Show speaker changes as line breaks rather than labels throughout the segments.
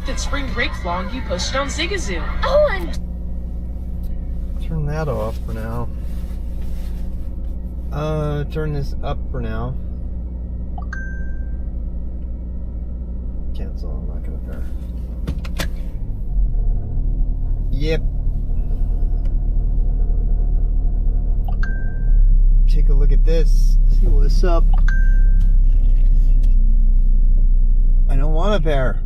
that spring break vlog you posted on Zigazoo.
Oh, and
turn that off for now. Turn this up for now. Cancel. I'm not gonna pair. Yep. Take a look at this. See what's up. I don't want a pair.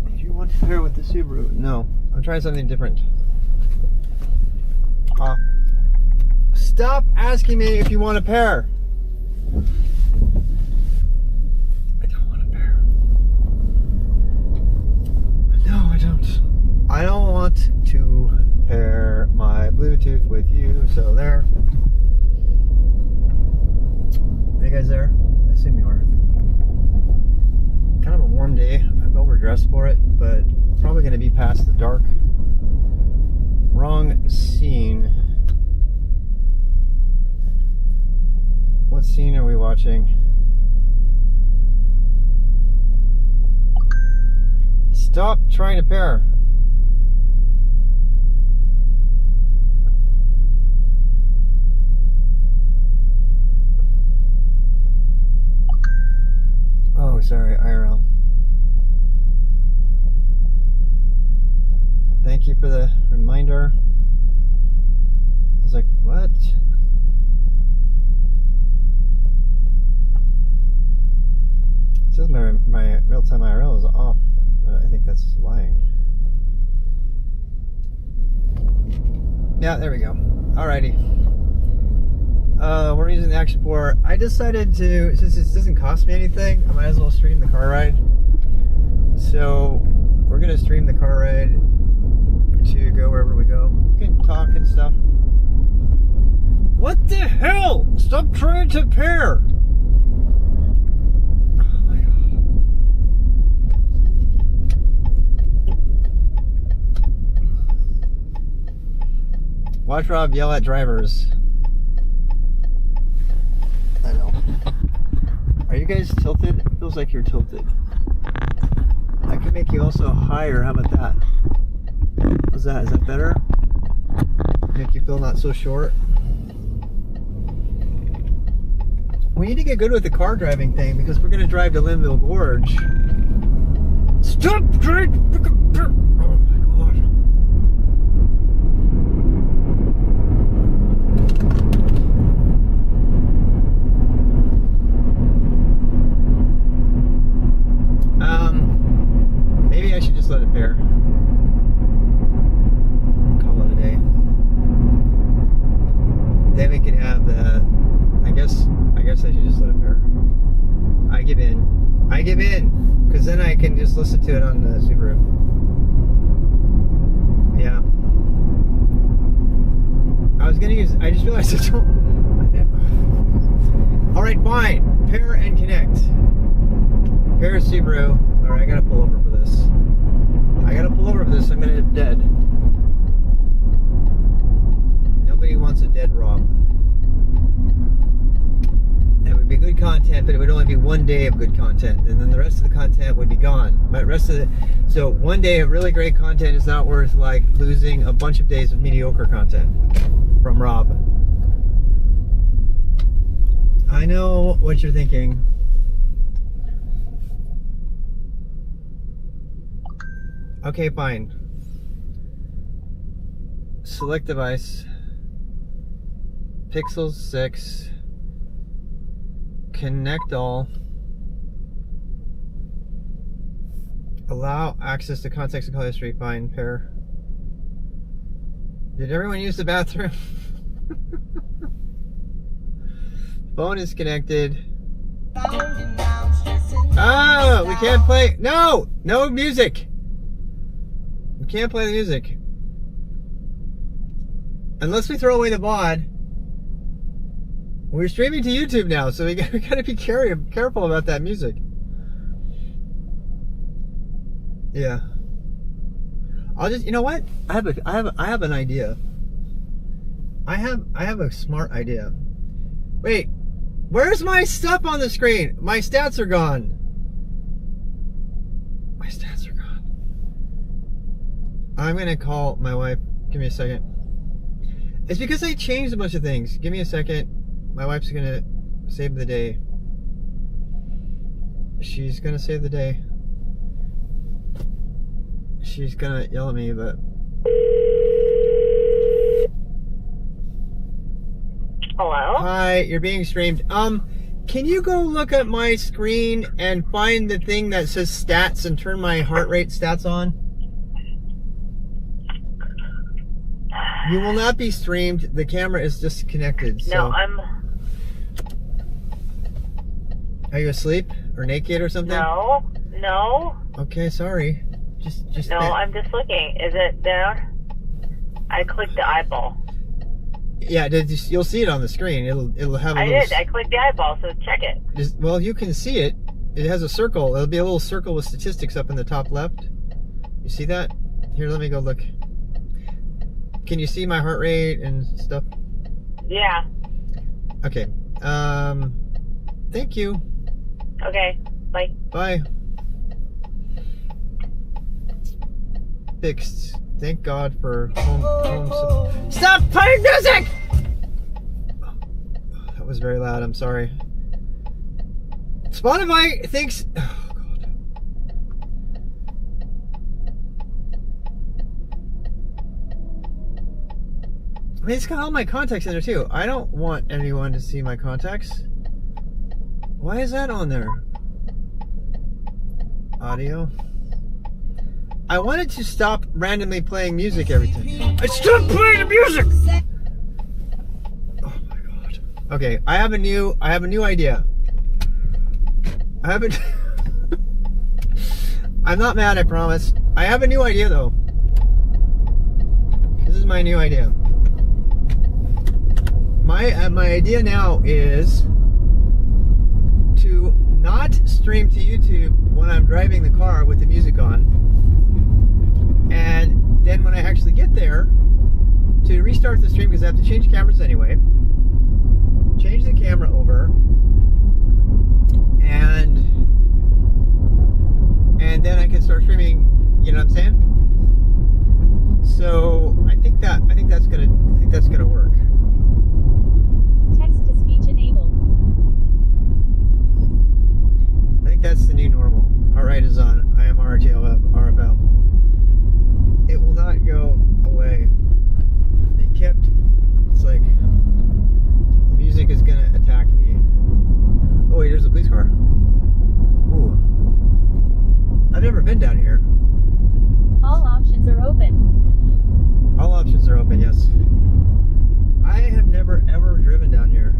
Do you want to pair with the Subaru? No. I'm trying something different. Stop asking me if you want a pair. I don't want a pair. No, I don't. I don't want to pair my Bluetooth with you, so there. Are you guys there? I assume you are. Kind of a warm day. I'm overdressed for it, but probably going to be past the dark. Wrong scene. What scene are we watching? Stop trying to pair. Oh, sorry, IRL. Thank you for the reminder. I was like, what? It says my real-time IRL is off, but I think that's lying. Yeah, there we go. Alrighty. We're using the Action 4. I decided to, since this doesn't cost me anything, I might as well stream the car ride. So, we're going to stream the car ride to go wherever we go. We can talk and stuff. What the hell? Stop trying to pair! Oh my god. Watch Rob yell at drivers. I know. Are you guys tilted? It feels like you're tilted. I can make you also higher. How about that? How's that? Is that better? Make you feel not so short? We need to get good with the car driving thing because we're going to drive to Linville Gorge. Stop trying to pick up. Oh my god. Maybe I should just let it pair. Call it a day. Then we can have the. I guess I should just let it pair. I give in. I give in, because then I can just listen to it on the Subaru. Yeah. I was gonna use. I just realized I don't. All right, fine. Pair and connect. Pair Subaru. All right, I gotta pull over for this. I gotta pull over for this. I'm gonna end up dead. Nobody wants a dead Rob. It would be good content, but it would only be one day of good content, and then the rest of the content would be gone. But so one day of really great content is not worth like losing a bunch of days of mediocre content from Rob. I know what you're thinking. Okay, fine. Select device. Pixel 6. Connect all. Allow access to context and color history. Fine. Pair. Did everyone use the bathroom? Phone is connected. Oh, we can't play. No! No music! We can't play the music. Unless we throw away the VOD. We're streaming to YouTube now, so we gotta be careful about that music. Yeah. I'll just, you know what? I have an idea. I have a smart idea. Wait, Where's my stuff on the screen? My stats are gone. My stats are gone. I'm gonna call my wife. Give me a second. It's because I changed a bunch of things. Give me a second. My wife's gonna save the day. She's gonna save the day. She's gonna yell at me, but...
Hello?
Hi, you're being streamed. Can you go look at my screen and find the thing that says stats and turn my heart rate stats on? You will not be streamed. The camera is disconnected. So.
No, I'm...
Are you asleep or naked or something?
No.
Okay, sorry. Just.
No, I'm just looking. Is it there? I clicked the eyeball.
Yeah, you'll see it on the screen. It'll have a little...
I did. I clicked the eyeball, so check it.
Well, you can see it. It has a circle. It'll be a little circle with statistics up in the top left. You see that? Here, let me go look. Can you see my heart rate and stuff?
Yeah.
Okay. Thank you.
Okay. Bye.
Bye. Fixed. Thank God for home. Stop playing music! That was very loud. I'm sorry. Spotify thinks. Oh God. I mean, it's got all my contacts in there too. I don't want anyone to see my contacts. Why is that on there? Audio. I wanted to stop randomly playing music every time. I stopped playing the music. Oh my God. Okay, I have a new idea. I'm not mad, I promise. I have a new idea though. This is my new idea. My idea now is to not stream to YouTube when I'm driving the car with the music on. And then when I actually get there, to restart the stream, because I have to change cameras anyway, change the camera over, and then I can start streaming, you know what I'm saying? So I think that's gonna work.
Text to speech enabled.
I think that's the new normal. Alright is on. I am RTL. It will not go away. It's like the music is gonna attack me. Oh wait, there's a police car. Ooh. I've never been down here.
All options are open.
All options are open, yes. I have never ever driven down here.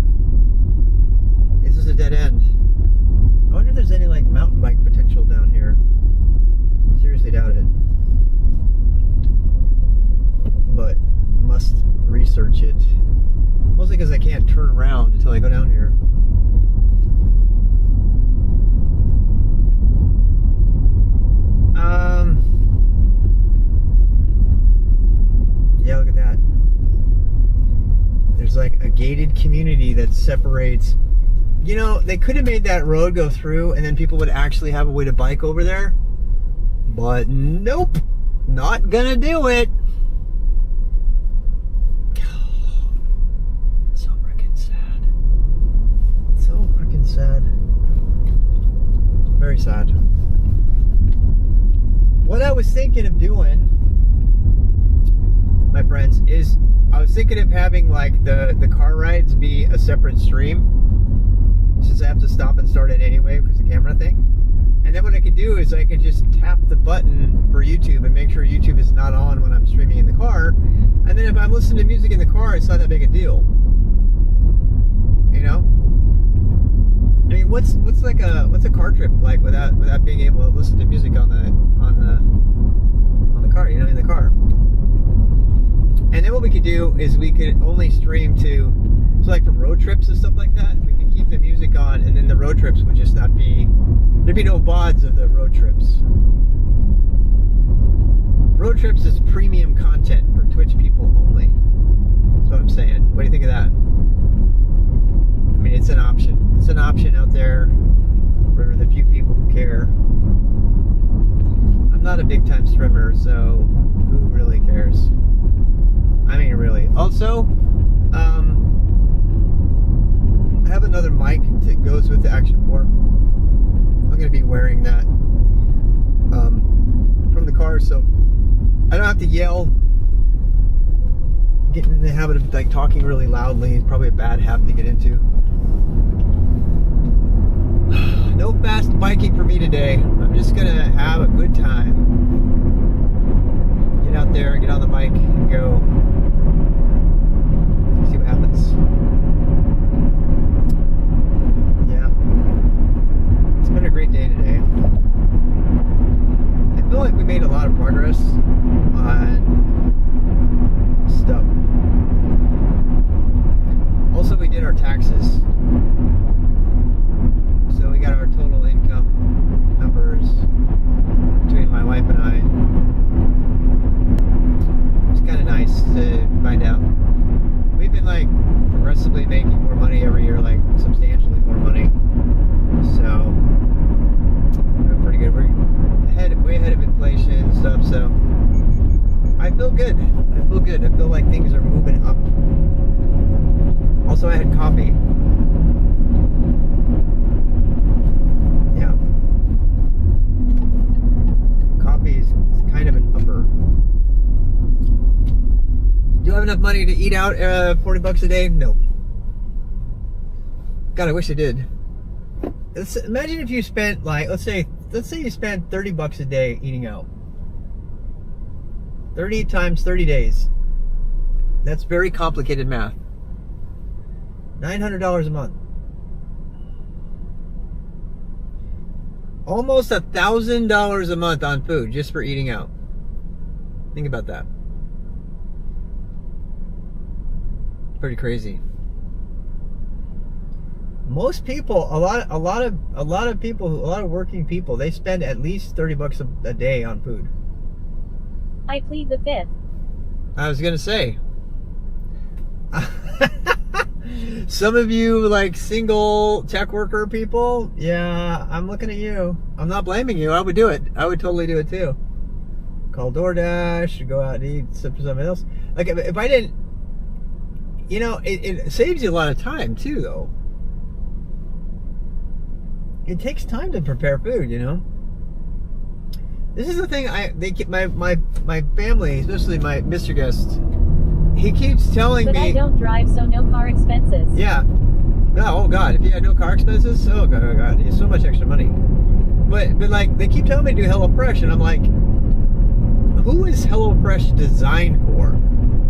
This is a dead end. I wonder if there's any like mountain bike potential down here. Seriously doubt it. But must research it. Mostly because I can't turn around until I go down here. Yeah, look at that. There's like a gated community that separates. You know, they could have made that road go through and then people would actually have a way to bike over there. But nope. Not gonna do it. So freaking sad. So freaking sad. Very sad. What I was thinking of doing, my friends, is I was thinking of having like the car rides be a separate stream. Since I have to stop and start it anyway because of the camera thing. And then what I could do is I could just tap the button for YouTube and make sure YouTube is not on when I'm streaming in the car. And then if I'm listening to music in the car, it's not that big a deal. You know? I mean, what's a car trip like without being able to listen to music on the car, you know, in the car. And then what we could do is we could only stream to, so like for road trips and stuff like that, we could keep the music on, and then the road trips would just not be, there'd be no VODs of the road trips. Road trips is premium content for Twitch people only. That's what I'm saying. What do you think of that? I mean, it's an option. option out there for the few people who care. I'm not a big time streamer, so who really cares? I mean, really. Also, I have another mic that goes with the Action 4. I'm going to be wearing that from the car, so I don't have to yell. Getting in the habit of like talking really loudly is probably a bad habit to get into. No fast biking for me today. I'm just going to have a good time. Get out there and get on the bike and go. See what happens. Yeah. It's been a great day today. I feel like we made a lot of progress on stuff. Also, we did our taxes. So we got our total income numbers between my wife and I. It's kind of nice to find out. We've been like progressively making more money every year, like substantially more money. So we're pretty good. We're way ahead of inflation and stuff. So I feel good. I feel good. I feel like things are moving up. Also, I had coffee. Yeah. Coffee is kind of an upper. Do I have enough money to eat out 40 bucks a day? No. God, I wish I did. Imagine if you spent like, let's say you spent 30 bucks a day eating out. 30 times 30 days. That's very complicated math. $900 a month. Almost $1,000 a month on food just for eating out. Think about that. Pretty crazy. Most people, a lot of people, a lot of working people, they spend at least 30 bucks a day on food.
I plead the fifth.
I was gonna say. Some of you like single tech worker people, yeah, I'm looking at you. I'm not blaming you. I would do it. I would totally do it too. Call DoorDash, go out and eat something else. Like if I didn't, you know, it saves you a lot of time too, though. It takes time to prepare food, you know. This is the thing. My family, especially my Mr. Guest, he keeps telling me.
But I don't drive, so no car expenses.
Yeah. No, oh God, if you had no car expenses, oh God, it's so much extra money. But like they keep telling me to do HelloFresh, and I'm like, who is HelloFresh designed for?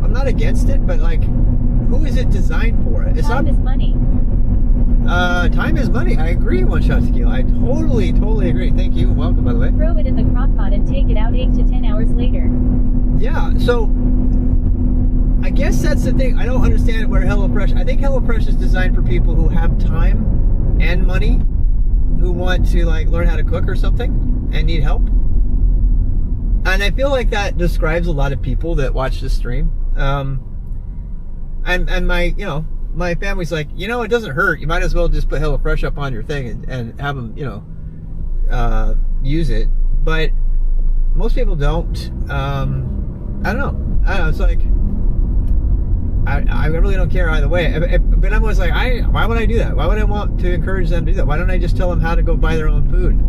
I'm not against it, but like, who is it designed for? It's
Time is money.
Time is money. I agree, One Shot Tequila. I totally agree. Thank you. Welcome, by the way.
Throw it in the crock pot and take it out 8 to 10 hours later.
Yeah, so I guess that's the thing. I don't understand where HelloFresh. I think HelloFresh is designed for people who have time and money, who want to like learn how to cook or something and need help. And I feel like that describes a lot of people that watch this stream. And my, you know, my family's like, you know, it doesn't hurt. You might as well just put HelloFresh up on your thing and have them, you know, use it. But most people don't. I don't know. It's like, I really don't care either way. But I'm always like, why would I do that? Why would I want to encourage them to do that? Why don't I just tell them how to go buy their own food?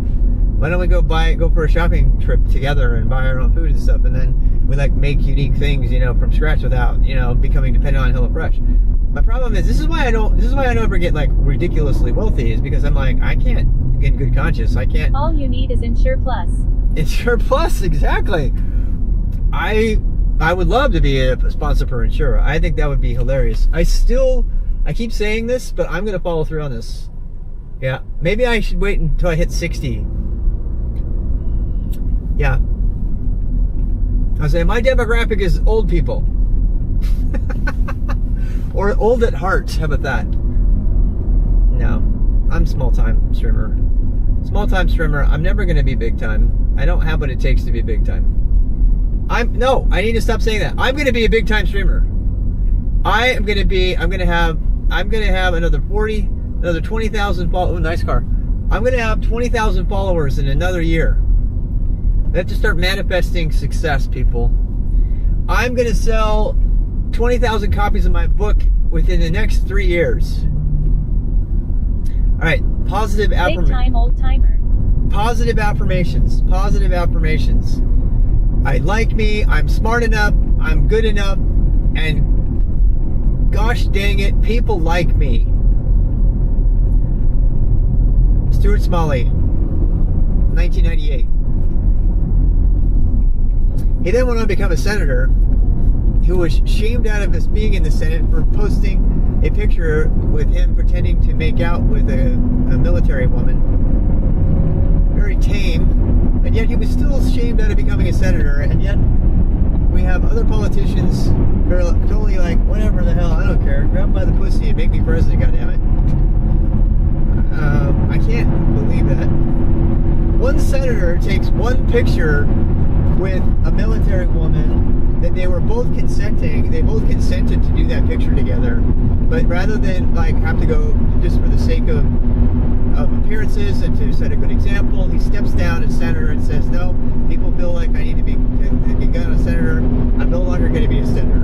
Why don't we go for a shopping trip together and buy our own food and stuff, and then we like make unique things, you know, from scratch without, you know, becoming dependent on HelloFresh. My problem is this is why I don't ever get like ridiculously wealthy, is because I'm like, I can't, in good conscience, I can't.
All you need is Insure Plus.
Insure Plus, exactly. I would love to be a sponsor for Insure. I think that would be hilarious. I keep saying this, but I'm gonna follow through on this. Yeah, maybe I should wait until I hit 60. Yeah. I was saying my demographic is old people. Or old at heart. How about that? No. I'm small-time streamer. Small-time streamer. I'm never going to be big-time. I don't have what it takes to be big-time. I need to stop saying that. I'm going to be a big-time streamer. I'm going to have another 40 another 20,000 followers. Oh, nice car. I'm going to have 20,000 followers in another year. I have to start manifesting success, people. I'm going to sell 20,000 copies of my book within the next 3 years. All right, positive
Big
affirmations.
time old timer.
Positive affirmations. Positive affirmations. I like me. I'm smart enough. I'm good enough. And gosh dang it, people like me. Stuart Smalley, 1998. He then went on to become a senator who was shamed out of his being in the Senate for posting a picture with him pretending to make out with a military woman. Very tame, and yet he was still shamed out of becoming a senator, and yet we have other politicians who are totally like, whatever the hell, I don't care, grab him by the pussy and make me president, goddammit. I can't believe that. One senator takes one picture with a military woman that they were both consenting. They both consented to do that picture together, but rather than like have to go just for the sake of appearances and to set a good example, he steps down as senator and says, "No, people feel like I need to become a senator. I'm no longer going to be a senator."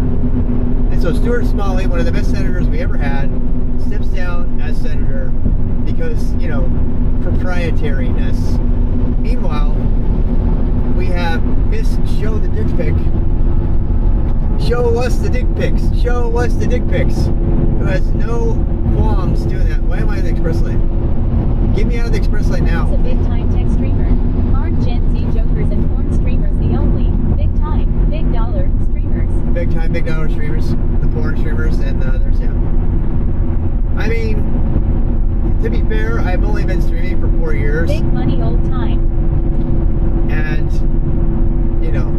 And so Stuart Smalley, one of the best senators we ever had, steps down as senator because, you know, proprietariness. Meanwhile, we have Miss Show the Dick Pic. Show us the dick pics. Show us the dick pics. Who has no qualms doing that. Why am I in the express lane? Get me out of the express lane now.
It's a big time tech streamer. Aren't Gen Z jokers and porn streamers the only big time, big dollar streamers?
Big time, big dollar streamers. The porn streamers, and there's him. I mean, to be fair, I've only been streaming for 4 years.
Big money old time.
And, you know,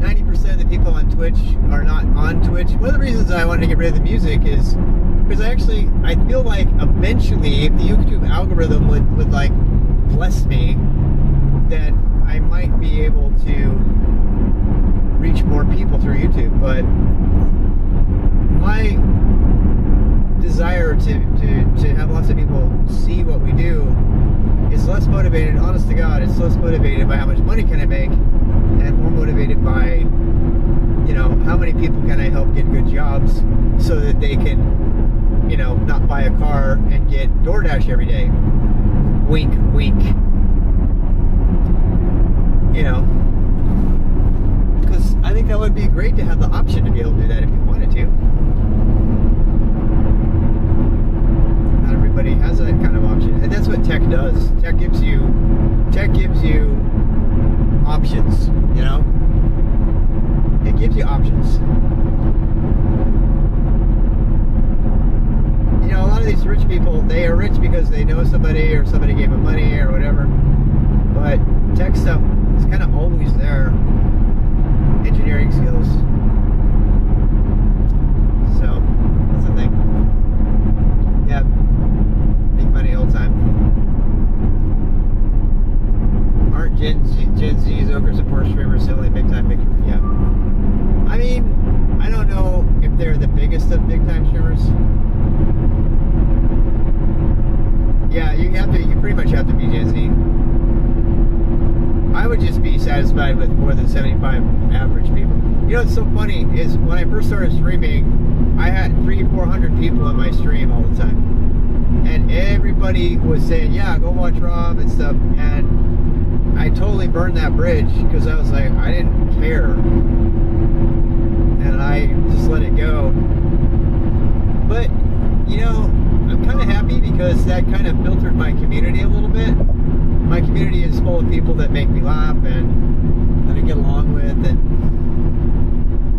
90% of the people on Twitch are not on Twitch. One of the reasons I wanted to get rid of the music is because I feel like eventually if the YouTube algorithm would like bless me, that I might be able to reach more people through YouTube. But my desire to have lots of people see what we do is less motivated, honest to God, it's less motivated by how much money can I make and more motivated by, you know, how many people can I help get good jobs so that they can, you know, not buy a car and get DoorDash every day. Wink, wink. You know, because I think that would be great to have the option to be able to do that if you wanted to. Not everybody has that kind of option, and that's what tech does. Tech gives you options. You know, it gives you options. You know, a lot of these rich people, they are rich because they know somebody or somebody gave them money or whatever. But tech stuff is kind of always there. Engineering skills. So, that's the thing. Yeah. Big money all the time. Aren't Gen Z ogres and porn streamers silly? Big time, big. Yeah. I mean, I don't know if they're the biggest of big time streamers. Yeah, you pretty much have to be Gen Z. I would just be satisfied with more than 75 average people. You know what's so funny is when I first started streaming, I had 300-400 people in my stream all the time. And everybody was saying, yeah, go watch Rob and stuff. And I totally burned that bridge because I was like, I didn't care. And I just let it go. But, you know, I'm kind of happy because that kind of filtered my community a little bit. My community is full of people that make me laugh and that I get along with. And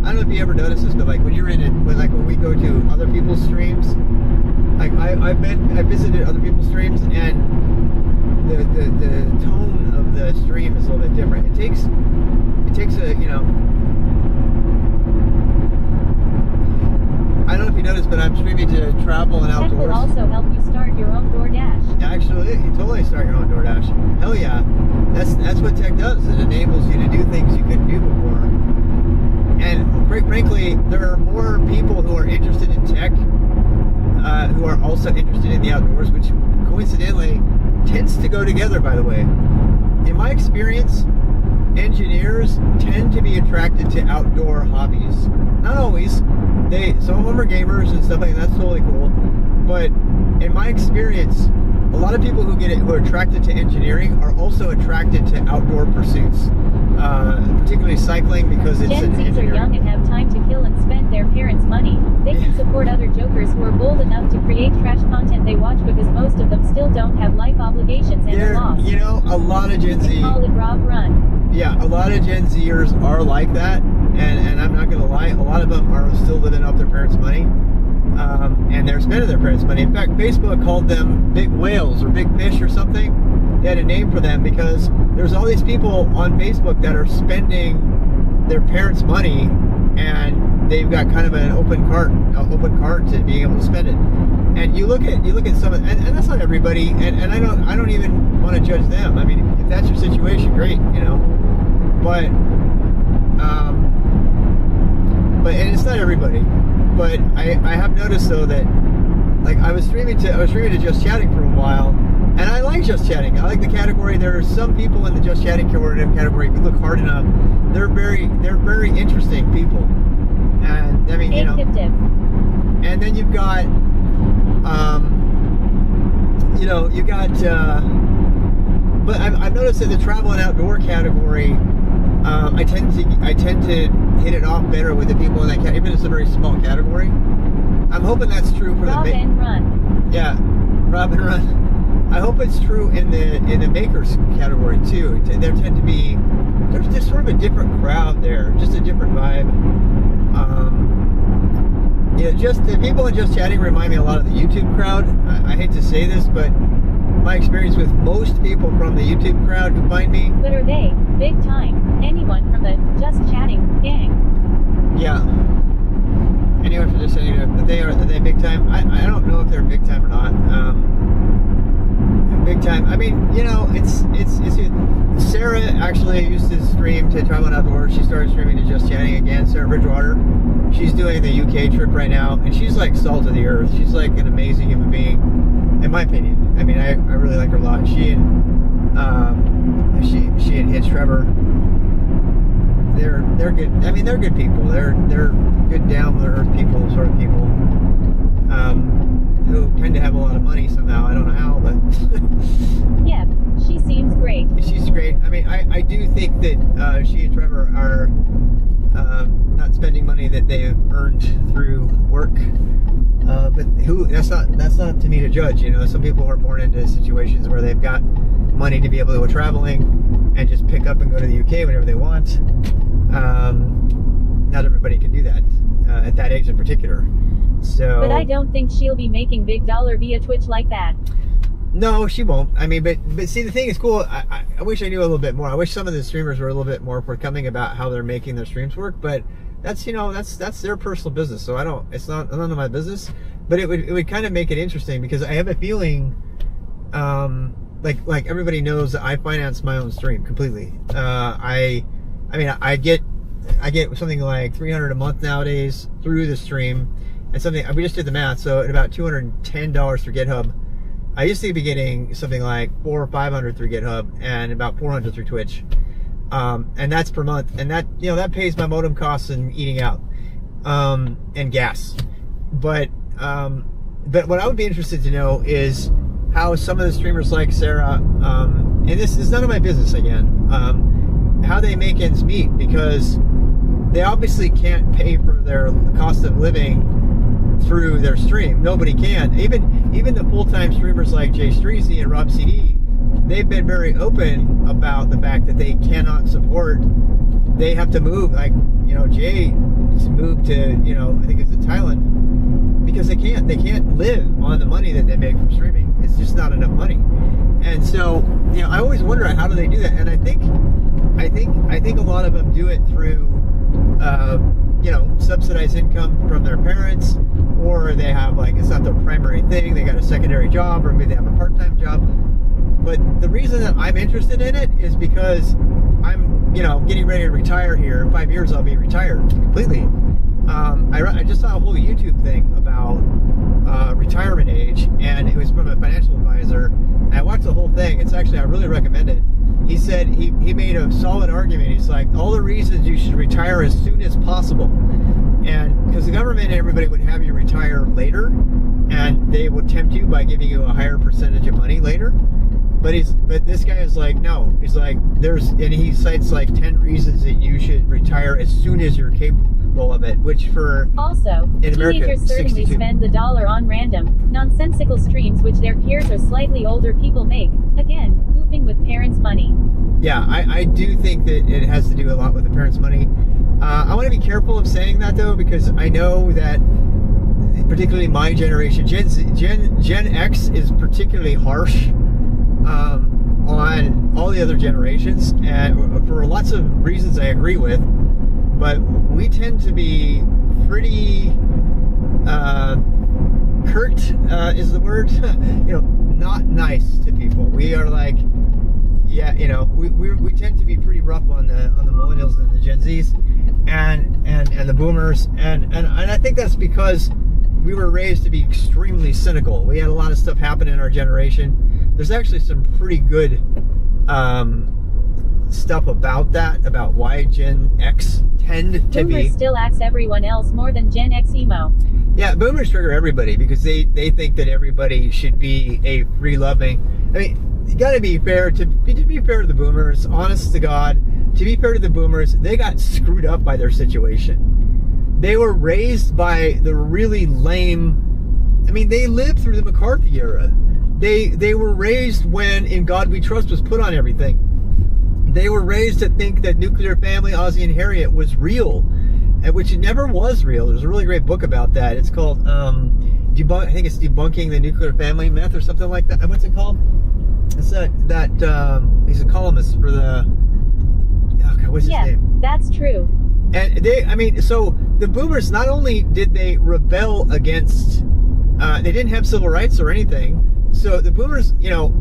I don't know if you ever notice this, but like when you're in it, when we go to other people's streams, like I visited other people's streams, and the tone of the stream is a little bit different. It takes a, you know, I don't know if you noticed, but I'm streaming to travel and
Tech will
outdoors.
also help you start your own DoorDash.
Actually, you totally start your own DoorDash. Hell yeah. That's what tech does. It enables you to do things you couldn't do before. And quite frankly, there are more people who are interested in tech who are also interested in the outdoors, which coincidentally tends to go together, by the way. In my experience, engineers tend to be attracted to outdoor hobbies. Not always. Some of them are gamers and stuff like that. That's totally cool. But in my experience, a lot of people who are attracted to engineering are also attracted to outdoor pursuits, particularly cycling, because it's
Gen Zs are young and have time to kill and spend their parents' money. They can support other jokers who are bold enough to create trash content they watch because most of them still don't have life obligations and are lost.
You know, a lot of Gen Z.
Call it Rob Run.
Yeah, a lot of Gen Zers are like that, and I'm not gonna lie, a lot of them are still living off their parents' money. And they're spending their parents' money. In fact, Facebook called them big whales or big fish or something. They had a name for them because there's all these people on Facebook that are spending their parents' money, and they've got kind of an open cart to being able to spend it. And you look at some, and that's not everybody. And I don't even want to judge them. I mean, if that's your situation, great, you know. But and it's not everybody. But I have noticed though that, like, I was streaming to Just Chatting for a while, and I like Just Chatting. I like the category. There are some people in the Just Chatting category, if you look hard enough, they're very interesting people. And I mean, you know, and then you've got but I've noticed that the travel and outdoor category, I tend to hit it off better with the people in that category, even if it's a very small category. I'm hoping that's true for
Rob and Run.
Yeah, Rob and Run. I hope it's true in the makers category too. There's just sort of a different crowd there, just a different vibe. Just the people in Just Chatting remind me a lot of the YouTube crowd. I hate to say this, but my experience with most people from the YouTube crowd who find me.
But are they big time? Anyone from the Just Chatting gang?
Yeah. Anyone from Just Chatting? Are they big time? I don't know if they're big time or not. Big time. I mean, you know, it's Sarah actually used to stream to Travel and Outdoors. She started streaming to Just Chatting again. Sarah Bridgewater. She's doing the UK trip right now, and she's like salt of the earth. She's like an amazing human being, in my opinion. I mean, I really like her a lot. She and Hitch Trevor, they're good. I mean, they're good people. They're good down to earth people, sort of people, who tend to have a lot of money somehow. I don't know how, but
yeah, she seems great.
She's great. I mean, I do think that she and Trevor are not spending money that they've earned through work. But that's not to me to judge. You know, some people are born into situations where they've got money to be able to go traveling and just pick up and go to the UK whenever they want. Not everybody can do that at that age in particular. So,
but I don't think she'll be making big dollar via Twitch like that.
No, she won't. I mean, but see, the thing is cool. I wish I knew a little bit more. I wish some of the streamers were a little bit more forthcoming about how they're making their streams work. But that's, you know, that's their personal business. So it's none of my business. But it would kind of make it interesting, because I have a feeling, like everybody knows that I finance my own stream completely. I get something like $300 a month nowadays through the stream, and we just did the math. So at about $210 through GitHub. I used to be getting something like $400 or $500 through GitHub, and about $400 through Twitch, and that's per month. And that, you know, that pays my modem costs and eating out, and gas. But what I would be interested to know is how some of the streamers like Sarah, and this is none of my business again, how they make ends meet, because they obviously can't pay for their cost of living through their stream. Nobody can. Even the full-time streamers like Jay Streesy and Rob CD, they've been very open about the fact that they cannot support. They have to move. Like, you know, Jay moved to, you know, I think it's in Thailand, because they can't live on the money that they make from streaming. It's just not enough money. And so, you know, I always wonder, how do they do that? And I think a lot of them do it through you know, subsidized income from their parents, or they have, like, it's not their primary thing, they got a secondary job, or maybe they have a part-time job. But the reason that I'm interested in it is because I'm, you know, getting ready to retire here. In 5 years I'll be retired completely. I just saw a whole YouTube thing about retirement age, and it was from a financial advisor. And I watched the whole thing. It's actually, I really recommend it. He said he made a solid argument. He's like, all the reasons you should retire as soon as possible. And because the government and everybody would have you retire later, and they would tempt you by giving you a higher percentage of money later. But this guy is like, no. He's like, and he cites like 10 reasons that you should retire as soon as you're capable of it, which
also,
in America,
teenagers certainly
62.
spend the dollar on random, nonsensical streams which their peers or slightly older people make. Again, goofing with parents' money.
Yeah, I do think that it has to do a lot with the parents' money. I want to be careful of saying that though, because I know that particularly my generation, Gen X is particularly harsh on all the other generations, and for lots of reasons I agree with, but we tend to be pretty curt is the word, not nice to people. We are like, yeah, we tend to be pretty rough on the millennials and the Gen Zs and the boomers, and I think that's because we were raised to be extremely cynical. We had a lot of stuff happen in our generation. There's actually some pretty good stuff about that, about why Gen X tend to be.
Boomers still axe everyone else more than Gen X emo.
Yeah, boomers trigger everybody because they think that everybody should be a free loving. I mean, you got to be fair to be fair to the boomers. Honest to God, to be fair to the boomers, they got screwed up by their situation. They were raised by the really lame. I mean, they lived through the McCarthy era. They were raised when "In God We Trust" was put on everything. They were raised to think that nuclear family, Ozzie and Harriet, was real, which it never was real. There's a really great book about that. It's called I think it's Debunking the Nuclear Family Myth or something like that. What's it called? It's that he's a columnist for the. Oh God, what's his name?
Yeah, that's true.
And so the boomers, not only did they rebel against, they didn't have civil rights or anything. So the boomers, they're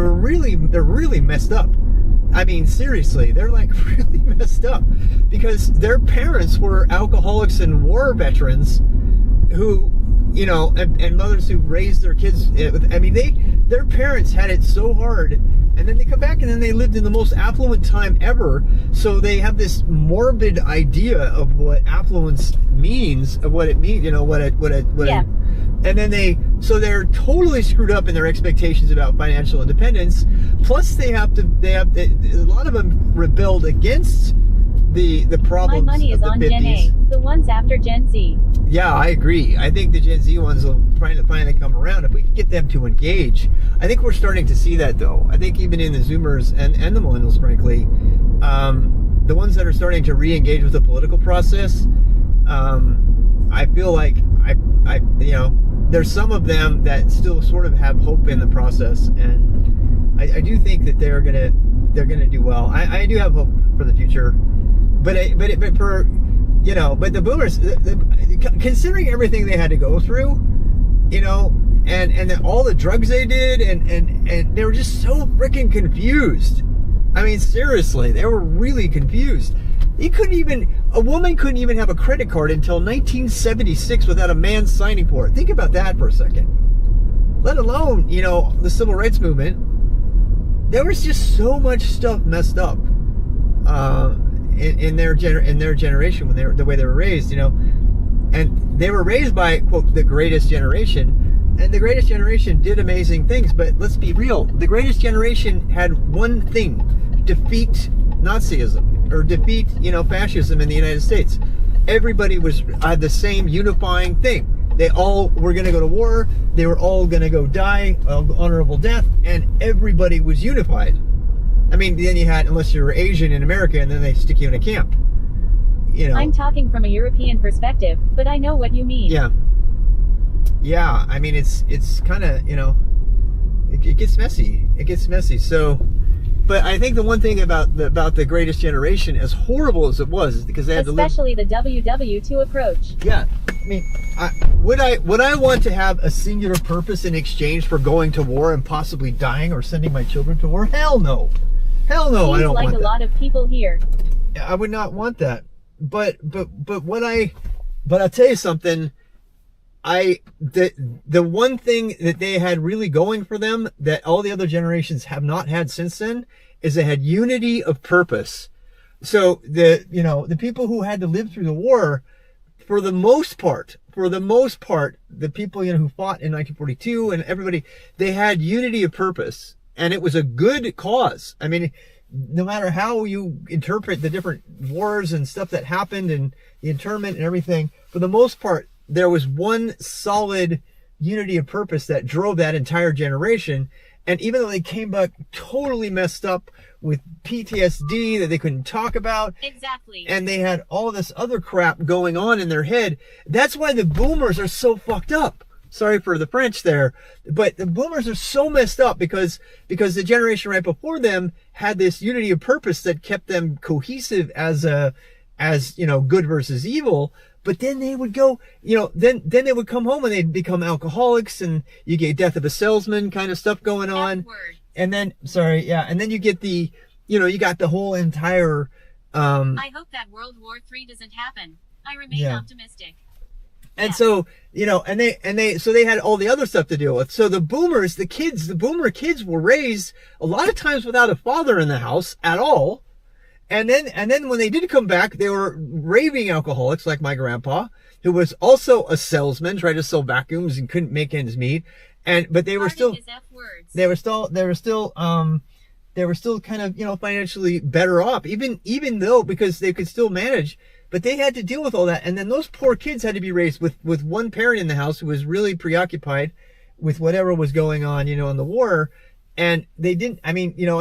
really messed up. I mean, seriously, they're like really messed up because their parents were alcoholics and war veterans who, and mothers who raised their kids. Their parents had it so hard, and then they come back and then they lived in the most affluent time ever. So they have this morbid idea of what affluence means, of what it means, and then they're totally screwed up in their expectations about financial independence. Plus, a lot of them rebelled against the problems.
My money is on
50s.
Gen A, the ones after Gen Z.
Yeah, I agree. I think the Gen Z ones will finally come around. If we can get them to engage. I think we're starting to see that, though. I think even in the Zoomers and the Millennials, frankly, the ones that are starting to re-engage with the political process, I feel like there's some of them that still sort of have hope in the process, and I do think that they're gonna do well. I do have hope for the future, but the boomers, considering everything they had to go through, and then all the drugs they did, and they were just so freaking confused. I mean, seriously, they were really confused. A woman couldn't even have a credit card until 1976 without a man signing for it. Think about that for a second. Let alone, the civil rights movement. There was just so much stuff messed up in their generation when the way they were raised, and they were raised by, quote, the greatest generation, and the greatest generation did amazing things. But let's be real, the greatest generation had one thing: defeat Nazism, or defeat, fascism in the United States. Everybody had the same unifying thing. They all were going to go to war. They were all going to go die honorable death, and everybody was unified. I mean, then you had, unless you were Asian in America, and then they stick you in a camp.
I'm talking from a European perspective, but I know what you mean.
Yeah. I mean, it's kind of, it gets messy. It gets messy. So. But I think the one thing about the greatest generation, as horrible as it was, is because they had
especially the WW2 approach.
Yeah, I mean, would I want to have a singular purpose in exchange for going to war and possibly dying or sending my children to war? Hell no, I don't want that.
Seems like a lot of people here.
I would not want that. But I'll tell you something. the one thing that they had really going for them that all the other generations have not had since then is they had unity of purpose. So the people who had to live through the war, for the most part, the people who fought in 1942 and everybody, they had unity of purpose, and it was a good cause. I mean, no matter how you interpret the different wars and stuff that happened and the internment and everything, for the most part, there was one solid unity of purpose that drove that entire generation. And even though they came back totally messed up with PTSD that they couldn't talk about.
Exactly.
And they had all this other crap going on in their head. That's why the boomers are so fucked up. Sorry for the French there. But the boomers are so messed up because the generation right before them had this unity of purpose that kept them cohesive as good versus evil. But then they would go, then they would come home and they'd become alcoholics, and you get death of a salesman kind of stuff going on. And then, and then you get the, you got the whole entire,
I hope that World War III doesn't happen. I remain optimistic.
And so, so they had all the other stuff to deal with. So the boomers, the boomer kids were raised a lot of times without a father in the house at all. And then when they did come back, they were raving alcoholics like my grandpa, who was also a salesman, tried to sell vacuums and couldn't make ends meet. But they were still kind of, financially better off, even though, because they could still manage, but they had to deal with all that. And then those poor kids had to be raised with one parent in the house who was really preoccupied with whatever was going on, in the war. And they didn't, and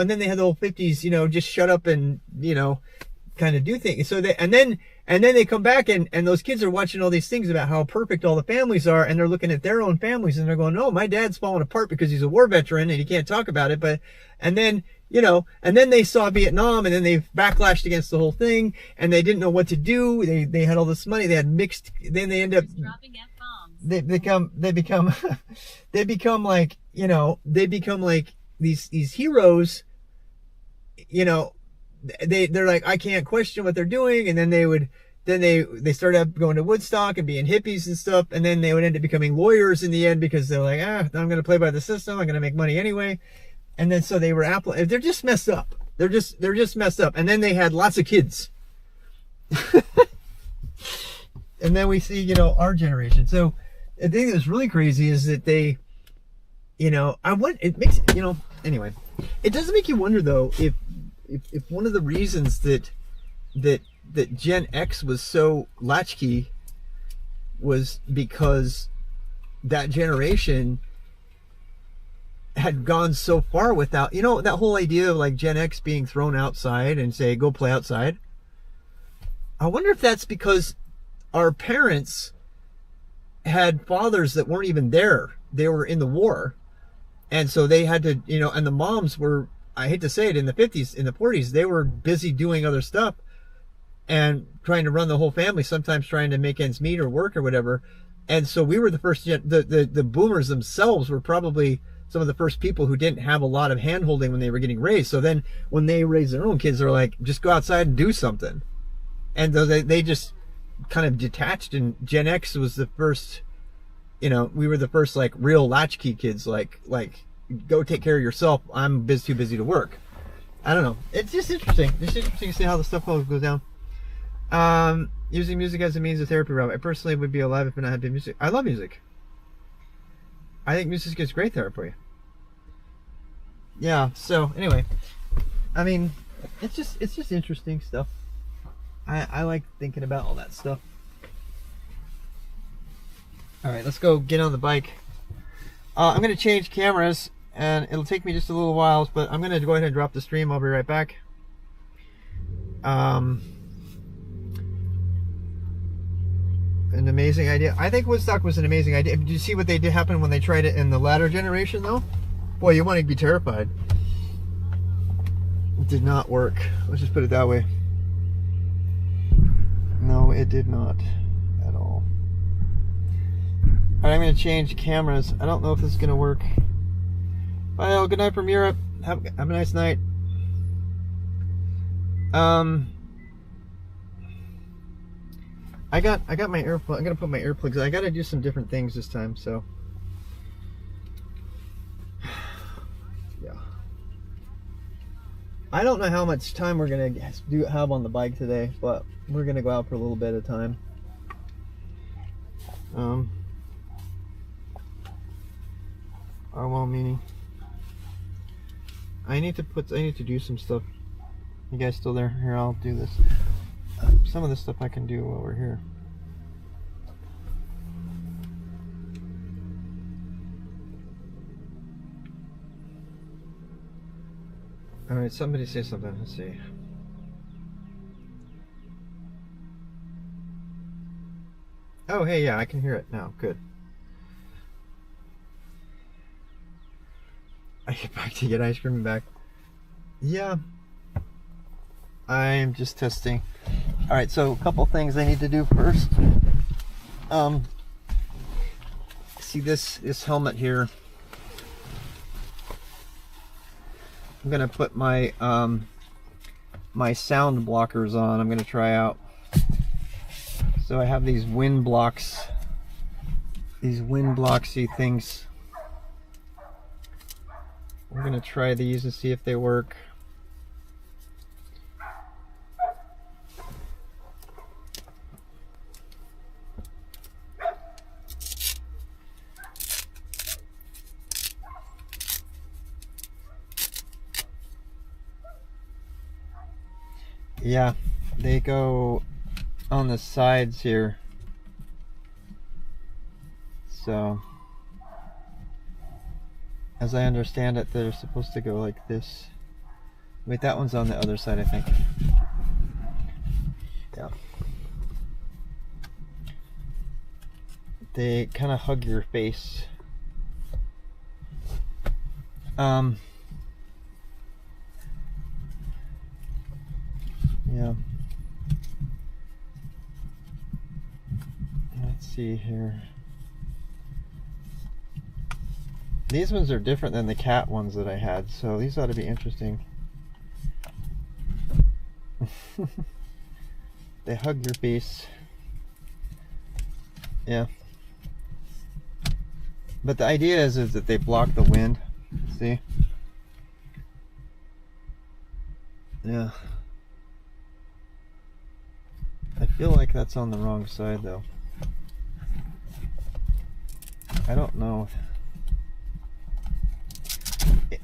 then they had the whole 50s, just shut up and, kind of do things. So and then they come back and those kids are watching all these things about how perfect all the families are, and they're looking at their own families and they're going, no, my dad's falling apart because he's a war veteran and he can't talk about it. And then they saw Vietnam, and then they backlashed against the whole thing, and they didn't know what to do. They had all this money, they had mixed, then they end up
dropping F-bombs.
they become like these heroes, they're like, I can't question what they're doing. And then they started up going to Woodstock and being hippies and stuff. And then they would end up becoming lawyers in the end, because they're like, I'm going to play by the system. I'm going to make money anyway. And then, so they were they're just messed up. They're just messed up. And then they had lots of kids. And then we see, our generation. So the thing that's really crazy is that they, anyway, it doesn't make you wonder though, if one of the reasons that Gen X was so latchkey was because that generation had gone so far without, that whole idea of like Gen X being thrown outside and say, go play outside. I wonder if that's because our parents had fathers that weren't even there. They were in the war. And so they had to, and the moms were, I hate to say it, in the 50s, in the 40s, they were busy doing other stuff and trying to run the whole family, sometimes trying to make ends meet or work or whatever. And so we were the first, the boomers themselves were probably some of the first people who didn't have a lot of hand-holding when they were getting raised. So then when they raised their own kids, they're like, just go outside and do something. And they just kind of detached, and Gen X was the first, we were the first like real latchkey kids, like go take care of yourself. I'm too busy to work. I don't know. It's just interesting. It's interesting to see how the stuff goes down. Using music as a means of therapy, Rob. I personally would be alive if I had been music. I love music. I think music is great therapy. Yeah. So anyway, it's just interesting stuff. I like thinking about all that stuff. All right, let's go get on the bike. I'm going to change cameras, and it'll take me just a little while, but I'm going to go ahead and drop the stream. I'll be right back. An amazing idea. I think Woodstock was an amazing idea. Did you see what they did happen when they tried it in the latter generation, though? Boy, you want to be terrified. It did not work. Let's just put it that way. No, it did not at all. Alright, I'm going to change cameras. I don't know if this is going to work. Bye, all. Good night from Europe. Have a nice night. I got my earplug. I'm gonna put my earplugs. I gotta do some different things this time, so yeah. I don't know how much time we're gonna have on the bike today, but we're gonna go out for a little bit of time. Well, meaning I need to do some stuff. You guys still there? Here, I'll do this. Some of this stuff I can do while we're here. All right, somebody say something. Let's see. Oh, hey, yeah, I can hear it now. Good. I get back to get ice cream back. Yeah. I'm just testing. All right, so a couple things I need to do first. See this helmet here. I'm gonna put my my sound blockers on. I'm gonna try out. So I have these wind blocks, these wind blocksy things. We're gonna try these and see if they work. Yeah, they go on the sides here. So, as I understand it, they're supposed to go like this. Wait, that one's on the other side, I think. Yeah. They kind of hug your face. Yeah. Let's see here. These ones are different than the cat ones that I had, so these ought to be interesting. They hug your face. Yeah. But the idea is that they block the wind. See? Yeah. I feel like that's on the wrong side though. I don't know.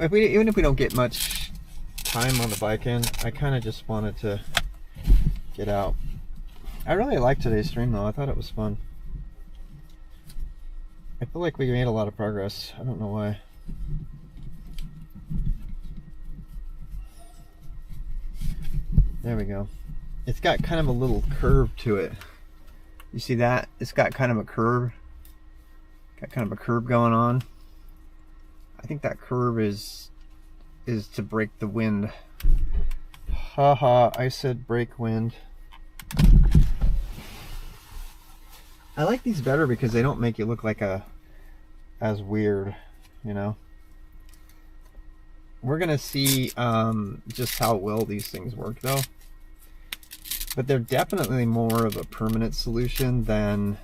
Even if we don't get much time on the bike end, I kind of just wanted to get out. I really liked today's stream though. I thought it was fun. I feel like we made a lot of progress. I don't know why. There we go. It's got kind of a little curve to it. You see that? It's got kind of a curve. Got kind of a curve going on. I think that curve is to break the wind. Haha, I said break wind. I like these better because they don't make you look like as weird, you know. We're gonna see just how well these things work though. But they're definitely more of a permanent solution than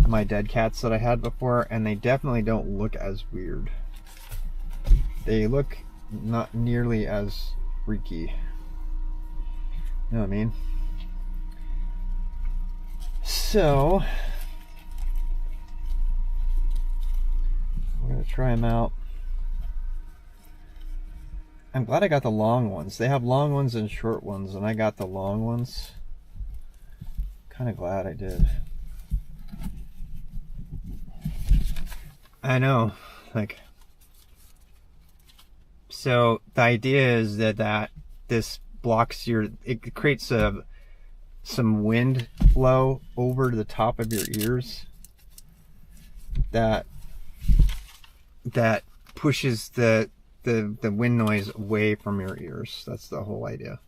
my dead cats that I had before, and they definitely don't look as weird. They look not nearly as freaky. You know what I mean? So, we're gonna try them out. I'm glad I got the long ones. They have long ones and short ones, and I got the long ones. Kind of glad I did. I know, like, so the idea is that this blocks it creates some wind flow over the top of your ears that pushes the wind noise away from your ears. That's the whole idea.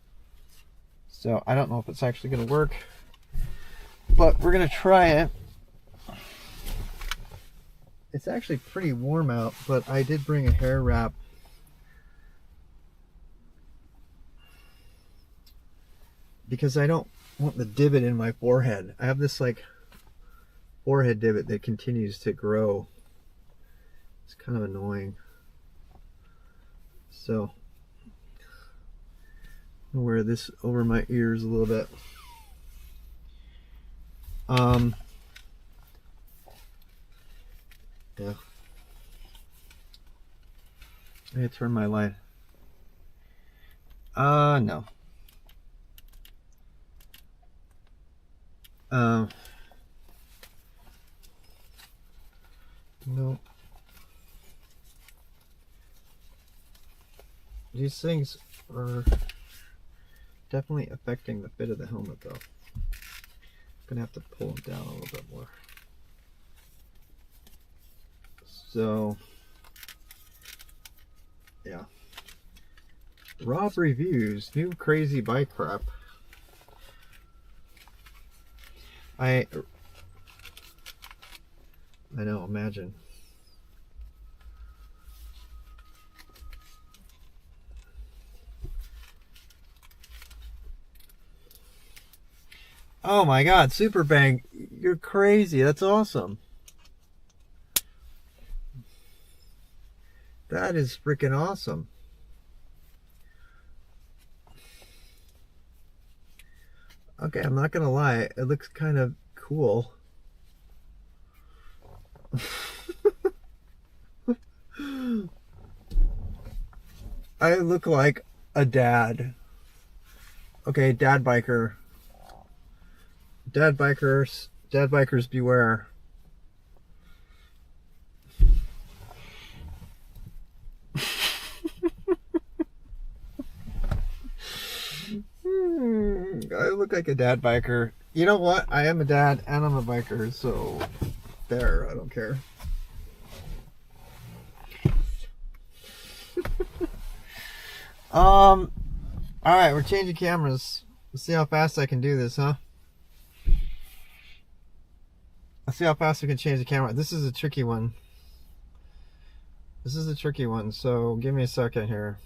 So I don't know if it's actually going to work, but we're going to try it. It's actually pretty warm out, but I did bring a hair wrap. Because I don't want the divot in my forehead. I have this like forehead divot that continues to grow. It's kind of annoying. So I'm gonna wear this over my ears a little bit. Yeah. I gotta turn my light. No. No. These things are definitely affecting the fit of the helmet though. I'm gonna have to pull them down a little bit more. So, yeah. Rob reviews new crazy bike crap. I know, imagine. Oh my god, Superbang, you're crazy. That's awesome. That is freaking awesome. Okay, I'm not gonna lie, it looks kind of cool. I look like a dad. Okay, dad biker. Dad bikers beware. I look like a dad biker. You know what? I am a dad and I'm a biker, so there, I don't care. Alright, we're changing cameras. Let's see how fast I can do this, huh? Let's see how fast we can change the camera. This is a tricky one. This is a tricky one, so give me a second here.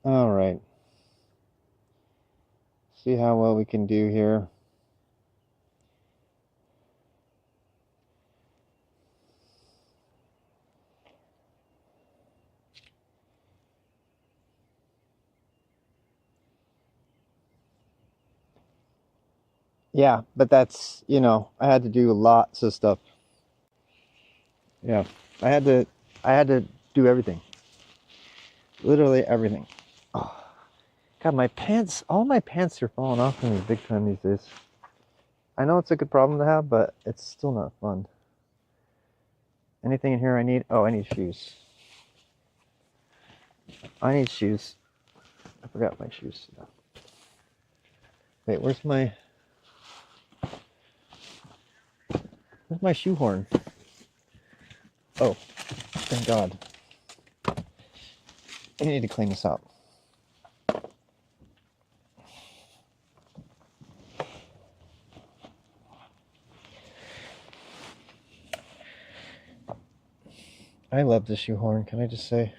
All right. See how well we can do here. Yeah, but that's, you know, I had to do lots of stuff. Yeah, I had to do everything. Literally everything. Oh, God, my pants, all my pants are falling off on me big time these days. I know it's a good problem to have, but it's still not fun. Anything in here I need? Oh, I need shoes. I need shoes. I forgot my shoes. Wait, where's my shoehorn? Oh, thank God. I need to clean this up. I love the shoehorn, can I just say?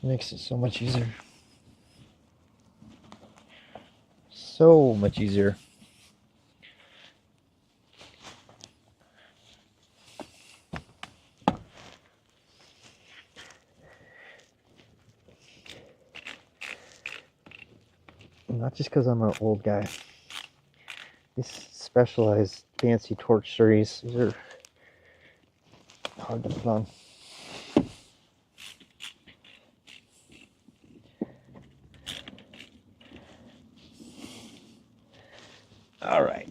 It makes it so much easier. So much easier. Not just because I'm an old guy. These specialized fancy torch series, these are hard to put on. All right.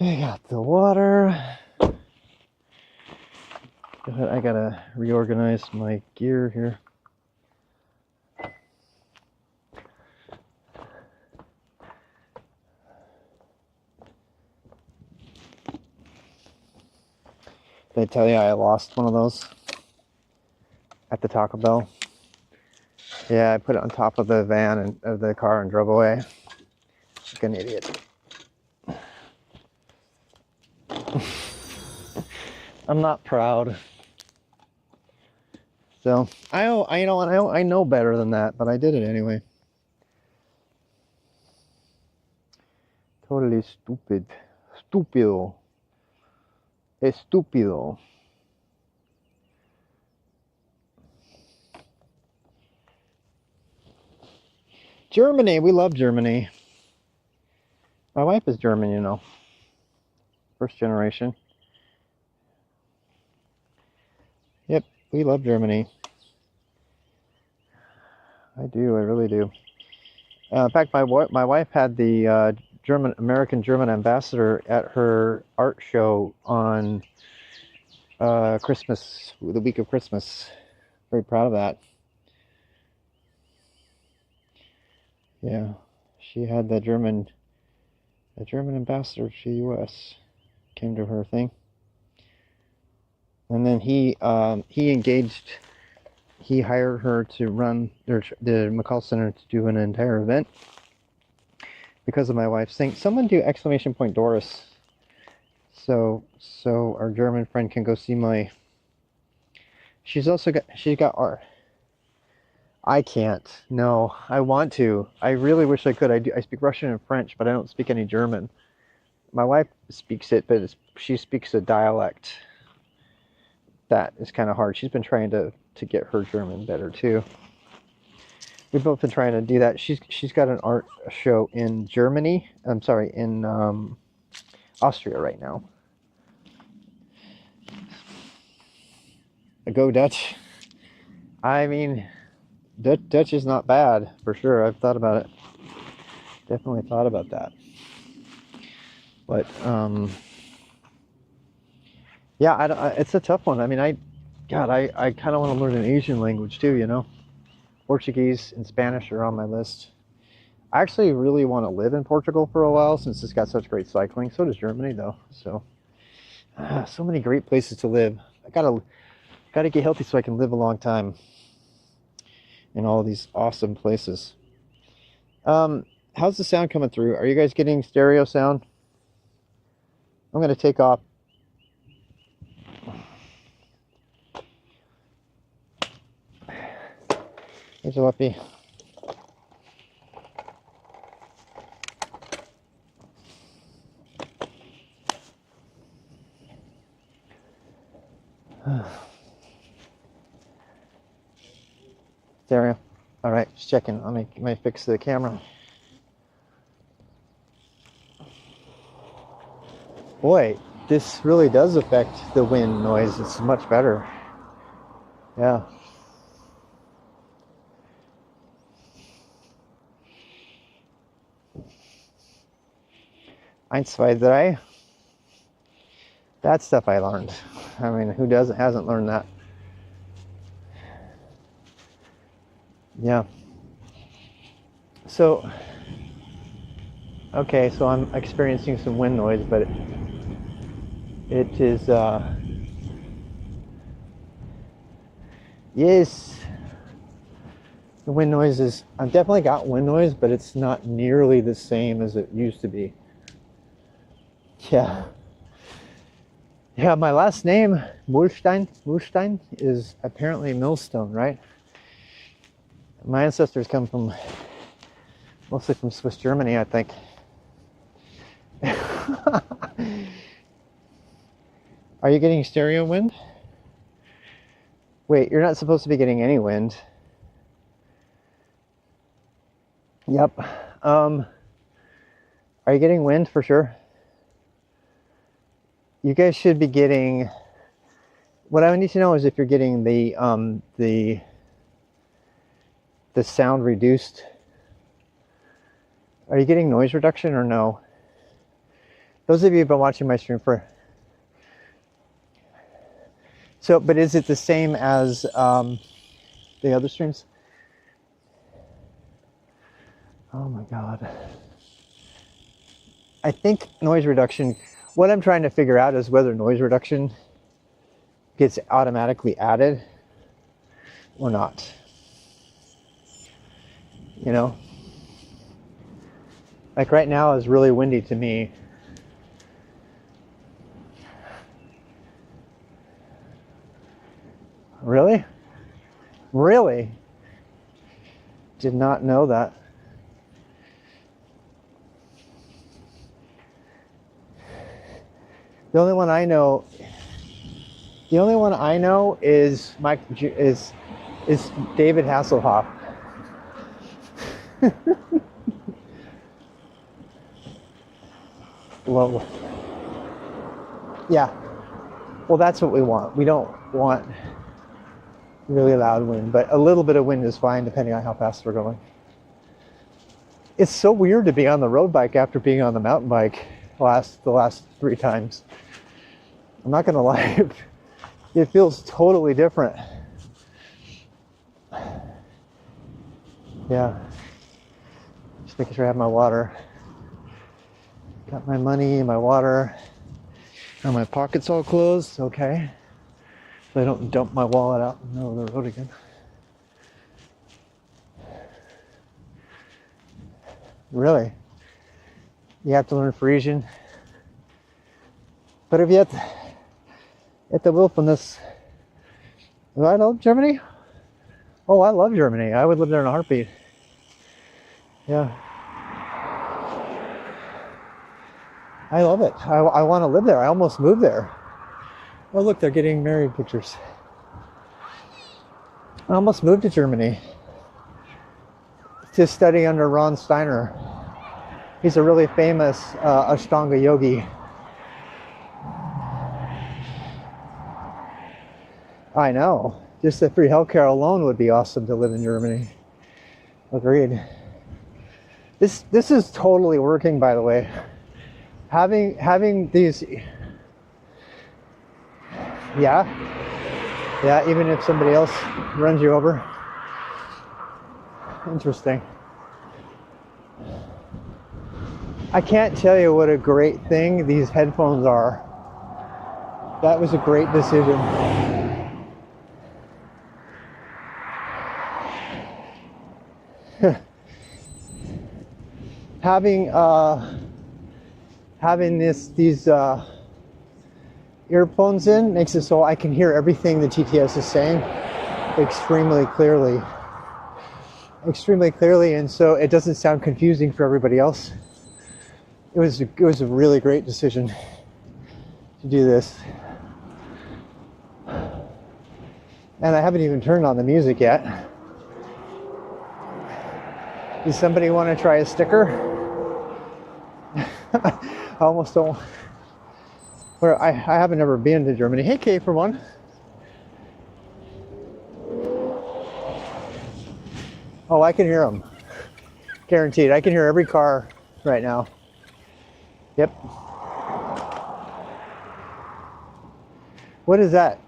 I got the water. I gotta reorganize my gear here. Did I tell you I lost one of those at the Taco Bell? Yeah, I put it on top of the van and of the car and drove away. Like an idiot. I'm not proud. So I know better than that, but I did it anyway. Totally stupid. Stupido. Estúpido. Germany, we love Germany. My wife is German, you know. First generation. Yep, we love Germany. I do, I really do. In fact, my wife had the American German ambassador at her art show on Christmas, the week of Christmas. Very proud of that. Yeah, she had the German ambassador to the U.S. came to her thing, and then he hired her to run the McCall Center to do an entire event because of my wife's thing. Someone do exclamation point Doris, so our German friend can go see my. She's got art. I can't. No, I want to. I really wish I could. I speak Russian and French, but I don't speak any German. My wife speaks it, but she speaks a dialect that is kind of hard. She's been trying to get her German better too. We've both been trying to do that. She's got an art show in Germany. I'm sorry, in Austria right now. Go Dutch. I mean, Dutch is not bad for sure. I've thought about it. Definitely thought about that. But yeah, it's a tough one. I mean, I kind of want to learn an Asian language too. You know, Portuguese and Spanish are on my list. I actually really want to live in Portugal for a while since it's got such great cycling. So does Germany, though. So, so many great places to live. I gotta get healthy so I can live a long time in all these awesome places. How's the sound coming through? Are you guys getting stereo sound? I'm gonna take off. Hey, Jalopy. Stereo. All right, just checking. Let me fix the camera. Boy, this really does affect the wind noise. It's much better. Yeah. Eins, zwei, drei. That stuff I learned. I mean, who hasn't learned that? Yeah. So, okay, so I'm experiencing some wind noise, but it is, yes, the wind noise is, I've definitely got wind noise, but it's not nearly the same as it used to be. Yeah. Yeah, my last name, Mulstein, is apparently millstone, right? My ancestors come from, mostly from Swiss Germany, I think. Are you getting stereo wind? Wait, you're not supposed to be getting any wind. Yep. Are you getting wind for sure? You guys should be getting, what I need to know is if you're getting the sound reduced. Are you getting noise reduction or no? Those of you who've been watching my stream for, so, but is it the same as the other streams? Oh my God. I think noise reduction, what I'm trying to figure out is whether noise reduction gets automatically added or not. You know? Like right now is really windy to me. Really? Really? Did not know that. The only one I know is is David Hasselhoff. Well, yeah. Well, that's what we want. We don't want really loud wind, but a little bit of wind is fine depending on how fast we're going. It's so weird to be on the road bike after being on the mountain bike the last 3 times. I'm not gonna lie, it feels totally different. Yeah. Just making sure I have my water. Got my money, my water. Are my pockets all closed? Okay. So I don't dump my wallet out in the middle of the road again. Really? You have to learn Frisian? But if you at the willfulness, do I love Germany? Oh, I love Germany. I would live there in a heartbeat. Yeah. I love it. I want to live there. I almost moved there. Oh, look, they're getting married pictures. I almost moved to Germany to study under Ron Steiner. He's a really famous Ashtanga yogi. I know. Just the free healthcare alone would be awesome to live in Germany. Agreed. This is totally working, by the way. Having these, yeah, even if somebody else runs you over. Interesting. I can't tell you what a great thing these headphones are. That was a great decision. Having these earphones in makes it so I can hear everything the TTS is saying extremely clearly, and so it doesn't sound confusing for everybody else. It was a really great decision to do this, and I haven't even turned on the music yet. Does somebody want to try a sticker? I almost don't. Where I haven't ever been to Germany. Hey, Kay, for one. Oh, I can hear them. Guaranteed. I can hear every car right now. Yep. What is that?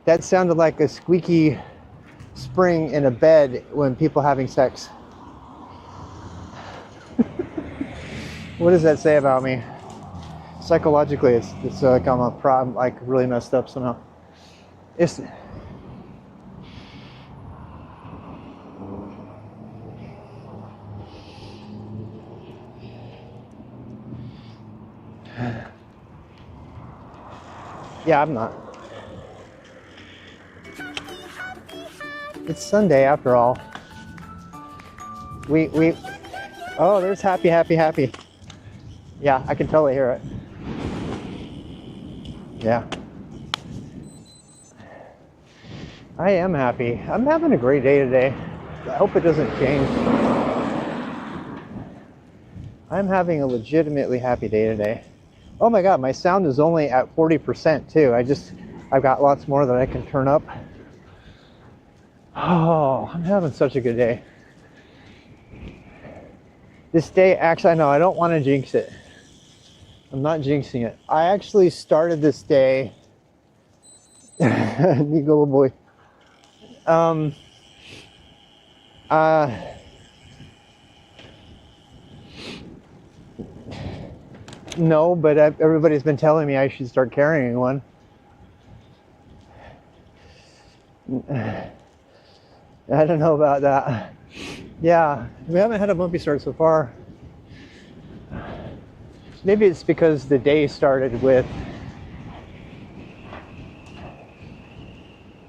That sounded like a squeaky spring in a bed when people having sex. What does that say about me? Psychologically, it's like I'm a problem, like really messed up somehow. It's yeah, I'm not. It's Sunday after all. We oh, there's happy. Yeah, I can totally hear it. Yeah. I am happy. I'm having a great day today. I hope it doesn't change. I'm having a legitimately happy day today. Oh my God, my sound is only at 40% too. I've got lots more that I can turn up. Oh, I'm having such a good day. This day, actually, no, I don't want to jinx it. I'm not jinxing it. I actually started this day. Nico boy. No, but everybody's been telling me I should start carrying one. I don't know about that. Yeah, we haven't had a bumpy start so far. Maybe it's because the day started with,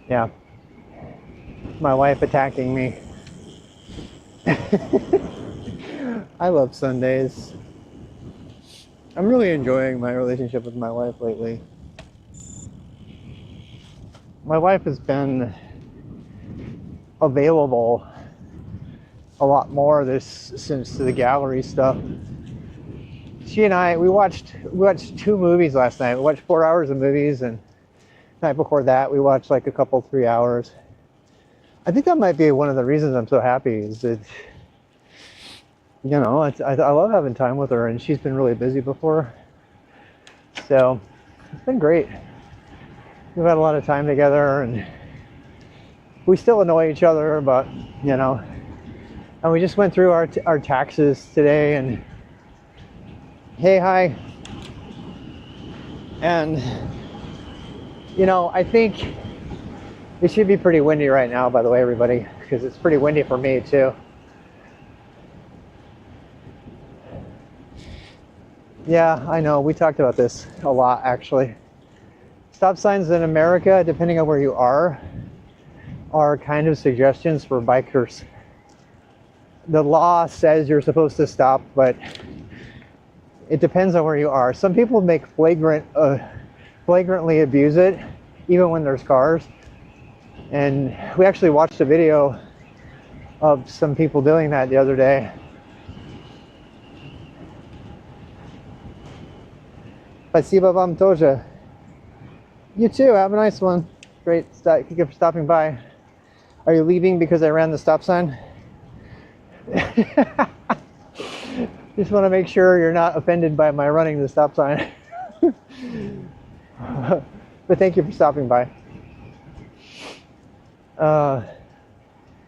yeah, my wife attacking me. I love Sundays. I'm really enjoying my relationship with my wife lately. My wife has been available a lot more since the gallery stuff. She and I, we watched 2 movies last night. We watched 4 hours of movies, and the night before that we watched like a couple 3 hours. I think that might be one of the reasons I'm so happy is that, you know, I love having time with her, and she's been really busy before. So it's been great. We've had a lot of time together, and we still annoy each other, but, you know, and we just went through our taxes today, and hey, hi. And, you know, I think it should be pretty windy right now, by the way, everybody, because it's pretty windy for me too. Yeah, I know. We talked about this a lot, actually. Stop signs in America, depending on where you are kind of suggestions for bikers. The law says you're supposed to stop, but it depends on where you are. Some people make flagrantly abuse it, even when there's cars. And we actually watched a video of some people doing that the other day. Спасибо вам тоже. You too. Have a nice one. Great. Thank you for stopping by. Are you leaving because I ran the stop sign? Just want to make sure you're not offended by my running the stop sign. But thank you for stopping by. Yeah,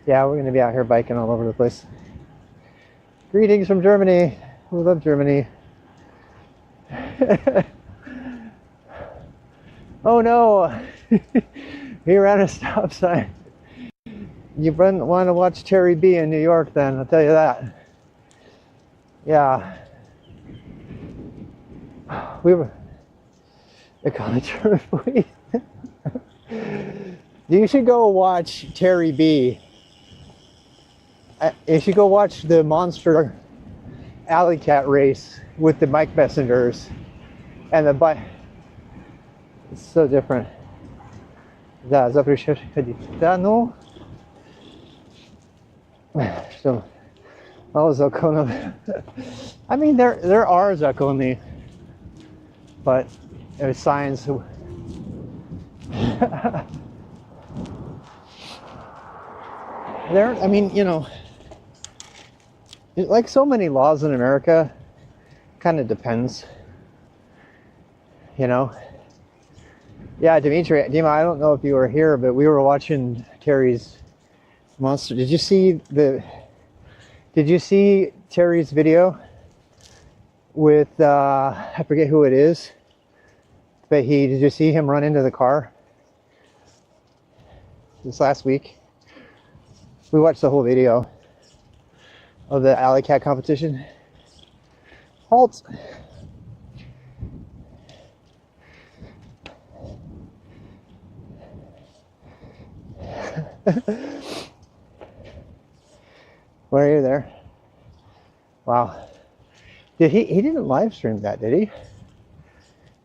we're going to be out here biking all over the place. Greetings from Germany. We love Germany. Oh no, he ran a stop sign. You wouldn't want to watch Terry B in New York then, I'll tell you that. Yeah. We were, they call it German police. You should go watch Terry B. You should go watch the Monster Alley Cat race with the Mike Messengers and the bike. It's so different. Да, запрещаешь ходить. Да, ну. Что? Мало законов. I mean, there are законы. but it was science. There, I mean, you know, like so many laws in America, kind of depends, you know. Yeah, Dimitri, Dima, I don't know if you were here, but we were watching Terry's monster. Did you see Terry's video with I forget who it is, but did you see him run into the car this last week? We watched the whole video of the alley cat competition. Halt! Where are you there? Wow. He didn't live stream that, did he?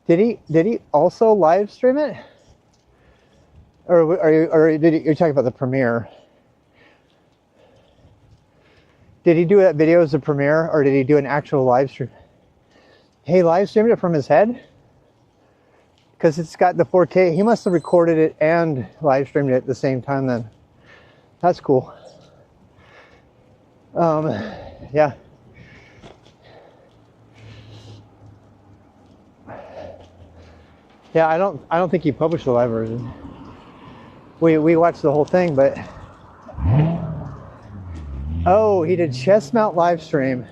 Did he also live stream it? Or you're talking about the premiere? Did he do that video as a premiere, or did he do an actual live stream? He live streamed it from his head? Because it's got the 4K. He must have recorded it and live streamed it at the same time then. That's cool. Yeah. Yeah, I don't think he published the live version. We watched the whole thing, but oh, he did chest mount live stream.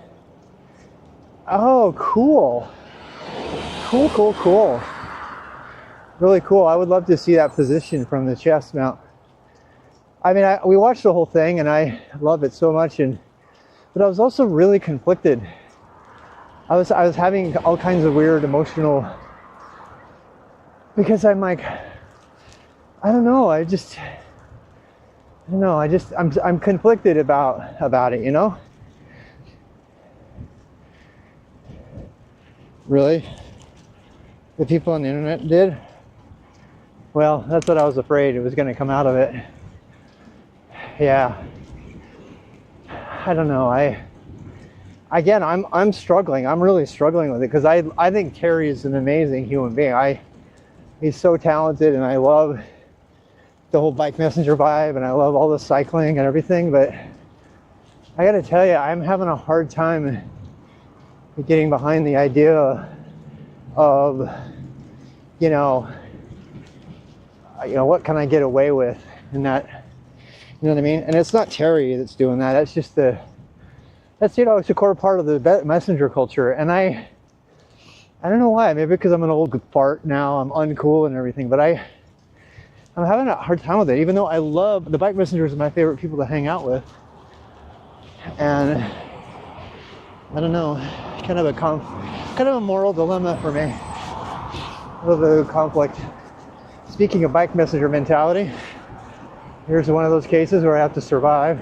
Oh, cool. Cool. Really cool. I would love to see that position from the chest mount. I mean, we watched the whole thing and I love it so much, but I was also really conflicted. I was having all kinds of weird emotional, because I'm like, I don't know, I'm conflicted about it, you know? Really? The people on the internet did? Well, that's what I was afraid it was going to come out of it. Yeah. I don't know. I'm struggling. I'm really struggling with it because I think Terry is an amazing human being. He's so talented, and I love the whole Bike Messenger vibe, and I love all the cycling and everything, but I got to tell you, I'm having a hard time getting behind the idea of, you know, what can I get away with in that, you know what I mean? And it's not Terry that's doing that. That's just it's a core part of the messenger culture. And I don't know why, maybe because I'm an old fart now, I'm uncool and everything, but I'm having a hard time with it, even though I love, the Bike Messengers are my favorite people to hang out with. And I don't know, kind of a moral dilemma for me. A little bit of conflict. Speaking of Bike Messenger mentality, here's one of those cases where I have to survive.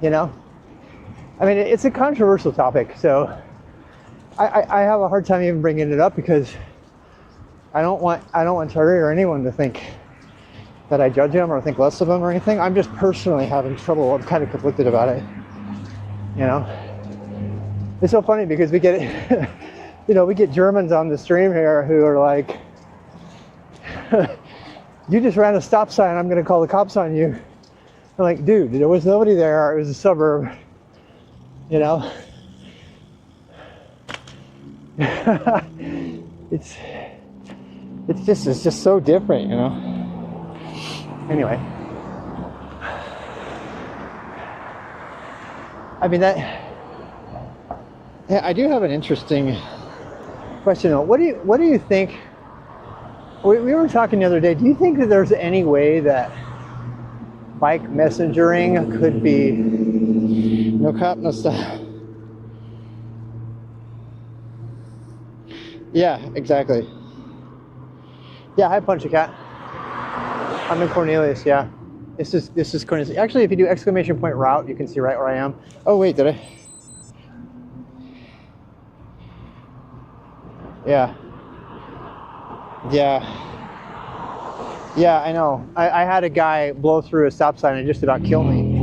You know? I mean, it's a controversial topic, so I have a hard time even bringing it up because I don't want Terry or anyone to think that I judge him or think less of him or anything. I'm just personally having trouble. I'm kind of conflicted about it. You know? It's so funny because we get we get Germans on the stream here who are like, you just ran a stop sign, I'm gonna call the cops on you. I'm like, dude, there was nobody there, it was a suburb, you know? It's just so different, you know? Anyway. I mean, I do have an interesting question though. What do you think? We were talking the other day. Do you think that there's any way that bike messengering could be no cop, no stop? Yeah, exactly. Yeah, hi Punchy Cat. I'm in Cornelius. Yeah, this is Cornelius. Actually, if you do exclamation point route, you can see right where I am. Oh wait, did I? Yeah. Yeah, I know. I had a guy blow through a stop sign and just about kill me.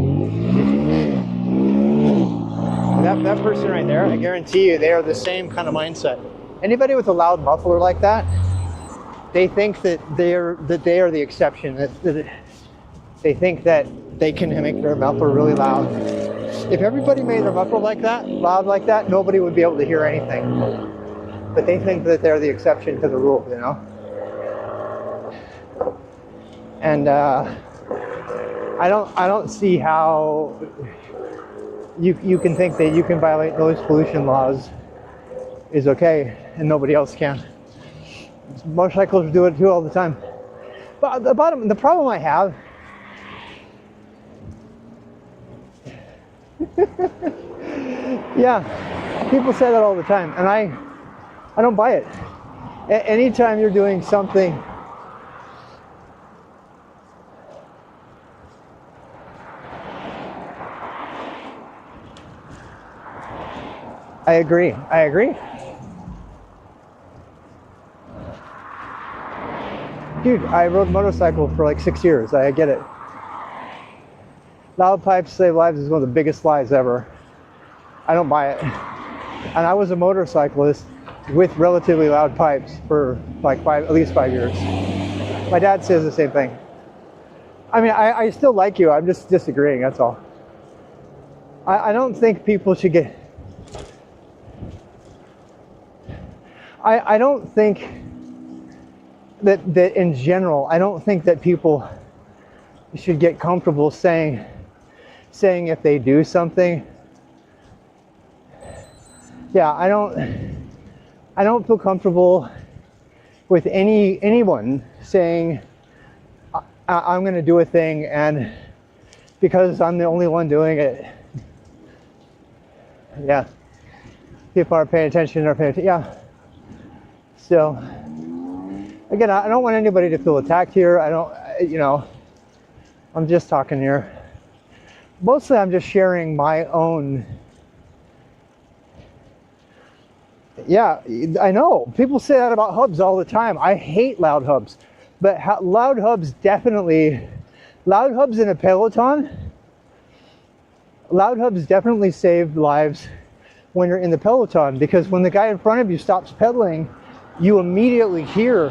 that person right there, I guarantee you they are the same kind of mindset. Anybody with a loud muffler like that, they think that they are the exception. That they think that they can make their muffler really loud. If everybody made their muffler like that, loud like that, nobody would be able to hear anything. But they think that they're the exception to the rule, you know? And I don't see how you can think that you can violate noise pollution laws is okay and nobody else can. Motorcycles do it too all the time. But the problem I have yeah, people say that all the time, and I don't buy it. Anytime you're doing something I agree. Dude, I rode motorcycle for like 6 years. I get it. Loud pipes save lives is one of the biggest lies ever. I don't buy it. And I was a motorcyclist with relatively loud pipes for like at least 5 years. My dad says the same thing. I mean, I still like you. I'm just disagreeing, that's all. I don't think people should get... I don't think that in general, I don't think that people should get comfortable saying if they do something. Yeah, I don't feel comfortable with anyone saying I'm going to do a thing, and because I'm the only one doing it, yeah, people are paying attention or paying attention. Yeah. So again, I don't want anybody to feel attacked here. I don't, you know, I'm just talking here. Mostly I'm just sharing my own. Yeah, I know. People say that about hubs all the time. I hate loud hubs. But loud hubs definitely, loud hubs in a peloton, loud hubs definitely save lives when you're in the peloton, because when the guy in front of you stops pedaling, you immediately hear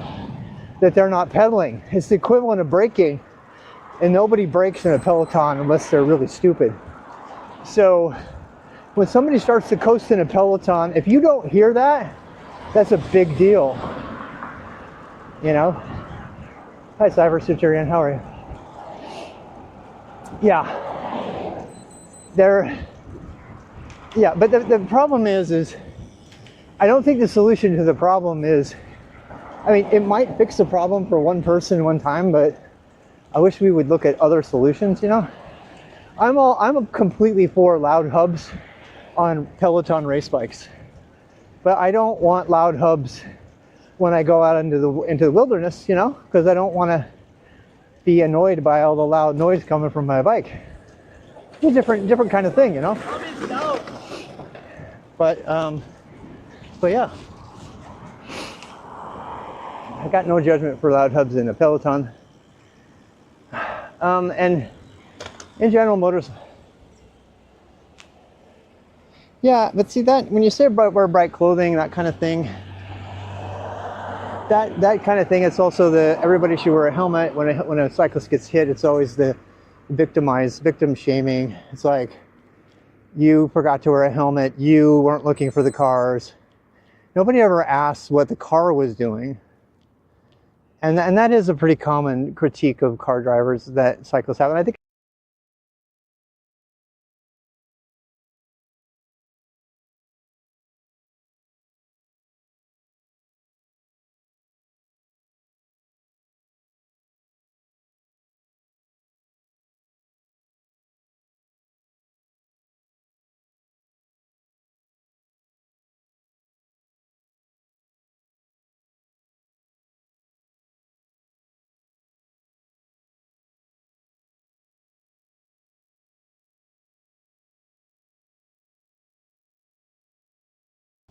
that they're not pedaling. It's the equivalent of braking, and nobody brakes in a peloton unless they're really stupid. So when somebody starts to coast in a peloton, if you don't hear that, that's a big deal. You know? Hi, Cyber Centurion, how are you? Yeah. Yeah, but the problem is I don't think the solution to the problem is, I mean, it might fix the problem for one person one time, but I wish we would look at other solutions, you know? I'm completely for loud hubs on Peloton race bikes, but I don't want loud hubs when I go out into the wilderness, you know, because I don't want to be annoyed by all the loud noise coming from my bike. It's a different kind of thing, you know. But yeah, I got no judgment for loud hubs in the Peloton. And in general, motors. Yeah, but see that when you say wear bright clothing, that kind of thing. That kind of thing. It's also everybody should wear a helmet when a cyclist gets hit. It's always the victim shaming. It's like, you forgot to wear a helmet. You weren't looking for the cars. Nobody ever asks what the car was doing. And that is a pretty common critique of car drivers that cyclists have. And I think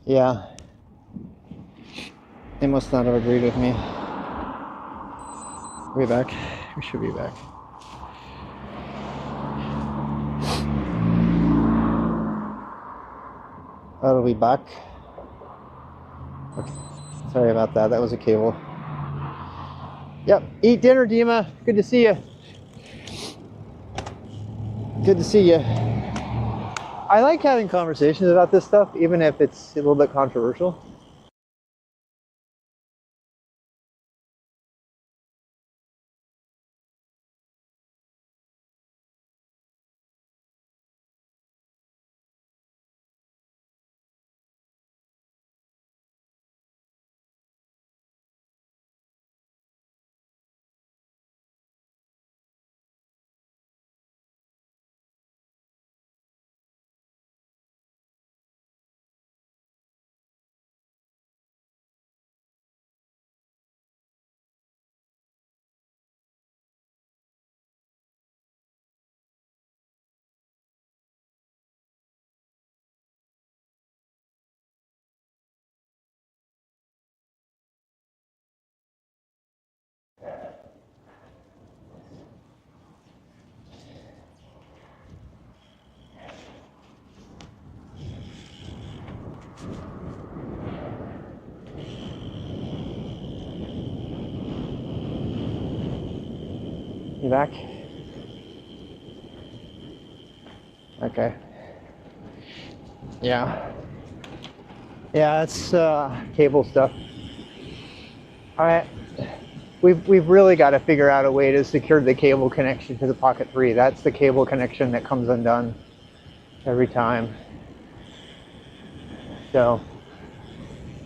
yeah, they must not have agreed with me. Are we back? We should be back. Are we back? Okay. Sorry about that. That was a cable. Yep. Eat dinner, Dima. Good to see you. Good to see you. I like having conversations about this stuff, even if it's a little bit controversial. You back? Okay. Yeah. Yeah, it's cable stuff. All right. We've really got to figure out a way to secure the cable connection to the Pocket 3. That's the cable connection that comes undone every time. So,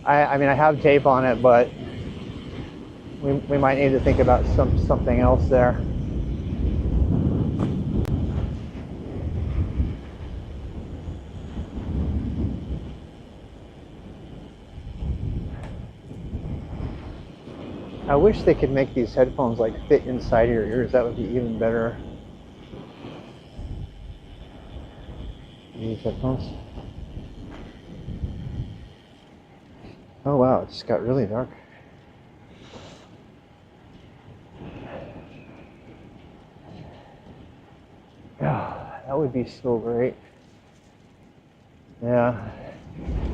I mean, I have tape on it, but we might need to think about something else there. I wish they could make these headphones like fit inside your ears. That would be even better. These headphones. Oh wow, it just got really dark. Oh, that would be so great. Yeah.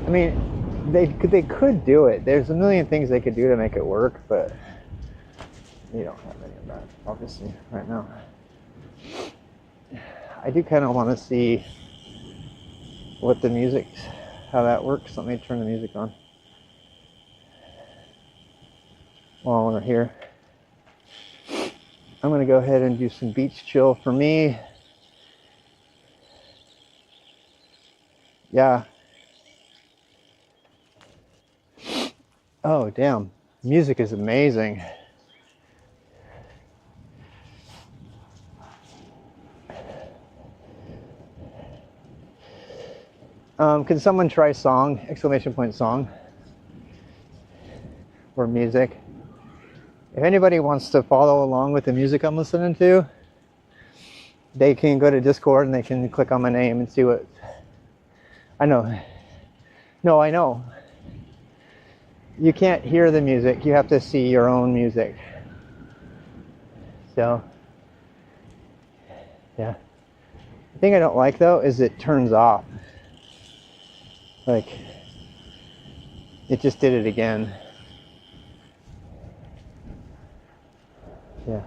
I mean, they could do it. There's a million things they could do to make it work, but you don't have any of that, obviously, right now. I do kind of want to see what the music, how that works. Let me turn the music on while we're here. I'm going to go ahead and do some beach chill for me. Yeah. Oh, damn. Music is amazing. Can someone try song, exclamation point song, or music? If anybody wants to follow along with the music I'm listening to, they can go to Discord and they can click on my name and see what, I know. No, I know. You can't hear the music, you have to see your own music. So, yeah. The thing I don't like though is it turns off. Like, it just did it again. Yeah.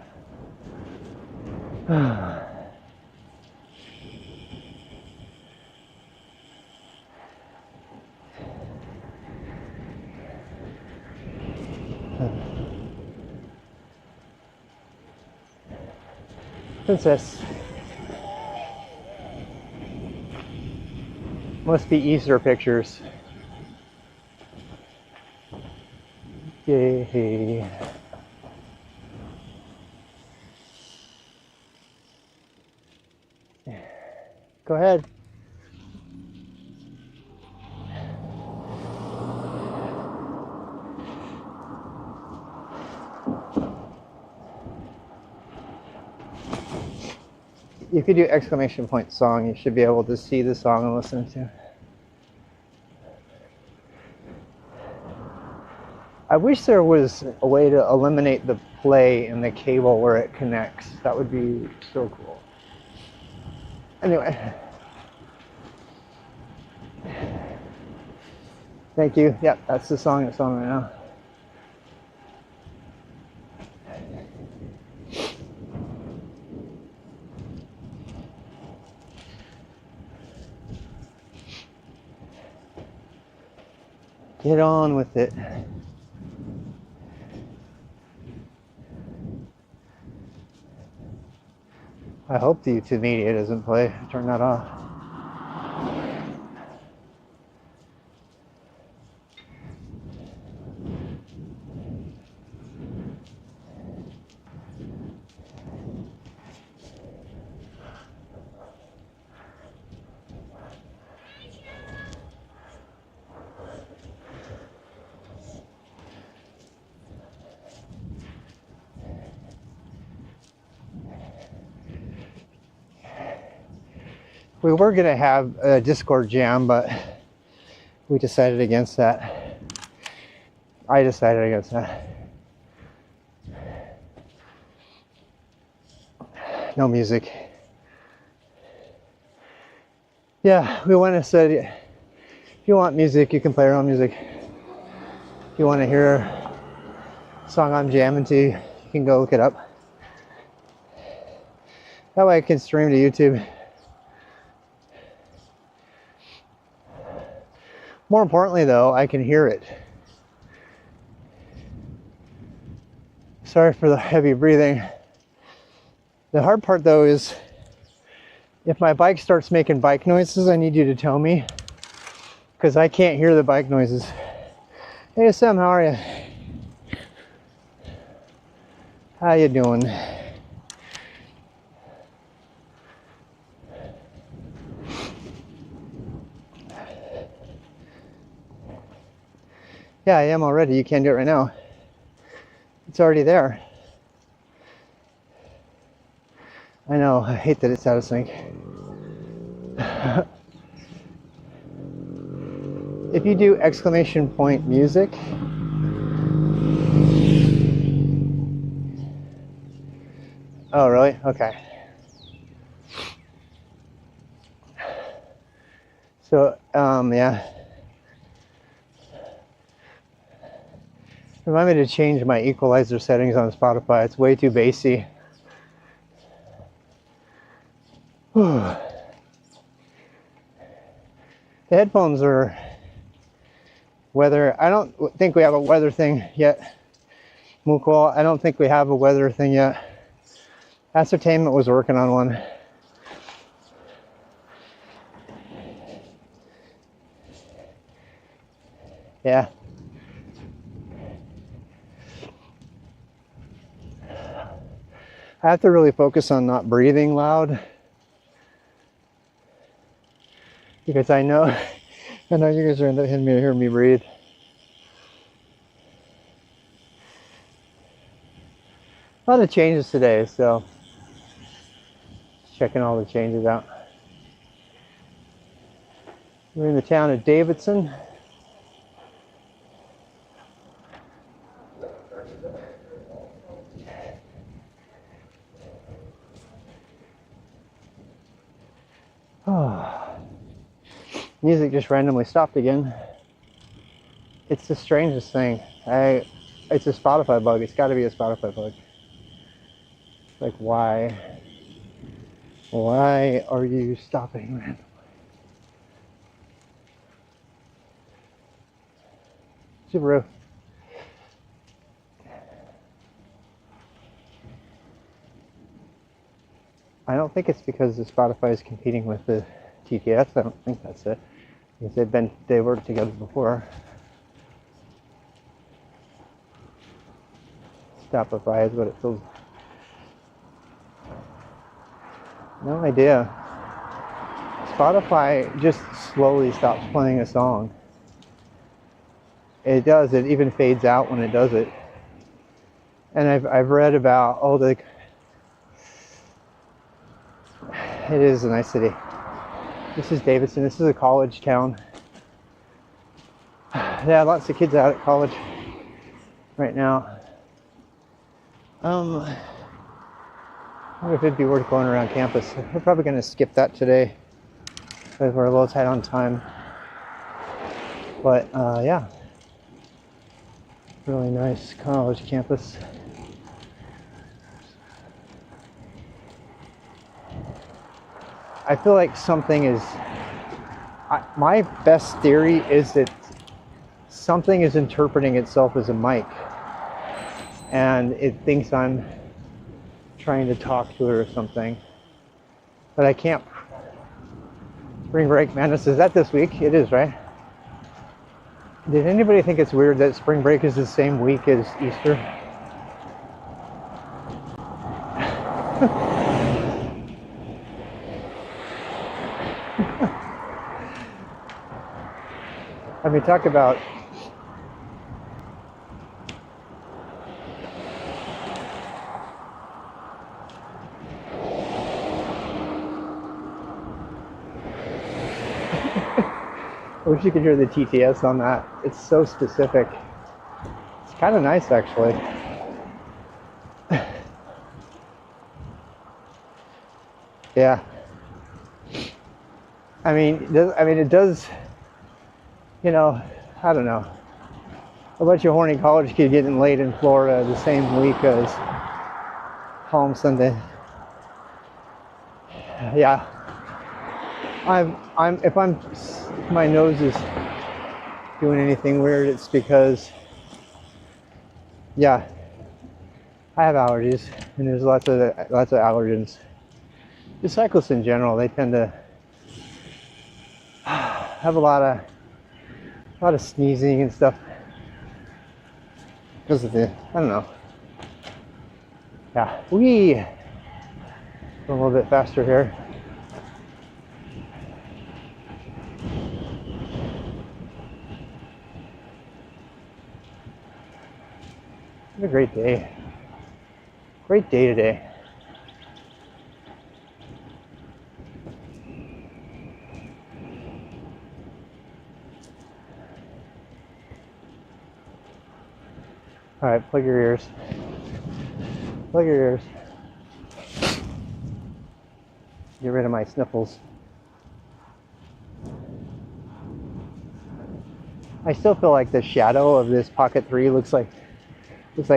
Princess. Must be Easter pictures. Yay. Go ahead. If you do exclamation point song, you should be able to see the song I'm listening to. I wish there was a way to eliminate the play in the cable where it connects. That would be so cool. Anyway. Thank you. Yep, that's the song that's on right now. Get on with it. I hope the YouTube media doesn't play. Turn that off. We were going to have a Discord jam, but we decided against that. I decided against that. No music. Yeah, we went and said, if you want music, you can play your own music. If you want to hear a song I'm jamming to, you can go look it up. That way I can stream to YouTube. More importantly, though, I can hear it. Sorry for the heavy breathing. The hard part, though, is if my bike starts making bike noises, I need you to tell me, because I can't hear the bike noises. Hey, Sam, how are you? How you doing? Yeah, I am already. You can't do it right now. It's already there. I know. I hate that it's out of sync. If you do exclamation point music, oh really? Okay. So yeah. Remind me to change my equalizer settings on Spotify. It's way too bassy. The headphones are weather. I don't think we have a weather thing yet. Mukul, I don't think we have a weather thing yet. Ascertainment was working on one. Yeah. I have to really focus on not breathing loud, because I know you guys are into hearing me breathe. A lot of changes today, so checking all the changes out. We're in the town of Davidson. Music just randomly stopped again. It's the strangest thing. It's a Spotify bug. It's got to be a Spotify bug. Like, why? Why are you stopping randomly? Subaru. I don't think it's because the Spotify is competing with the TTS. I don't think that's it. Because they worked together before. Stopify is what it feels. No idea. Spotify just slowly stops playing a song. It does. It even fades out when it does it. And I've read about it is a nice city. This is Davidson. This is a college town. Yeah, lots of kids out at college right now. I wonder if it'd be worth going around campus. We're probably going to skip that today because we're a little tight on time. But yeah, really nice college campus. I feel like something is, my best theory is that something is interpreting itself as a mic and it thinks I'm trying to talk to it or something, but I can't. Spring Break Madness, is that this week? It is, right? Did anybody think it's weird that spring break is the same week as Easter? I mean, talk about I wish you could hear the TTS on that. It's so specific. It's kind of nice, actually. Yeah. I mean, it does, you know, I don't know. A bunch of horny college kids getting laid in Florida the same week as Palm Sunday. Yeah. If my nose is doing anything weird, it's because, yeah, I have allergies, and there's lots of allergens. The cyclists in general, they tend to have a lot of sneezing and stuff because of the, I don't know. Yeah, we go a little bit faster here. What a great day. Great day today. All right, plug your ears. Plug your ears. Get rid of my sniffles. I still feel like the shadow of this Pocket 3 looks like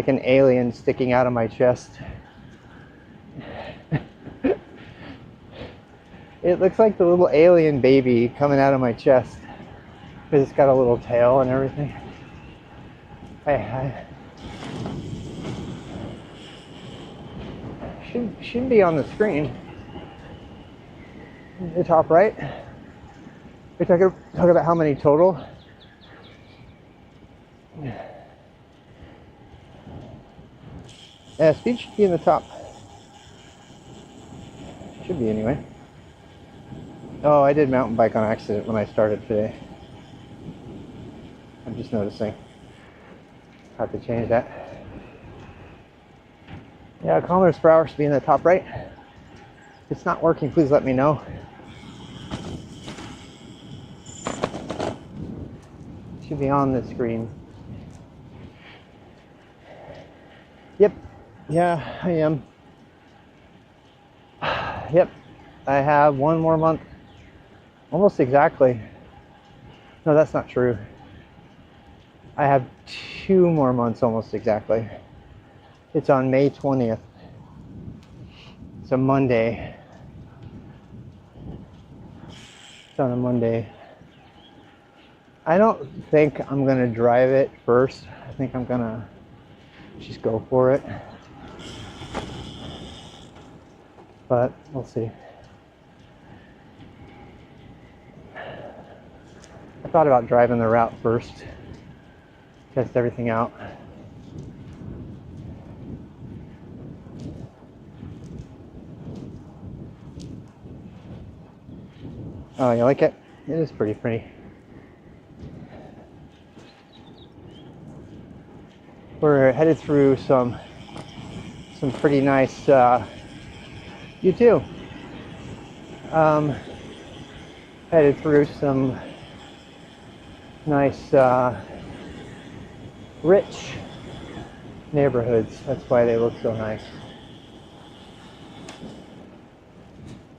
an alien sticking out of my chest. It looks like the little alien baby coming out of my chest because it's got a little tail and everything. Shouldn't be on the screen. The top right. We talk about how many total. Yeah, speed should be in the top. Should be anyway. Oh, I did mountain bike on accident when I started today. I'm just noticing. Have to change that. Yeah, kilometers per hour should be in the top right. If it's not working, please let me know. It should be on the screen. Yep. Yeah, I am. Yep. I have one more month. Almost exactly. No, that's not true. I have 2 more months almost exactly. It's on May 20th. It's a Monday. It's on a Monday. I don't think I'm gonna drive it first. I think I'm gonna just go for it. But we'll see. I thought about driving the route first. Test everything out. Oh, you like it? It is pretty pretty. We're headed through some pretty nice, you too. Headed through some nice, rich neighborhoods. That's why they look so nice.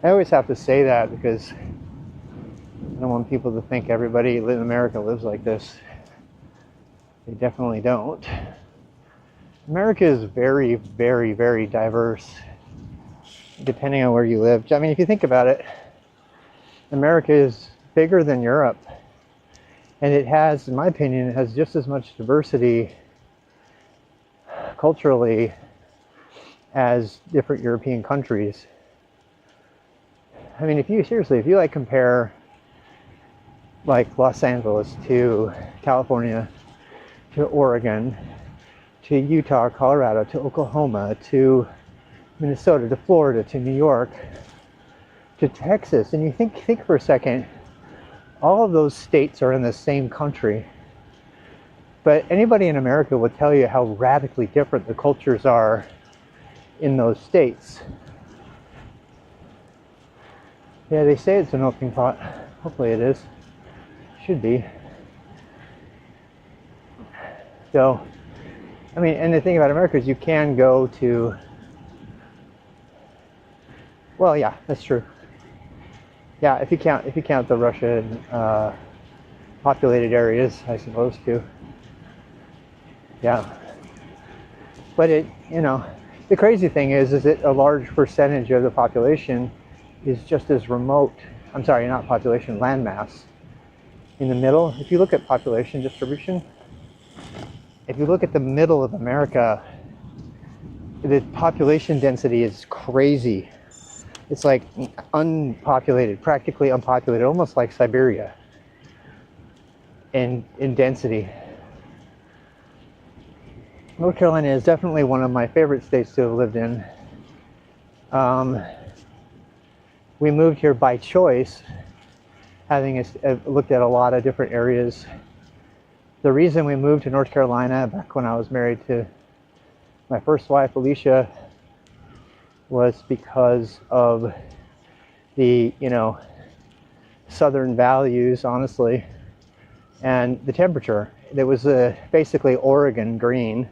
I always have to say that because I don't want people to think everybody in America lives like this. They definitely don't. America is very, very, very diverse, depending on where you live. I mean, if you think about it, America is bigger than Europe. And it has, in my opinion, it has just as much diversity culturally as different European countries. I mean, if you like compare like Los Angeles to California, to Oregon, to Utah, Colorado, to Oklahoma, to Minnesota, to Florida, to New York, to Texas, and you think for a second, all of those states are in the same country. But anybody in America will tell you how radically different the cultures are in those states. Yeah, they say it's a melting pot. Hopefully it is. Should be. So, I mean, and the thing about America is you can go to, well, yeah, that's true. Yeah, if you count the Russian populated areas, I suppose too. Yeah. But it, you know, the crazy thing is that a large percentage of the population is just as remote. I'm sorry, not population, landmass. In the middle, if you look at population distribution, if you look at the middle of America, the population density is crazy. It's like unpopulated, practically unpopulated, almost like Siberia in density. North Carolina is definitely one of my favorite states to have lived in. We moved here by choice, having looked at a lot of different areas. The reason we moved to North Carolina back when I was married to my first wife, Alicia, was because of the, you know, southern values, honestly, and the temperature. There was basically Oregon green,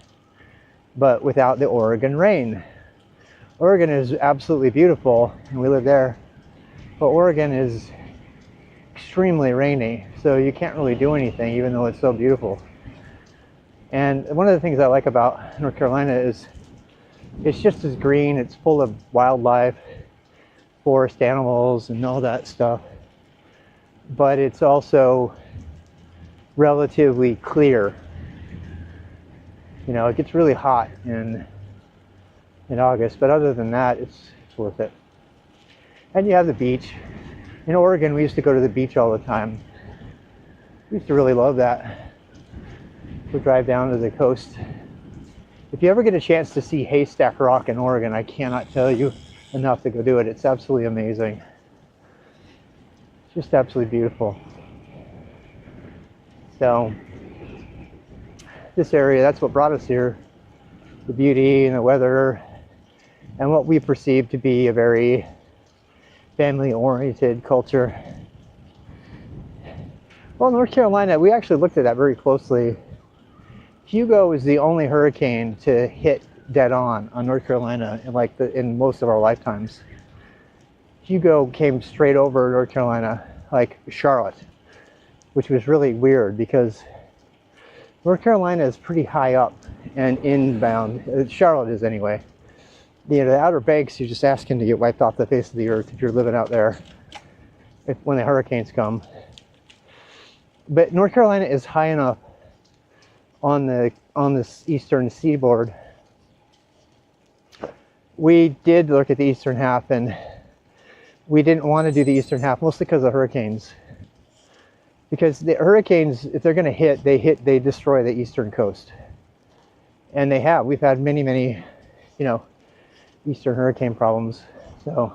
but without the Oregon rain. Oregon is absolutely beautiful, and we live there, but Oregon is extremely rainy, so you can't really do anything even though it's so beautiful. And one of the things I like about North Carolina is it's just as green. It's full of wildlife, forest animals, and all that stuff. But it's also relatively clear. You know, it gets really hot in August, but other than that, it's worth it. And you have the beach. In Oregon, we used to go to the beach all the time. We used to really love that. We'd drive down to the coast. If you ever get a chance to see Haystack Rock in Oregon, I cannot tell you enough to go do it. It's absolutely amazing. It's just absolutely beautiful. So, this area, that's what brought us here. The beauty and the weather, and what we perceive to be a very family-oriented culture. Well, North Carolina, we actually looked at that very closely. Hugo is the only hurricane to hit dead on North Carolina in most of our lifetimes. Hugo came straight over North Carolina, like Charlotte, which was really weird because North Carolina is pretty high up and inbound. Charlotte is anyway. You know, the Outer Banks, you're just asking to get wiped off the face of the earth if you're living out there when the hurricanes come. But North Carolina is high enough on this eastern seaboard. We did look at the eastern half, and we didn't want to do the eastern half, mostly because of hurricanes. Because the hurricanes, if they're going to hit, they destroy the eastern coast. And they have. We've had many, you know, eastern hurricane problems. So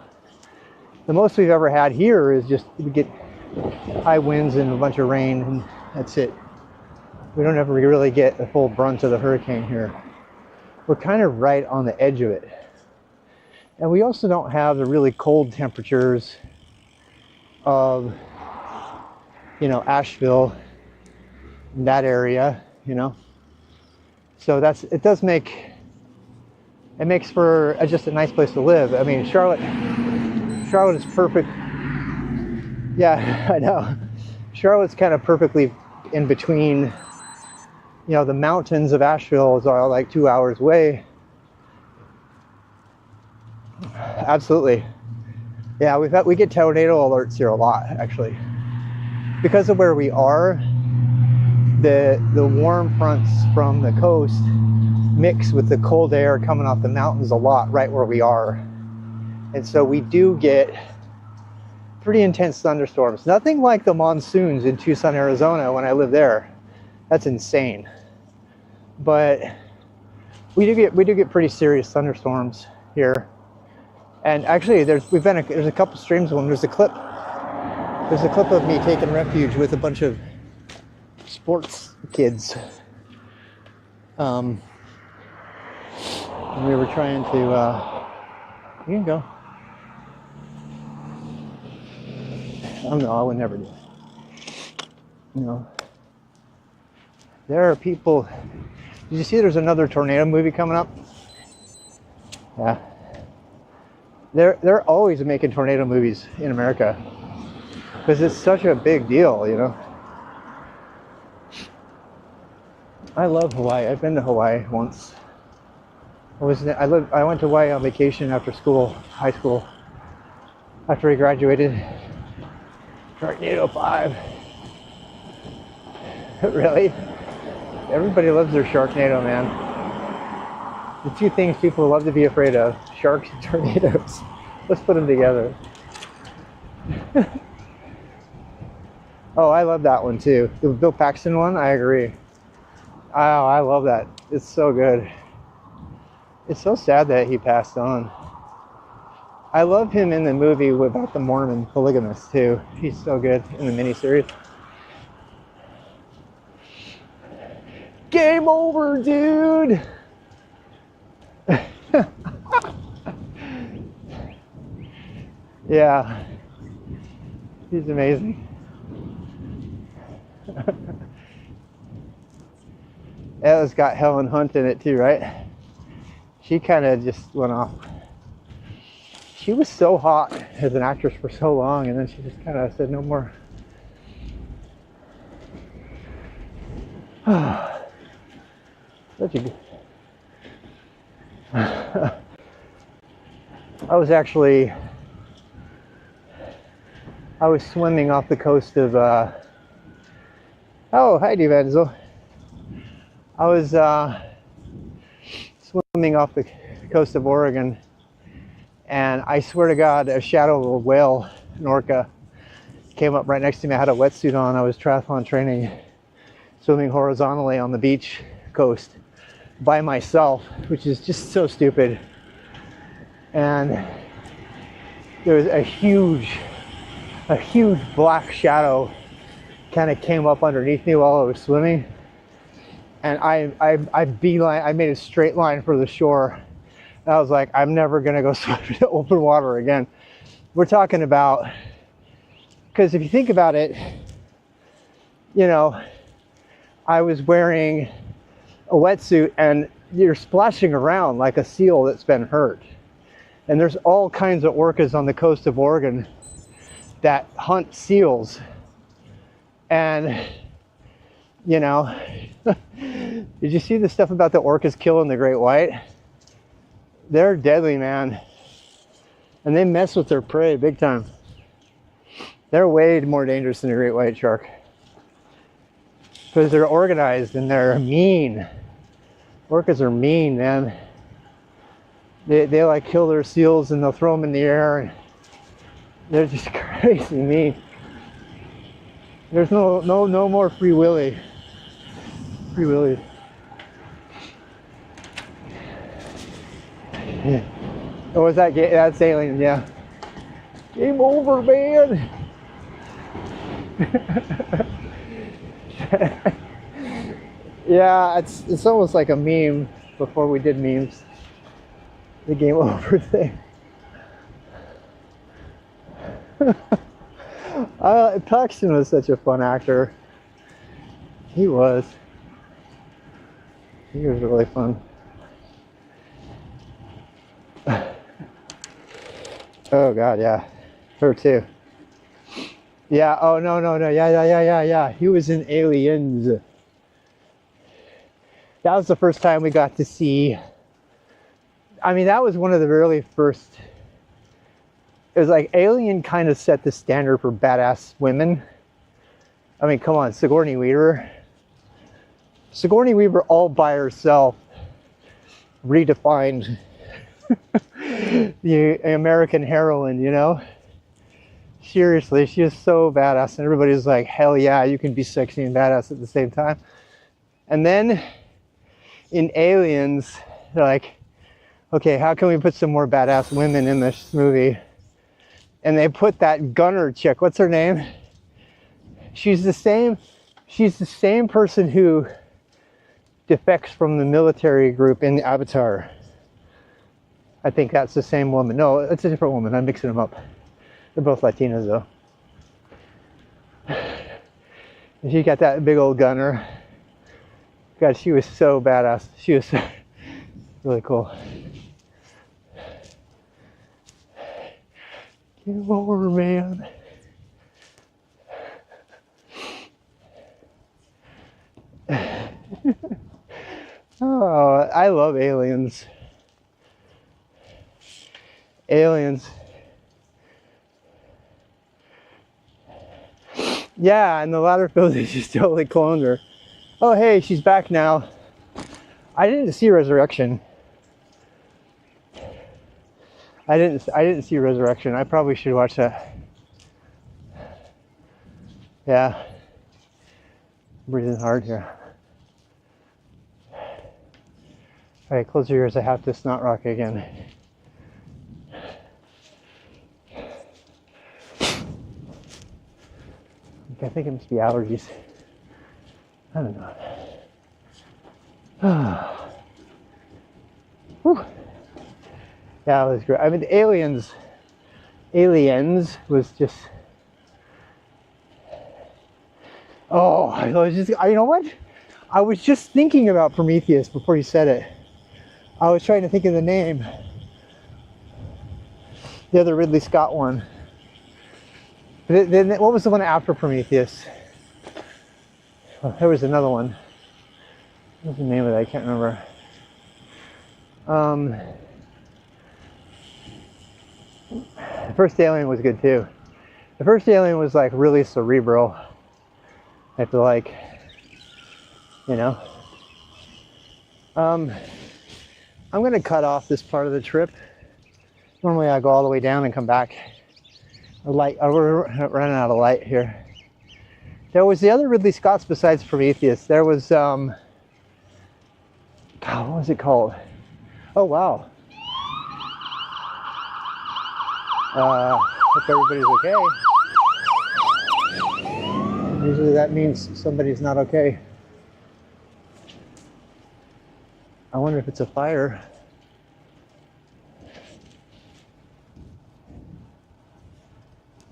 the most we've ever had here is just we get high winds and a bunch of rain, and that's it. We don't ever really get the full brunt of the hurricane here. We're kind of right on the edge of it. And we also don't have the really cold temperatures of, you know, Asheville, that area, you know. So it makes for just a nice place to live. I mean, Charlotte is perfect. Yeah, I know. Charlotte's kind of perfectly in between. You know, the mountains of Asheville are like 2 hours away. Absolutely. Yeah, we get tornado alerts here a lot, actually. Because of where we are, the warm fronts from the coast mix with the cold air coming off the mountains a lot right where we are. And so we do get pretty intense thunderstorms. Nothing like the monsoons in Tucson, Arizona when I lived there. That's insane. But we do get pretty serious thunderstorms here. And actually there's a couple streams of them. There's a clip of me taking refuge with a bunch of sports kids. And we were trying to you can go. Oh no, I would never do it. You know. There are people. Did you see there's another tornado movie coming up? Yeah. They're always making tornado movies in America. Because it's such a big deal, you know. I love Hawaii. I've been to Hawaii once. I went to Hawaii on vacation after school, high school. After I graduated. Sharknado 5. Really? Everybody loves their Sharknado, man. The two things people love to be afraid of, sharks and tornadoes. Let's put them together. Oh, I love that one too. The Bill Paxton one, I agree. Oh, I love that. It's so good. It's so sad that he passed on. I love him in the movie about the Mormon polygamist too. He's so good in the miniseries. Game over, dude! Yeah. He's amazing. Ella's got Helen Hunt in it too, right? She kind of just went off. She was so hot as an actress for so long, and then she just kind of said no more. Such a good. I was swimming off the coast of oh, hi Devenzel. I was swimming off the coast of Oregon, and I swear to God, a shadow of a whale, an orca, came up right next to me. I had a wetsuit on. I was triathlon training, swimming horizontally on the beach coast by myself, which is just so stupid. And there was a huge black shadow kind of came up underneath me while I was swimming, and I made a straight line for the shore. And I was like, I'm never gonna go swim in open water again. We're talking about, because if you think about it, you know, I was wearing a wetsuit and you're splashing around like a seal that's been hurt. And there's all kinds of orcas on the coast of Oregon that hunt seals. And, you know, did you see the stuff about the orcas killing the great white? They're deadly, man. And they mess with their prey big time. They're way more dangerous than a great white shark. Because they're organized and they're mean. Orcas are mean, man. They like kill their seals and they'll throw them in the air, and they're just crazy mean. There's no more Free Willy. Free Willy. Yeah. Oh, is that that's alien? Yeah. Game over, man. Yeah, it's almost like a meme before we did memes. The game over thing. Paxton was such a fun actor. He was really fun. Oh God, yeah. Her too. Yeah. Oh no. Yeah. He was in Aliens. That was the first time we got to see. I mean, that was one of the really first. It was like Alien kind of set the standard for badass women. I mean, come on, Sigourney Weaver. Sigourney Weaver all by herself redefined the American heroine, you know? Seriously, she is so badass, and everybody's like, hell yeah, you can be sexy and badass at the same time. And then in Aliens, they're like, okay, how can we put some more badass women in this movie? And they put that gunner chick, what's her name? She's the same person who defects from the military group in Avatar. I think that's the same woman. No, it's a different woman. I'm mixing them up. They're both Latinas though. And she got that big old gunner. God, she was so badass. She was really cool. Get over, man. Oh, I love Aliens. Aliens. Yeah, and the Latterfield, they just totally cloned her. Oh, hey, she's back now. I didn't see Resurrection. I didn't see Resurrection. I probably should watch that. Yeah. Breathing hard here. All right, close your ears. I have to snot rock again. I think it must be allergies. I don't know. Whew. Yeah, it was great. I mean, Aliens was just. Oh, I was just. You know what? I was just thinking about Prometheus before you said it. I was trying to think of the name. The other Ridley Scott one. Then what was the one after Prometheus? Oh, there was another one. What was the name of it? I can't remember. The first Alien was good too. The first Alien was like really cerebral. I feel like, you know. I'm gonna cut off this part of the trip. Normally I go all the way down and come back. We're running out of light here. There was the other Ridley Scott's besides Prometheus. There was, God, what was it called? Oh, wow. Hope everybody's okay. Usually that means somebody's not okay. I wonder if it's a fire.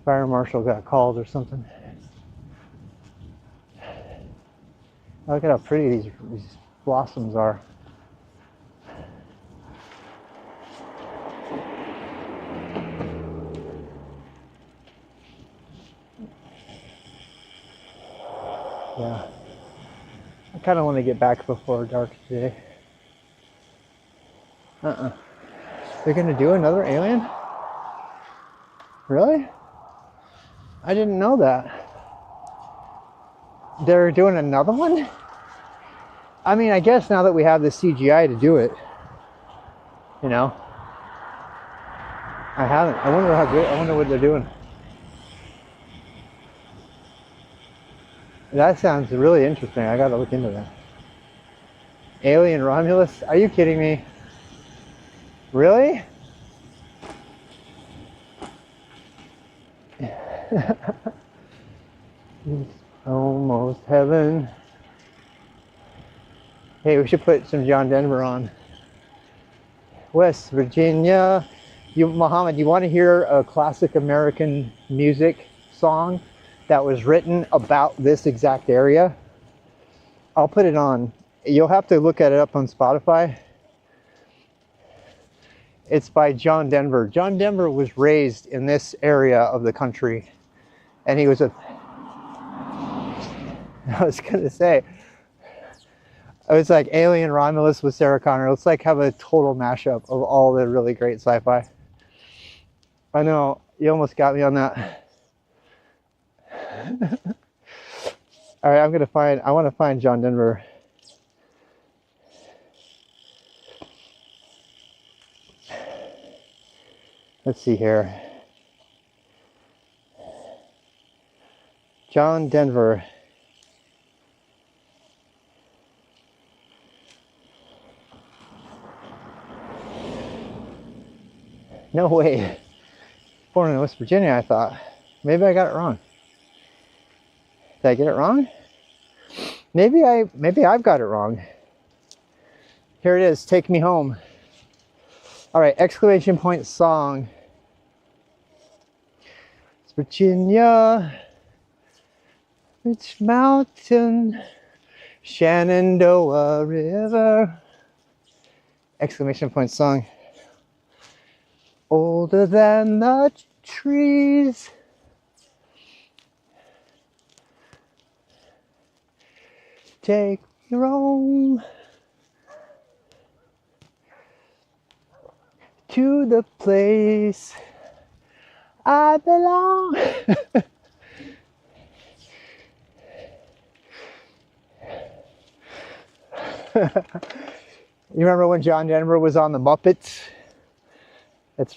Fire marshal got called or something. Look at how pretty these blossoms are. Yeah. I kind of want to get back before dark today. They're going to do another Alien? Really? I didn't know that. They're doing another one? I mean, I guess now that we have the CGI to do it, you know. I haven't. I wonder how good. I wonder what they're doing. That sounds really interesting. I gotta look into that. Alien Romulus? Are you kidding me? Really? It's almost heaven. Hey, we should put some John Denver on. West Virginia. Muhammad, you want to hear a classic American music song that was written about this exact area? I'll put it on. You'll have to look at it up on Spotify. It's by John Denver. John Denver was raised in this area of the country. and he was a. I was gonna say, it was like Alien Romulus with Sarah Connor. Let's like have a total mashup of all the really great sci-fi. I know you almost got me on that. All right, I want to find John Denver. Let's see here. John Denver. No way. Born in West Virginia, I thought. Maybe I got it wrong. Did I get it wrong? Maybe I've got it wrong. Here it is, Take Me Home. All right, exclamation point song. It's Virginia, Rich Mountain, Shenandoah River. Exclamation point song. Older than the trees. Take me home to the place I belong. You remember when John Denver was on the Muppets?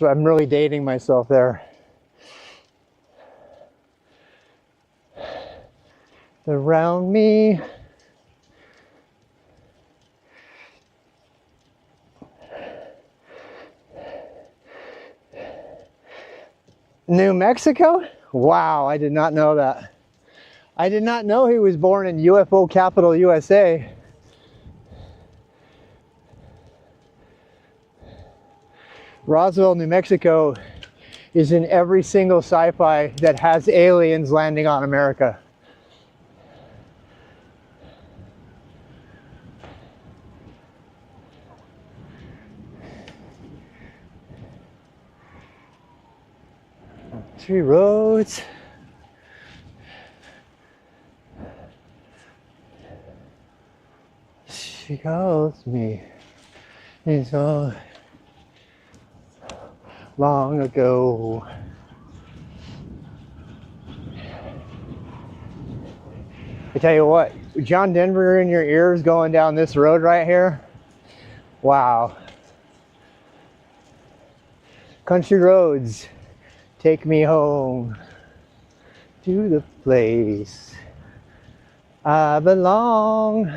I'm really dating myself there. Around me. New Mexico? Wow, I did not know that. I did not know he was born in UFO capital USA. Roswell, New Mexico is in every single sci-fi that has aliens landing on America. Three roads. She calls me. It's all long ago. I tell you what, John Denver in your ears going down this road right here. Wow. Country roads. Take me home to the place I belong.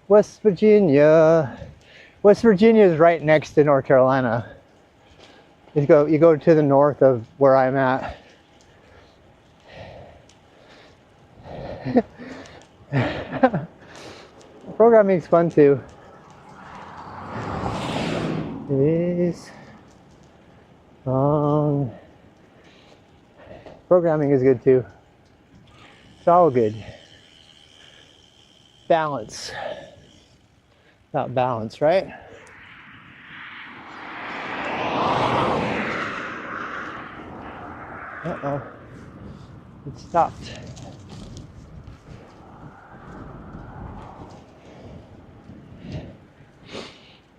West Virginia. West Virginia is right next to North Carolina. You go to the north of where I'm at. Programming is fun too. It is. Programming is good too. It's all good. Balance. About balance, right? Uh-oh. It stopped.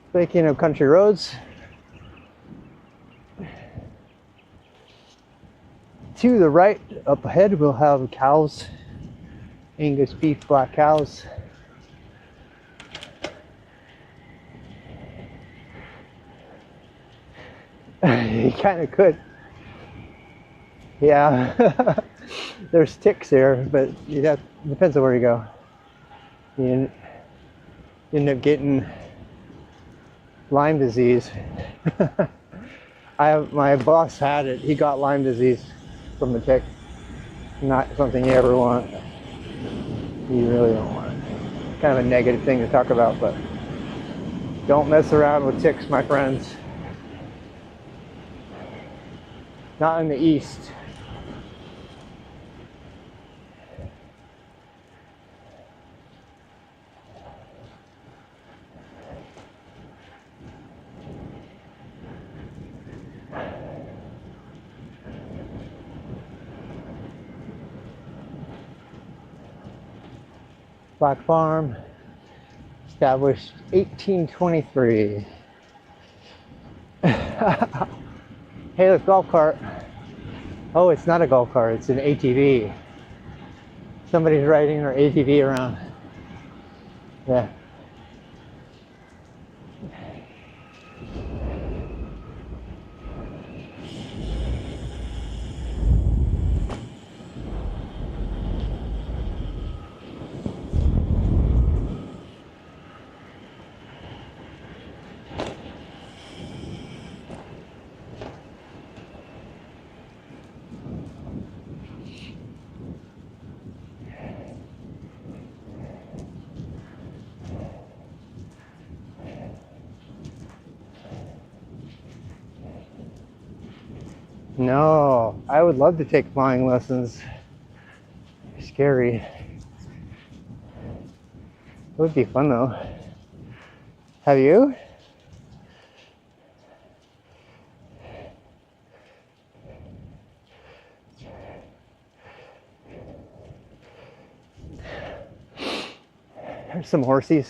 Speaking of country roads, to the right, up ahead, we'll have cows, Angus beef, black cows. You kind of could. Yeah, there's ticks here, but depends on where you go. You end up getting Lyme disease. My boss had it. He got Lyme disease from the tick. Not something you ever want. You really don't want it. Kind of a negative thing to talk about, but don't mess around with ticks, my friends. Not in the East. Black Farm, established 1823. Hey, look, golf cart. Oh, it's not a golf cart, it's an ATV. Somebody's riding their ATV around. Yeah. No, I would love to take flying lessons. Scary. It would be fun though. Have you? There's some horsies.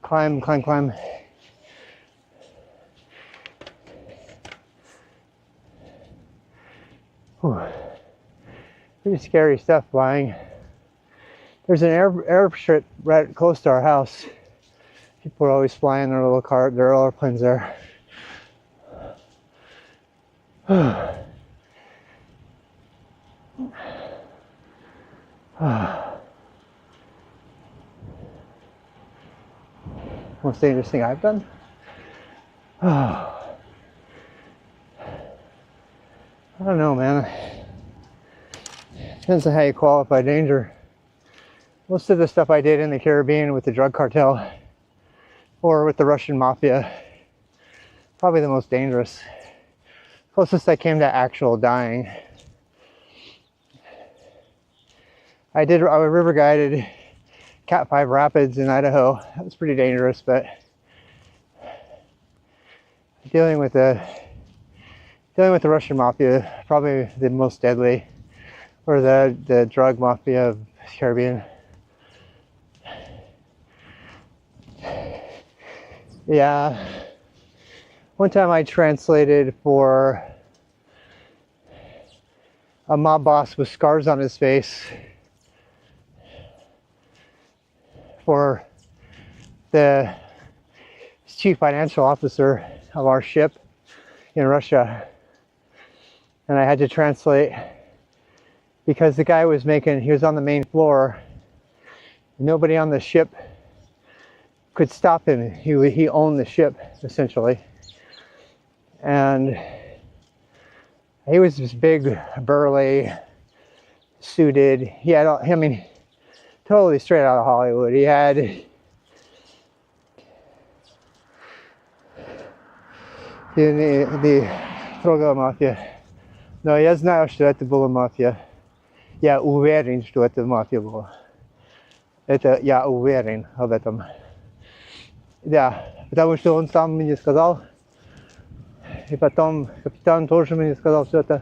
Climb, climb, climb. Whew. Pretty scary stuff flying. There's an airstrip right close to our house. People are always flying their little car, their airplanes there. Most dangerous thing I've done? I don't know, man. Depends on how you qualify danger. Most of the stuff I did in the Caribbean with the drug cartel or with the Russian mafia, probably the most dangerous. Closest I came to actual dying. I river guided Cat 5 Rapids in Idaho. That was pretty dangerous, but dealing with the Russian mafia, probably the most deadly, or the drug mafia of the Caribbean. Yeah. One time I translated for a mob boss with scars on his face for the chief financial officer of our ship in Russia. And I had to translate because the guy he was on the main floor. Nobody on the ship could stop him. He owned the ship, essentially. And he was this big, burly, suited. He had, totally straight out of Hollywood. He had the droga mafia. Но я знаю, что это была мафия. Я уверен, что это мафия была. Это я уверен об этом. Да, потому что он сам мне сказал. И потом капитан тоже мне сказал все это.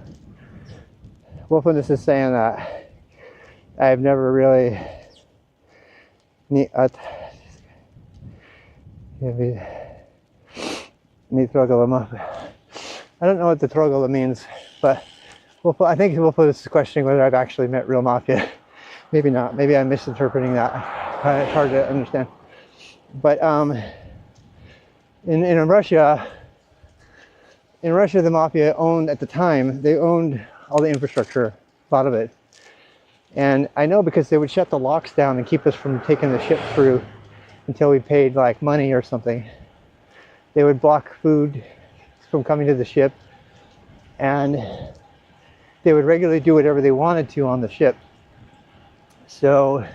Wolfeness is saying that I've never really не трогала мафия. I don't know what the trogala means, but I think Wolfeness is questioning whether I've actually met real mafia. Maybe not. Maybe I'm misinterpreting that. It's hard to understand. But in Russia, the mafia owned, at the time, they owned all the infrastructure, a lot of it. And I know because they would shut the locks down and keep us from taking the ship through until we paid like money or something. They would block food from coming to the ship, and they would regularly do whatever they wanted to on the ship. So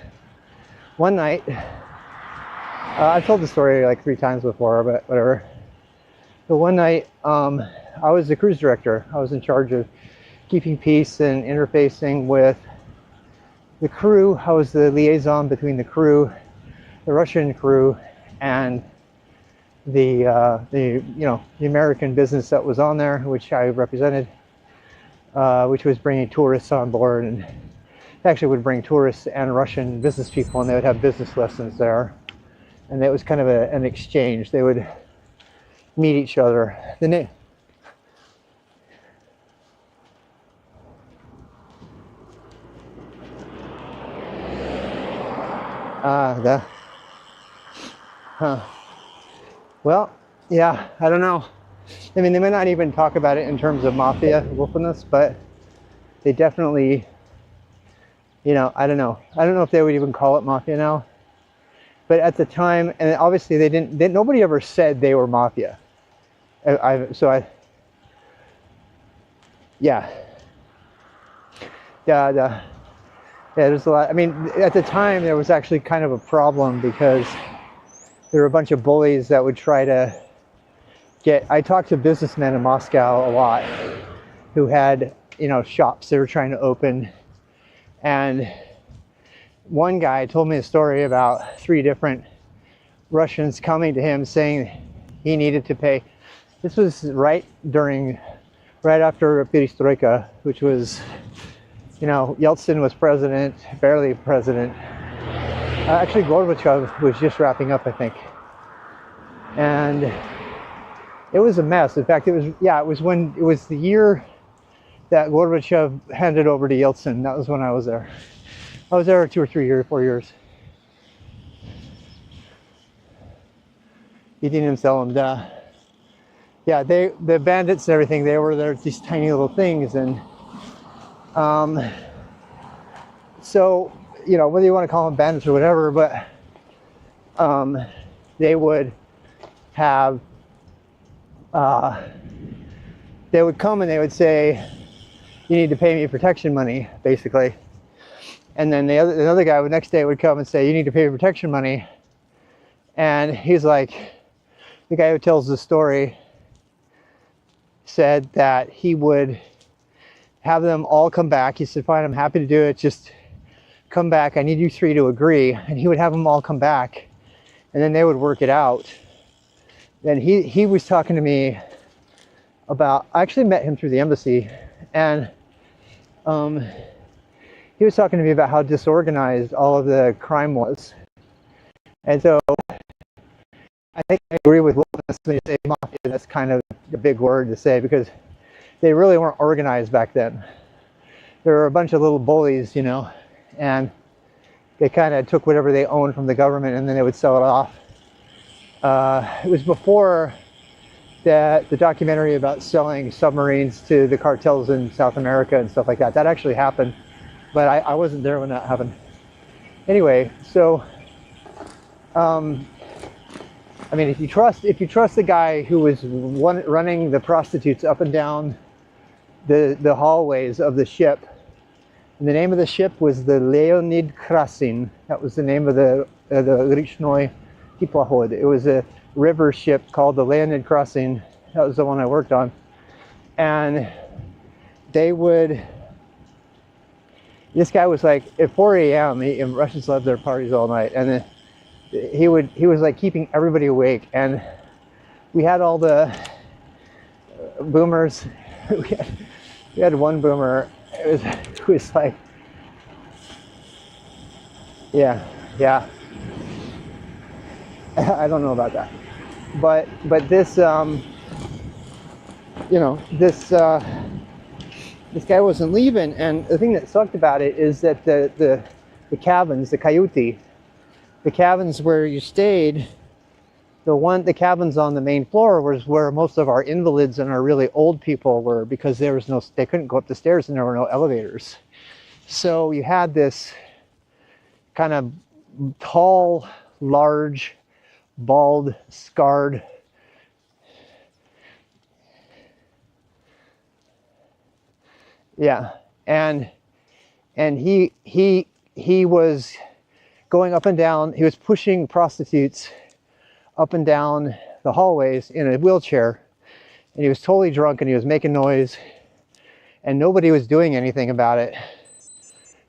one night, I've told the story like 3 times before, but whatever. So one night, I was the cruise director. I was in charge of keeping peace and interfacing with the crew. I was the liaison between the crew, Russian crew and the American business that was on there, which I represented, which was bringing tourists on board, and actually would bring tourists and Russian business people, and they would have business lessons there. And it was kind of an exchange. They would meet each other. Well, yeah, I don't know. I mean, they may not even talk about it in terms of mafia wolfishness, but they definitely, I don't know. I don't know if they would even call it mafia now. But at the time, and obviously nobody ever said they were mafia. Yeah, there's a lot. I mean, at the time, there was actually kind of a problem because there were a bunch of bullies that would try to I talked to businessmen in Moscow a lot who had, shops they were trying to open. And one guy told me a story about 3 different Russians coming to him saying he needed to pay. This was right after Perestroika, which was, Yeltsin was president, barely president. Actually, Gorbachev was just wrapping up, I think. And it was a mess. In fact, it was the year that Gorbachev handed over to Yeltsin. That was when I was there. I was there 2 or 3 years, 4 years. He didn't sell them. The bandits and everything, they were there, these tiny little things. And so, whether you want to call them bandits or whatever, but they would have, they would come and they would say, you need to pay me protection money, basically. And then another guy the next day would come and say, you need to pay me protection money. And he's like, the guy who tells the story said that he would have them all come back. He said, fine, I'm happy to do it. Just come back. I need you 3 to agree. And he would have them all come back. And then they would work it out. Then he was talking to me about, I actually met him through the embassy. And he was talking to me about how disorganized all of the crime was. And so I think I agree with Wilkins when you say mafia. That's kind of a big word to say because they really weren't organized back then. There were a bunch of little bullies, and they kind of took whatever they owned from the government and then they would sell it off. It was before the documentary about selling submarines to the cartels in South America and stuff like that. That actually happened, but I wasn't there when that happened. Anyway, so I mean, if you trust the guy who was running the prostitutes up and down the hallways of the ship, and the name of the ship was the Leonid Krasin. That was the name of the Rechnoy Teplоход. It was a river ship called the Leonid Krasin. That was the one I worked on. And this guy was like, at 4 a.m., and Russians love their parties all night, and then he was like keeping everybody awake. And we had all the boomers. We had one boomer. It was like, yeah. I don't know about that, but this this guy wasn't leaving. And the thing that sucked about it is that the cabins, the kayuti, the cabins where you stayed, the cabins on the main floor was where most of our invalids and our really old people were, because they couldn't go up the stairs and there were no elevators. So you had this kind of tall, large, bald, scarred, and he was going up and down. He was pushing prostitutes up and down the hallways in a wheelchair, and he was totally drunk and he was making noise, and nobody was doing anything about it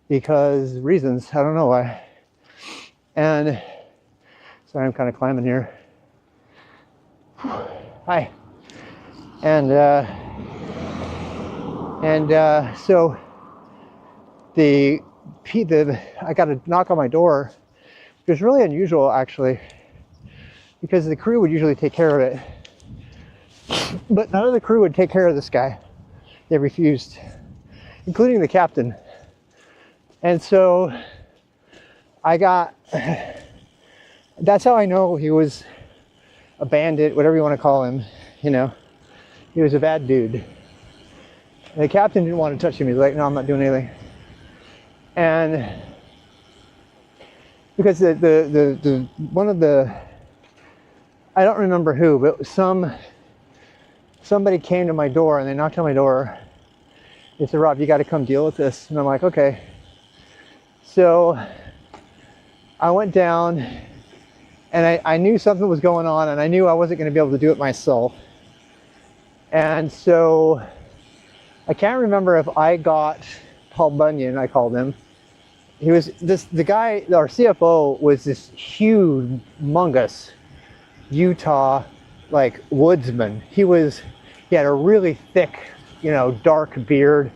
because reasons, I don't know why. And Sorry, I'm kind of climbing here. Hi. And so I got a knock on my door. It was really unusual, actually, because the crew would usually take care of it, but none of the crew would take care of this guy. They refused, including the captain. And so that's how I know he was a bandit, whatever you want to call him. You know, he was a bad dude. And the captain didn't want to touch him. He's like, no, I'm not doing anything. And because the one of the, I don't remember who, but somebody came to my door and they knocked on my door. They said, Rob, you got to come deal with this. And I'm like, okay. So I went down and I knew something was going on, and I knew I wasn't going to be able to do it myself. And so I can't remember if I got Paul Bunyan, I called him. He was the guy, our CFO was this humongous Utah, like, woodsman. He had a really thick, you know, dark beard,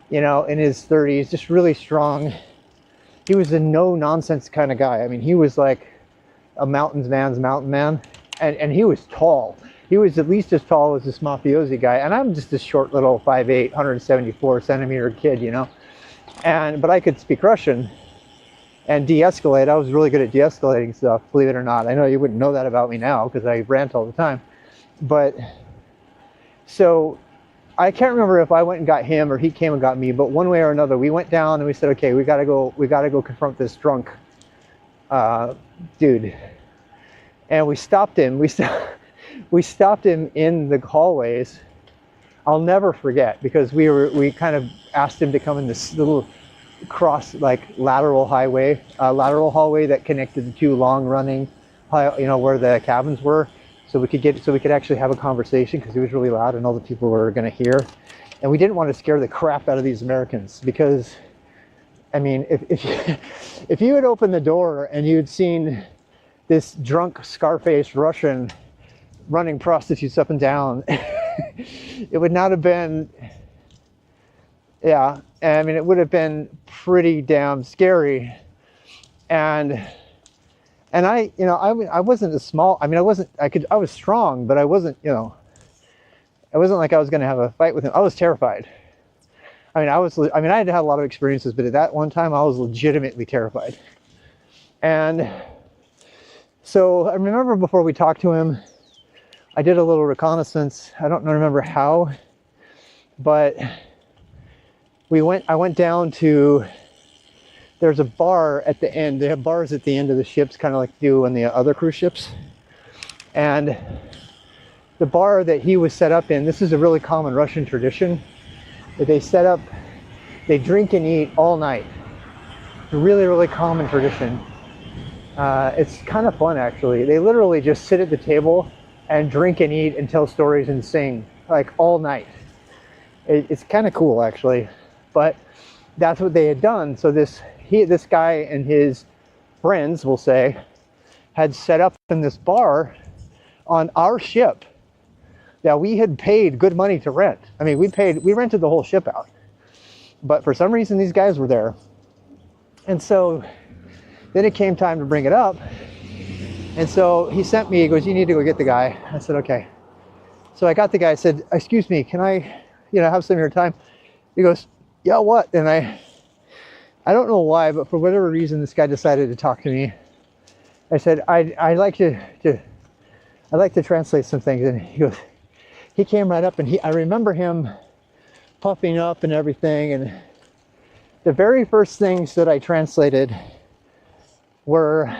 you know, in his 30s, just really strong. He was a no nonsense kind of guy. I mean, he was like a mountain man, and he was tall. He was at least as tall as this mafiosi guy, and I'm just this short little 5'8", 174 centimeter kid, you know. But I could speak Russian and de-escalate. I was really good at de-escalating stuff, believe it or not. I know you wouldn't know that about me now because I rant all the time. But so I can't remember if I went and got him or he came and got me, but one way or another, we went down and we said, okay, we gotta go confront this drunk dude. And we stopped him. We stopped him in the hallways. I'll never forget, because we kind of asked him to come in this little cross, like, lateral hallway that connected the two long running, you know, where the cabins were, so we could actually have a conversation, because it was really loud and all the people were going to hear. And we didn't want to scare the crap out of these Americans, because, I mean, if you had opened the door and you had seen this drunk Scarface Russian running prostitutes up and down, it would not have been, yeah, I mean, it would have been pretty damn scary. And I, you know, I wasn't as small. I mean, I was strong, but I wasn't, you know, it wasn't like I was going to have a fight with him. I was terrified. I mean, I had had a lot of experiences, but at that one time I was legitimately terrified. And so I remember before we talked to him, I did a little reconnaissance. I don't remember how, but I went down to, there's a bar at the end. They have bars at the end of the ships, kind of like they do on the other cruise ships. And the bar that he was set up in, this is a really common Russian tradition, that they drink and eat all night. It's a really, really common tradition. It's kind of fun, actually. They literally just sit at the table and drink and eat and tell stories and sing, like, all night. It's kind of cool, actually, but that's what they had done. So this guy and his friends, we'll say, had set up in this bar on our ship that we had paid good money to rent. I mean, we rented the whole ship out, but for some reason these guys were there. And so then it came time to bring it up. And so he sent me, he goes, you need to go get the guy. I said, okay. So I got the guy. I said, excuse me, can I, you know, have some of your time? He goes, yeah, what? And I don't know why, but for whatever reason, this guy decided to talk to me. I said, I'd like to translate some things. And he came right up, and I remember him puffing up and everything. And the very first things that I translated were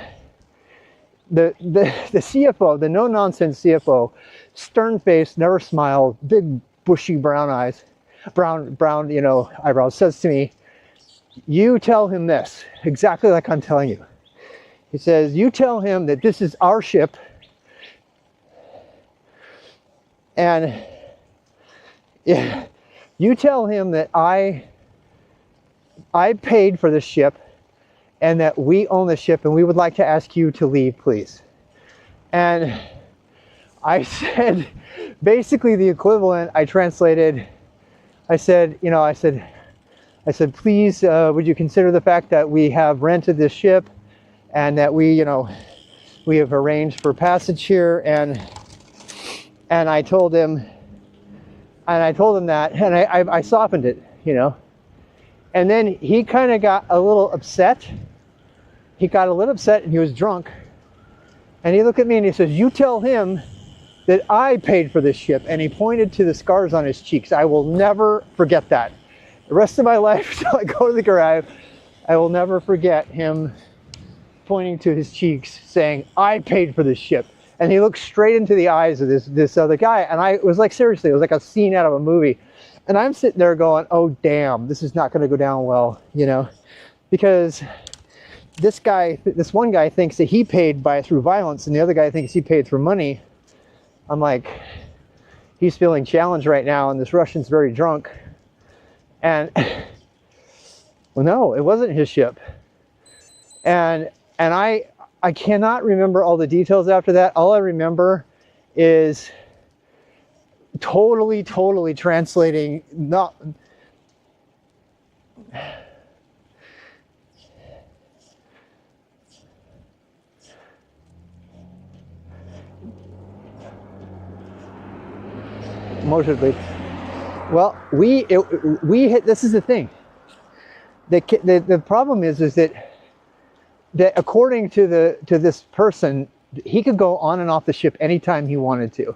the CFO, the no-nonsense CFO, stern-faced, never smiled, big bushy brown eyes, brown, you know, eyebrows, says to me, you tell him this, exactly like I'm telling you. He says, you tell him that this is our ship, and yeah, you tell him that I paid for this ship, and that we own the ship, and we would like to ask you to leave, please. And I said, basically the equivalent, I translated, I said, please, would you consider the fact that we have rented this ship and that we have arranged for passage here, and I told him that, and I softened it, and then he kind of got a little upset. He got a little upset, and he was drunk, and he looked at me and he says, "You tell him that I paid for this ship," and he pointed to the scars on his cheeks. I will never forget that. The rest of my life, till I go to the grave, I will never forget him pointing to his cheeks, saying, "I paid for this ship." And he looked straight into the eyes of this other guy, and I was like, seriously, it was like a scene out of a movie. And I'm sitting there going, oh damn, this is not going to go down well, because this one guy thinks that he paid through violence, and the other guy thinks he paid through money. I'm like, he's feeling challenged right now, and this Russian's very drunk. And well, no, it wasn't his ship. And I cannot remember all the details after that. All I remember is totally translating, not emotionally. Well, we hit, this is the thing. The problem is that according to this person, he could go on and off the ship anytime he wanted to.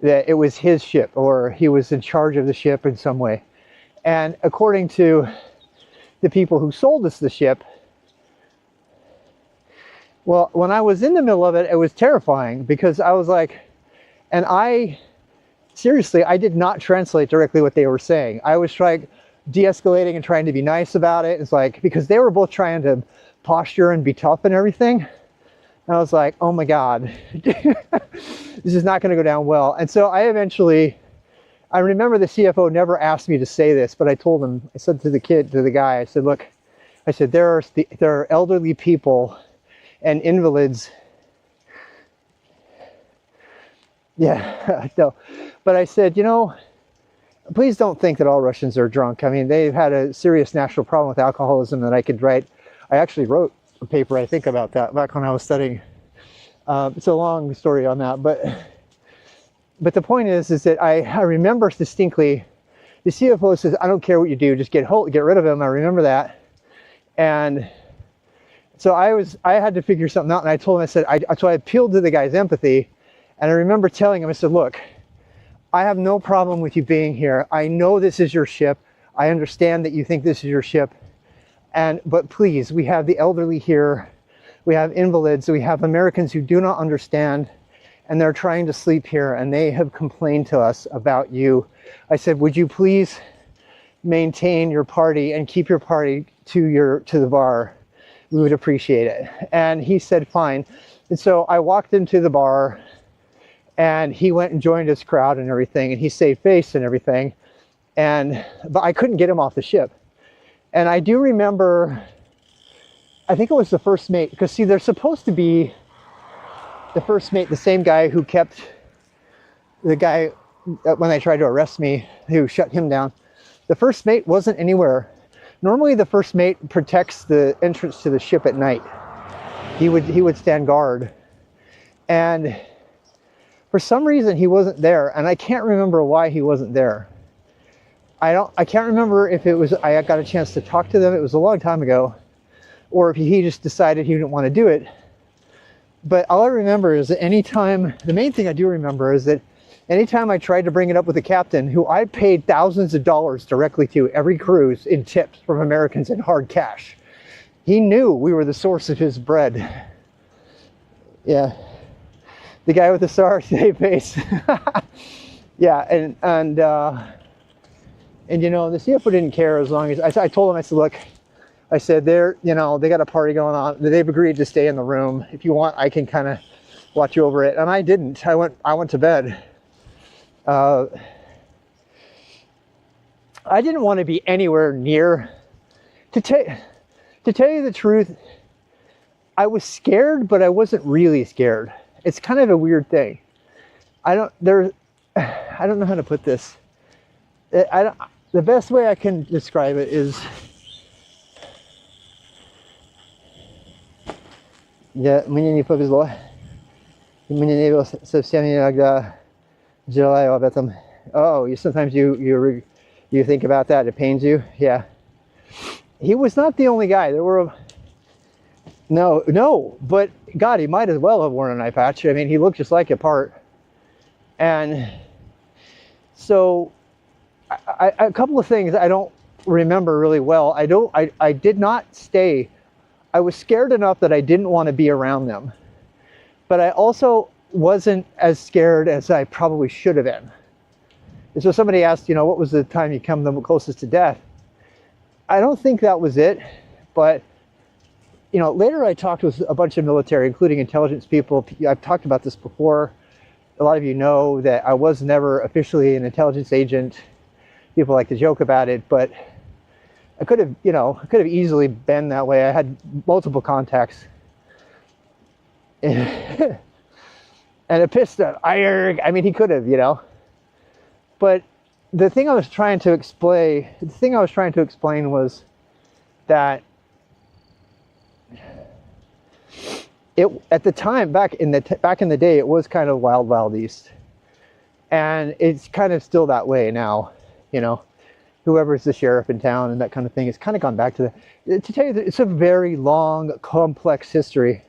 That it was his ship, or he was in charge of the ship in some way. And according to the people who sold us the ship, well, when I was in the middle of it, it was terrifying, because I was like, and seriously, I did not translate directly what they were saying. I was de-escalating and trying to be nice about it. It's like, because they were both trying to posture and be tough and everything. And I was like, oh my God, this is not going to go down well. And so I remember the CFO never asked me to say this, but I told him, I said to the guy, I said, look, I said, there are elderly people and invalids. Yeah, no. But I said, please don't think that all Russians are drunk. I mean, they've had a serious national problem with alcoholism that I could write. I actually wrote a paper, I think, about that back when I was studying. It's a long story on that, but the point is that I remember distinctly, the CFO says, I don't care what you do, just get rid of him. I remember that. And so I had to figure something out, and I told him, so I appealed to the guy's empathy, and I remember telling him, I said, look, I have no problem with you being here. I know this is your ship. I understand that you think this is your ship. But please, we have the elderly here. We have invalids. We have Americans who do not understand, and they're trying to sleep here, and they have complained to us about you. I said, would you please maintain your party and keep your party to the bar? We would appreciate it. And he said, fine. And so I walked into the bar, and he went and joined his crowd and everything, and he saved face and everything. But I couldn't get him off the ship. And I do remember, I think it was the first mate, because see, they're supposed to be the first mate, the same guy who kept the guy, when they tried to arrest me, who shut him down. The first mate wasn't anywhere. Normally the first mate protects the entrance to the ship at night. He would stand guard. And for some reason he wasn't there, and I can't remember why he wasn't there. I can't remember if it was I got a chance to talk to them, it was a long time ago, or if he just decided he didn't want to do it. But all I remember is that the main thing I do remember is that anytime I tried to bring it up with the captain, who I paid thousands of dollars directly to every cruise in tips from Americans in hard cash, he knew we were the source of his bread. Yeah. The guy with the sour face. Yeah, and the CFO didn't care as long as I told him, I said, look, I said, they got a party going on. They've agreed to stay in the room. If you want, I can kind of watch you over it. And I didn't. I went to bed. I didn't want to be anywhere near To tell you the truth, I was scared, but I wasn't really scared. It's kind of a weird thing. I don't know how to put this. The best way I can describe it is, мне не повезло. Мне не было совсем иногда желаю об этом. Oh, sometimes you think about that. It pains you. Yeah. He was not the only guy. There were no, but God, he might as well have worn an eye patch. I mean, he looked just like a part. And so, a couple of things I don't remember really well. I did not stay. I was scared enough that I didn't want to be around them. But I also wasn't as scared as I probably should have been. And so somebody asked, what was the time you come the closest to death? I don't think that was it, but later I talked with a bunch of military, including intelligence people. I've talked about this before. A lot of you know that I was never officially an intelligence agent. People like to joke about it, but I could have easily been that way. I had multiple contacts. And a piston, I mean, he could have, But the thing I was trying to explain was that at the time, back in the day, it was kind of wild east, and it's kind of still that way now. Whoever's the sheriff in town and that kind of thing, it's kind of gone back to that. To tell you that, it's a very long, complex history.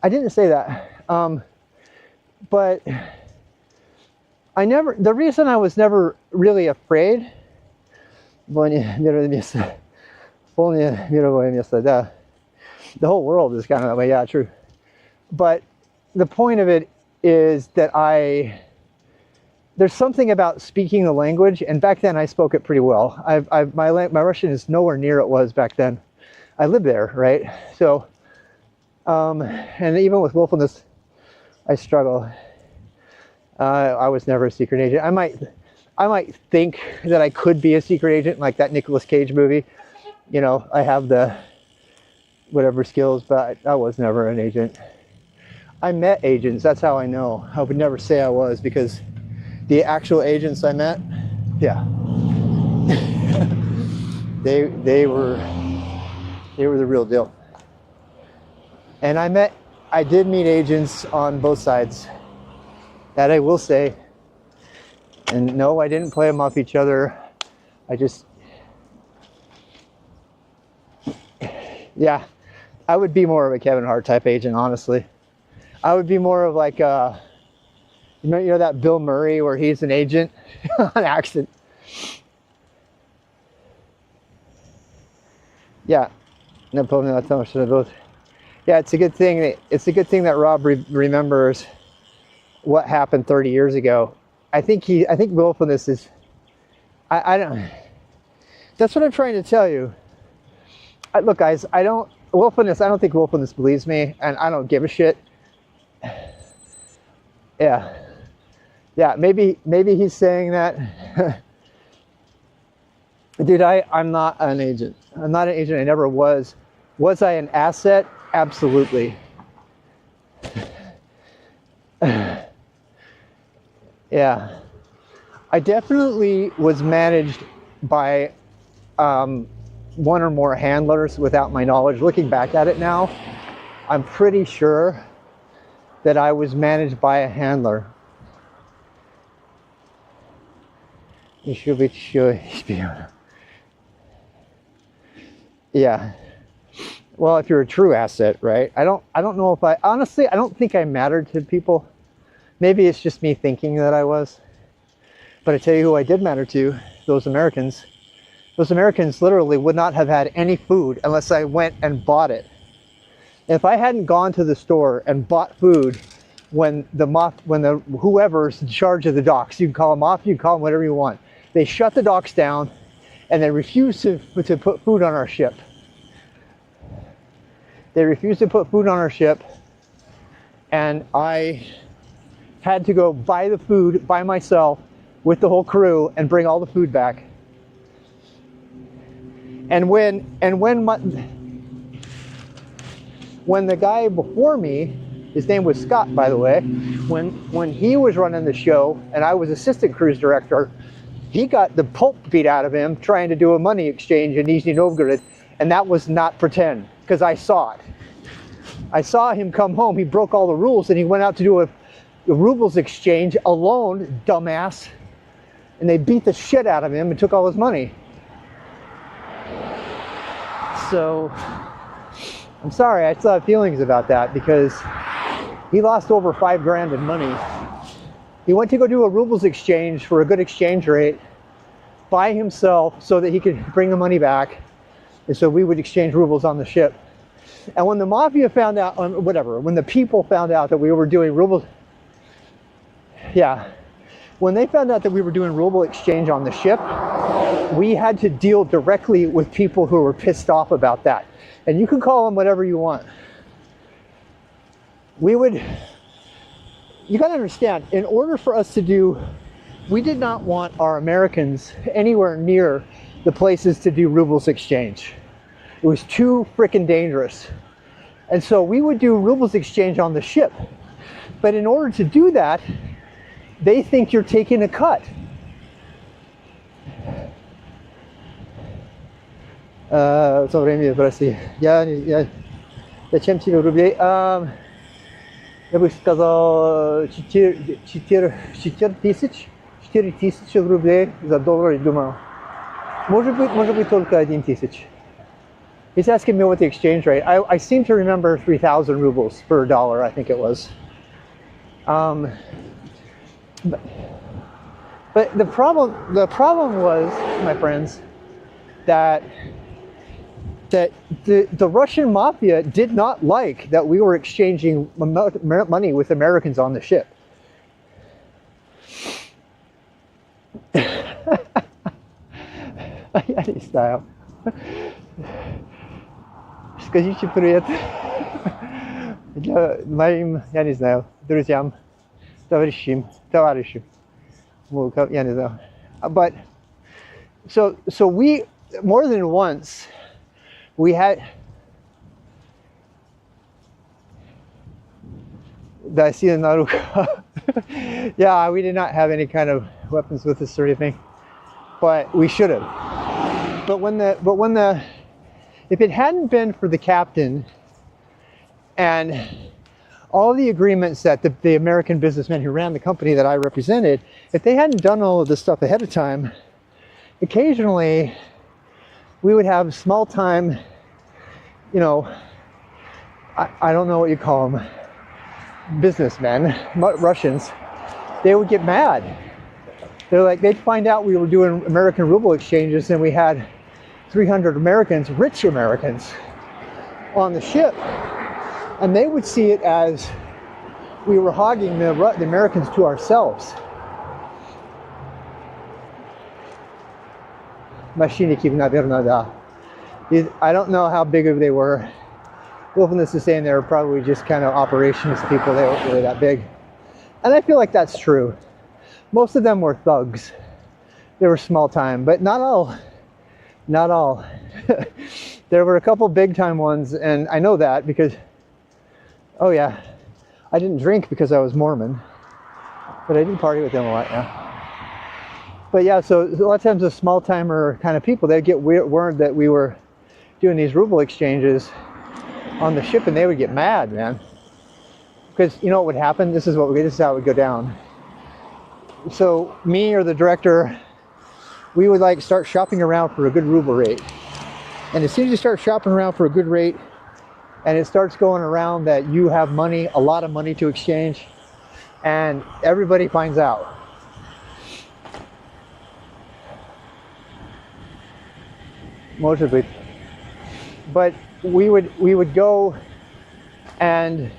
I didn't say that, but the reason I was never really afraid, the whole world is kind of that way, yeah, true. But the point of it is that there's something about speaking the language, and back then I spoke it pretty well. My Russian is nowhere near it was back then. I lived there, right? So, and even with willfulness, I struggle. I was never a secret agent. I might think that I could be a secret agent, like that Nicolas Cage movie. I have the whatever skills, but I was never an agent. I met agents, that's how I know. I would never say I was, because the actual agents I met, yeah, they were the real deal. And I did meet agents on both sides. That I will say. And no, I didn't play them off each other. Yeah, I would be more of a Kevin Hart type agent, honestly. I would be more of like that Bill Murray where he's an agent on accident. Yeah, no problem. That's how much I both. Yeah, it's a good thing. It's a good thing that Rob remembers what happened 30 years ago. I think willfulness is. I don't. That's what I'm trying to tell you. Look, guys, I don't think willfulness believes me, and I don't give a shit. Yeah, maybe he's saying that. Dude, I'm not an agent. I'm not an agent. I never was. Was I an asset? Absolutely. Yeah, I definitely was managed by one or more handlers without my knowledge. Looking back at it now, I'm pretty sure that I was managed by a handler. Yeah. Well, if you're a true asset, right? I don't know if honestly, I don't think I mattered to people. Maybe it's just me thinking that I was. But I tell you who I did matter to, those Americans. Those Americans literally would not have had any food unless I went and bought it. If I hadn't gone to the store and bought food when whoever's in charge of the docks, you can call them off, you can call them whatever you want. They shut the docks down and they refused to put food on our ship. They refused to put food on our ship, and I had to go buy the food by myself with the whole crew and bring all the food back. And when when the guy before me, his name was Scott, by the way, when he was running the show and I was assistant cruise director, he got the pulp beat out of him trying to do a money exchange in Nizhny Novgorod, and that was not pretend, because I saw it. I saw him come home, he broke all the rules, and he went out to do a rubles exchange alone, dumbass, and they beat the shit out of him and took all his money. So, I'm sorry, I still have feelings about that, because he lost over $5,000 in money. He went to go do a rubles exchange for a good exchange rate by himself so that he could bring the money back, and so we would exchange rubles on the ship. And when the mafia found out, when the people found out that we were doing rubles, when they found out that we were doing ruble exchange on the ship, we had to deal directly with people who were pissed off about that. And you can call them whatever you want. You gotta understand, in order for us to do, we did not want our Americans anywhere near the places to do rubles exchange. It was too freaking dangerous. And so we would do rubles exchange on the ship. But in order to do that, they think you're taking a cut. Co время, прости. Зачем тебе рублей? Я бы сказал 4 тысячи рублей за доллар, думаю. Может быть только 1,000. He's asking me what the exchange rate. I seem to remember 3,000 rubles per dollar, I think it was. But the problem was, my friends, that the Russian mafia did not like that we were exchanging money with Americans on the ship. Я не знаю. Скажите привет для моим, я не знаю, друзьям, товарищам. Я не знаю. But so we, more than once, we had. Yeah, we did not have any kind of weapons with us or anything, but we should have. But if it hadn't been for the captain and all the agreements that the American businessmen who ran the company that I represented, if they hadn't done all of this stuff ahead of time, occasionally we would have small time, I don't know what you call them, businessmen, Russians, they would get mad. They'd find out we were doing American ruble exchanges and we had 300 Americans, rich Americans, on the ship. And they would see it as we were hogging the Americans to ourselves. Machiniky, наверное, да. I don't know how big they were. Wilfulness is saying they were probably just kind of operations people. They weren't really that big. And I feel like that's true. Most of them were thugs. They were small time, but not all. Not all. There were a couple big time ones, and I know that because, oh yeah, I didn't drink because I was Mormon, but I did party with them a lot, yeah. But yeah, so a lot of times the small timer kind of people, they'd get word that we were doing these ruble exchanges on the ship, and they would get mad, man. Because you know what would happen? This is how it would go down. So me or the director, we would start shopping around for a good ruble rate. And as soon as you start shopping around for a good rate, and it starts going around that you have money, a lot of money to exchange, and everybody finds out. Может быть. But we would go and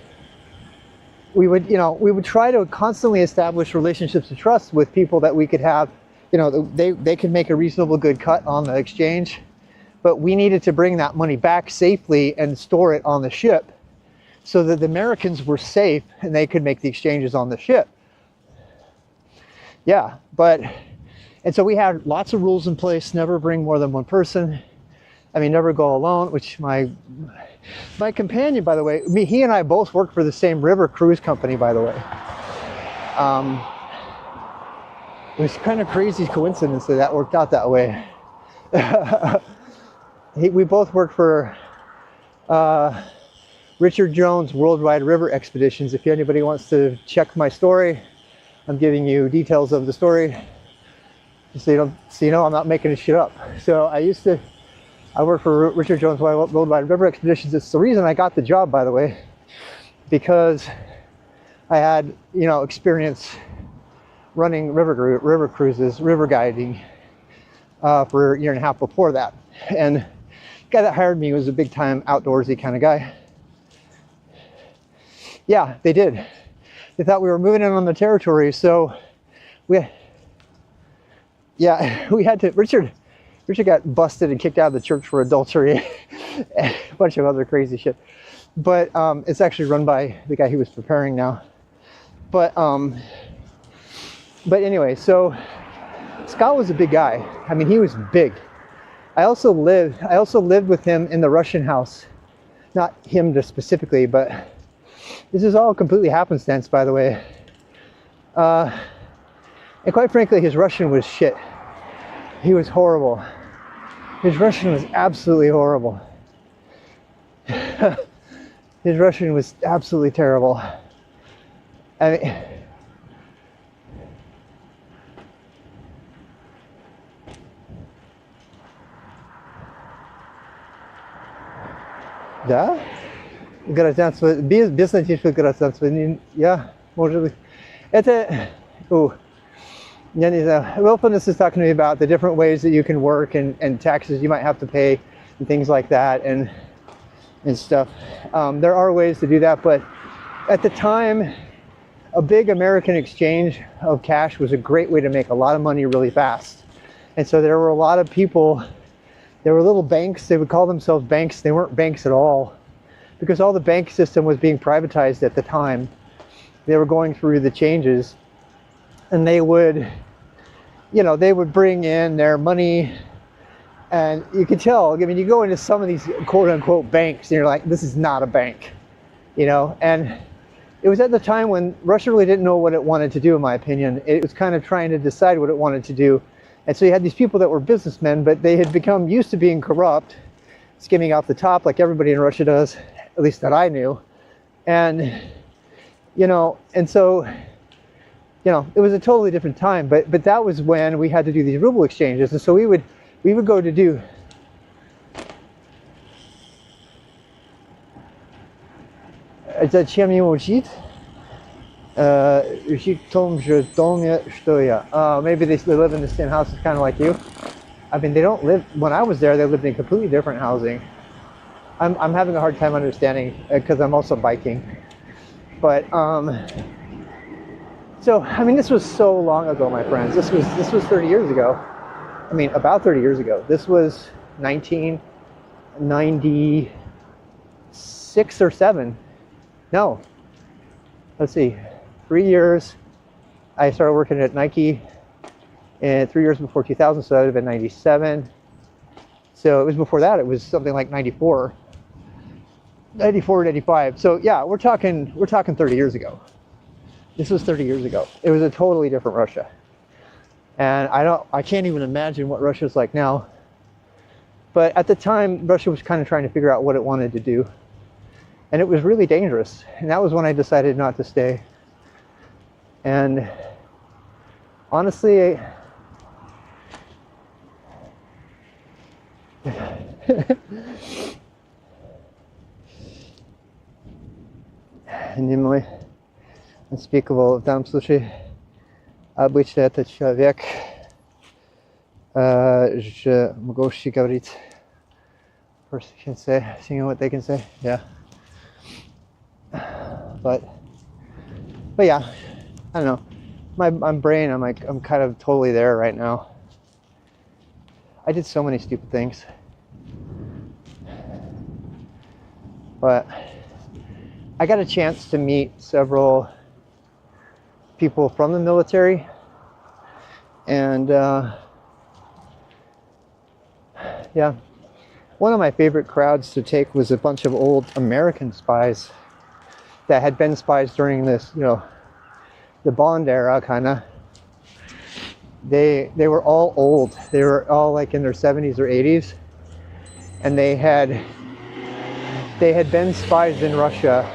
we would try to constantly establish relationships of trust with people that we could have, they could make a reasonable good cut on the exchange, but we needed to bring that money back safely and store it on the ship so that the Americans were safe and they could make the exchanges on the ship. Yeah, and so we had lots of rules in place, never bring more than one person. I mean, never go alone, which my companion, by the way, he and I both work for the same river cruise company, by the way. It was kind of crazy coincidence that worked out that way. We both work for Richard Jones Worldwide River Expeditions. If anybody wants to check my story, I'm giving you details of the story, so you know I'm not making this shit up. So I work for Richard Jones Worldwide River Expeditions. It's the reason I got the job, by the way, because I had, experience running river cruises, river guiding for a year and a half before that. And the guy that hired me was a big time outdoorsy kind of guy. Yeah, they did. They thought we were moving in on the territory, so we had to, Richard got busted and kicked out of the church for adultery and a bunch of other crazy shit. But it's actually run by the guy he was preparing now. But anyway, so Scott was a big guy. I mean, he was big. I also lived with him in the Russian house. Not him specifically, but this is all completely happenstance, by the way. And quite frankly, his Russian was shit. He was horrible. His Russian was absolutely horrible. His Russian was absolutely terrible. I mean, да? Гражданство, безнадежное гражданство. Я, может быть, это, я не знаю. Willfulness is talking to me about the different ways that you can work and taxes you might have to pay and things like that and stuff. There are ways to do that, but at the time, a big American exchange of cash was a great way to make a lot of money really fast. And so there were a lot of people, there were little banks, they would call themselves banks, they weren't banks at all, because all the bank system was being privatized at the time. They were going through the changes, and they would, they would bring in their money, and you could tell, I mean, you go into some of these quote unquote banks, and you're like, this is not a bank, and it was at the time when Russia really didn't know what it wanted to do, in my opinion. It was kind of trying to decide what it wanted to do. And so you had these people that were businessmen, but they had become used to being corrupt, skimming out the top like everybody in Russia does, at least that I knew. And, and so, it was a totally different time, but that was when we had to do these ruble exchanges. And so we would go to do, Зачем ему жить? Жить в том же доме, что я. Maybe they live in the same house, kind of like you. I mean, they don't live, when I was there, they lived in completely different housing. I'm having a hard time understanding because I'm also biking. But, so, I mean, this was so long ago, my friends. This was 30 years ago. I mean, about 30 years ago. This was 1996 or 7. No, let's see, 3 years. I started working at Nike, and 3 years before 2000, so that would have been 97. So it was before that, it was something like 94, 95. So yeah, we're talking 30 years ago. This was 30 years ago. It was a totally different Russia. And I can't even imagine what Russia's like now. But at the time, Russia was kind of trying to figure out what it wanted to do. And it was really dangerous. And that was when I decided not to stay. And honestly, немой unspeakable. В данном случае обычно этот человек же могущий говорить. First can say, seeing what they can say, yeah. But yeah, I don't know. My brain, I'm kind of totally there right now. I did so many stupid things. But I got a chance to meet several people from the military, and yeah, one of my favorite crowds to take was a bunch of old American spies that had been spies during this, you know, the Bond era kind of. They were all old. They were all like in their 70s or 80s, and they had been spies in Russia.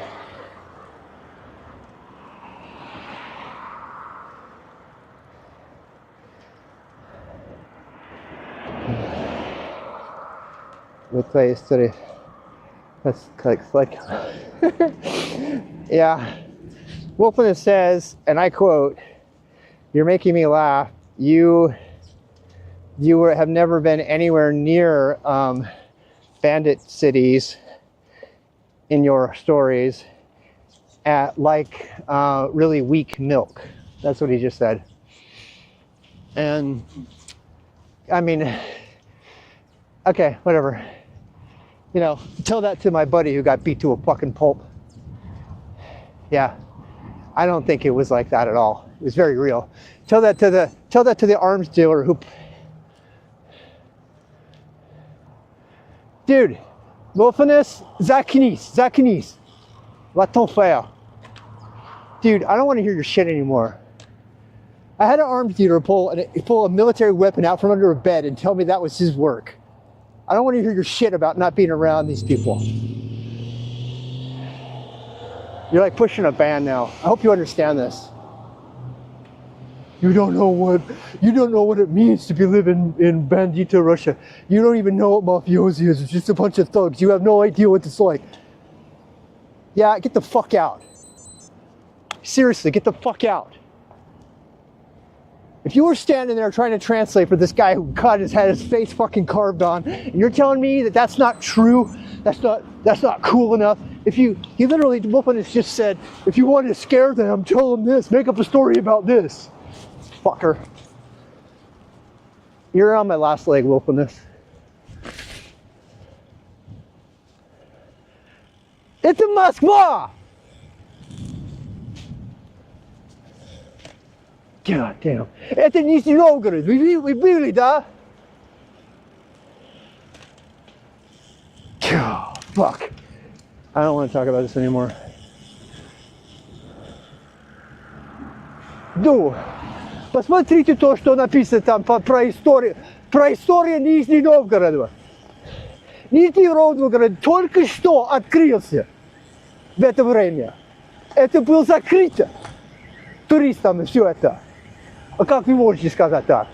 With the history. That's like yeah. Wolfeness says, and I quote, "You're making me laugh. You have never been anywhere near bandit cities in your stories at like really weak milk." That's what he just said. And I mean, okay, whatever. You know, tell that to my buddy who got beat to a fucking pulp. Yeah, I don't think it was like that at all. It was very real. Tell that to the arms dealer who. Dude, Wolfeness, Zakinis, va t'en faire. Dude, I don't want to hear your shit anymore. I had an arms dealer pull a military weapon out from under a bed and tell me that was his work. I don't want to hear your shit about not being around these people. You're like pushing a ban now. I hope you understand this. You don't know what it means to be living in Bandito Russia. You don't even know what mafiosi is. It's just a bunch of thugs. You have no idea what it's like. Yeah, get the fuck out. Seriously, get the fuck out. If you were standing there trying to translate for this guy who had his face fucking carved on, and you're telling me that that's not true, that's not cool enough. He literally, Wolfeness just said, if you want to scare them, tell them this, make up a story about this. Fucker. You're on my last leg, Wolfeness. It's in Moskva! God damn. Это Нижний Новгород. Вы были, да? Oh, fuck. I don't want to talk about this anymore. Ну, посмотрите то, что написано там про историю Нижнего Новгорода. Нижний Новгород только что открылся в это время. Это было закрыто туристам и все это. А как вы можете сказать так?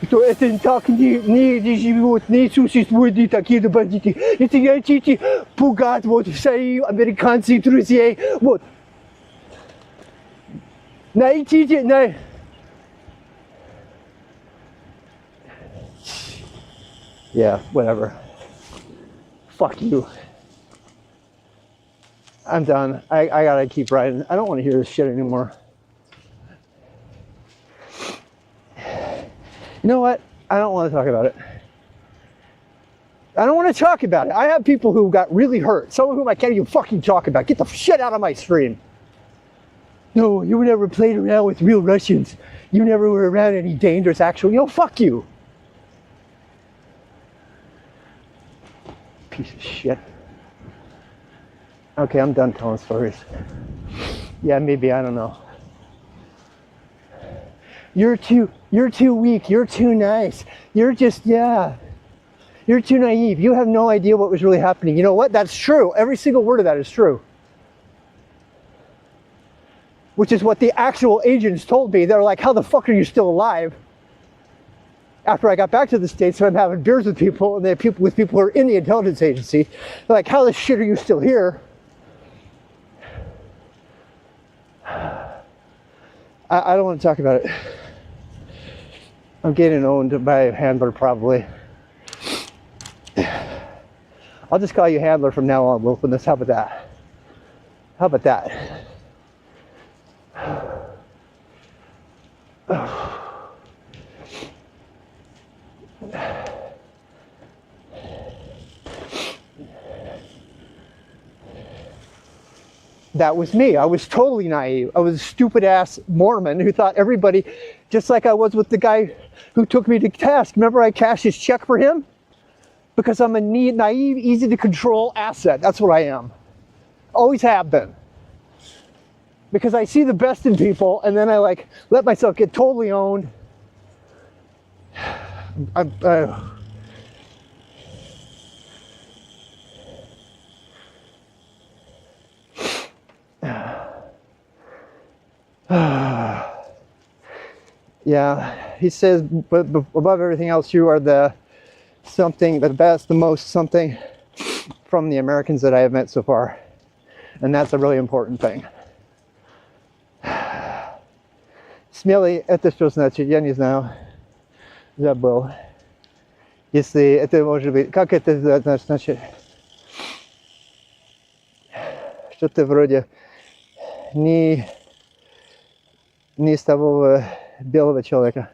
Что это так не живут, не существуют ни такие бандиты. Если хотите пугать вот свои американцы друзей, вот. Найдите, Yeah, whatever. Fuck you. I'm done. I gotta keep writing. I don't want to hear this shit anymore. You know what? I don't want to talk about it. I don't want to talk about it. I have people who got really hurt. Some of whom I can't even fucking talk about. Get the shit out of my stream. No, you never played around with real Russians. You never were around any dangerous actual. You know, fuck you. Piece of shit. Okay, I'm done telling stories. Yeah, maybe, I don't know. You're too weak. You're too nice. You're just, yeah. You're too naive. You have no idea what was really happening. You know what? That's true. Every single word of that is true. Which is what the actual agents told me. They're like, how the fuck are you still alive? After I got back to the States, so I'm having beers with people, and with people who are in the intelligence agency. They're like, how the shit are you still here? I don't want to talk about it. I'm getting owned by a handler, probably. I'll just call you handler from now on, Wolfeness. How about that? How about that? That was me. I was totally naive. I was a stupid ass Mormon who thought everybody, just like I was with the guy who took me to task. Remember I cashed his check for him? because I'm a naive, easy to control asset. That's what I am. Always have been. Because I see the best in people, and then I like let myself get totally owned. Yeah, he says, but above everything else, you are the best, the most something from the Americans that I have met so far. And that's a really important thing. Śmieli, to co znaczy, ja nie znam, забыл. Если это может быть, как это значит? Что-то вроде не с того белого человека.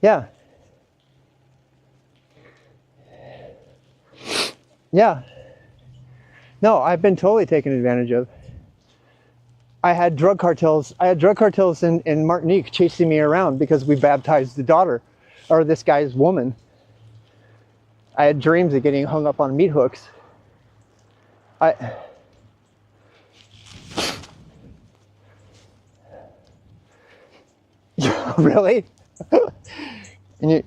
Yeah. Yeah. No, I've been totally taken advantage of. I had drug cartels in Martinique chasing me around because we baptized the daughter, or this guy's woman. I had dreams of getting hung up on meat hooks. Really? And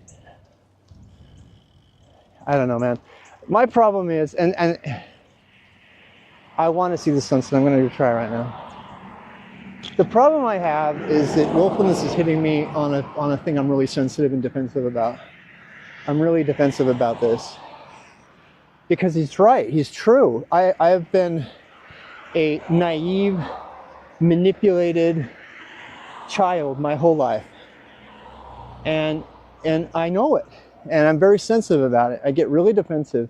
I don't know, man. My problem is, and I want to see the sunset. I'm going to try right now. The problem I have is that willfulness is hitting me on a thing I'm really sensitive and defensive about. I'm really defensive about this. Because he's right, he's true. I've been a naive, manipulated child my whole life. And I know it. And I'm very sensitive about it. I get really defensive.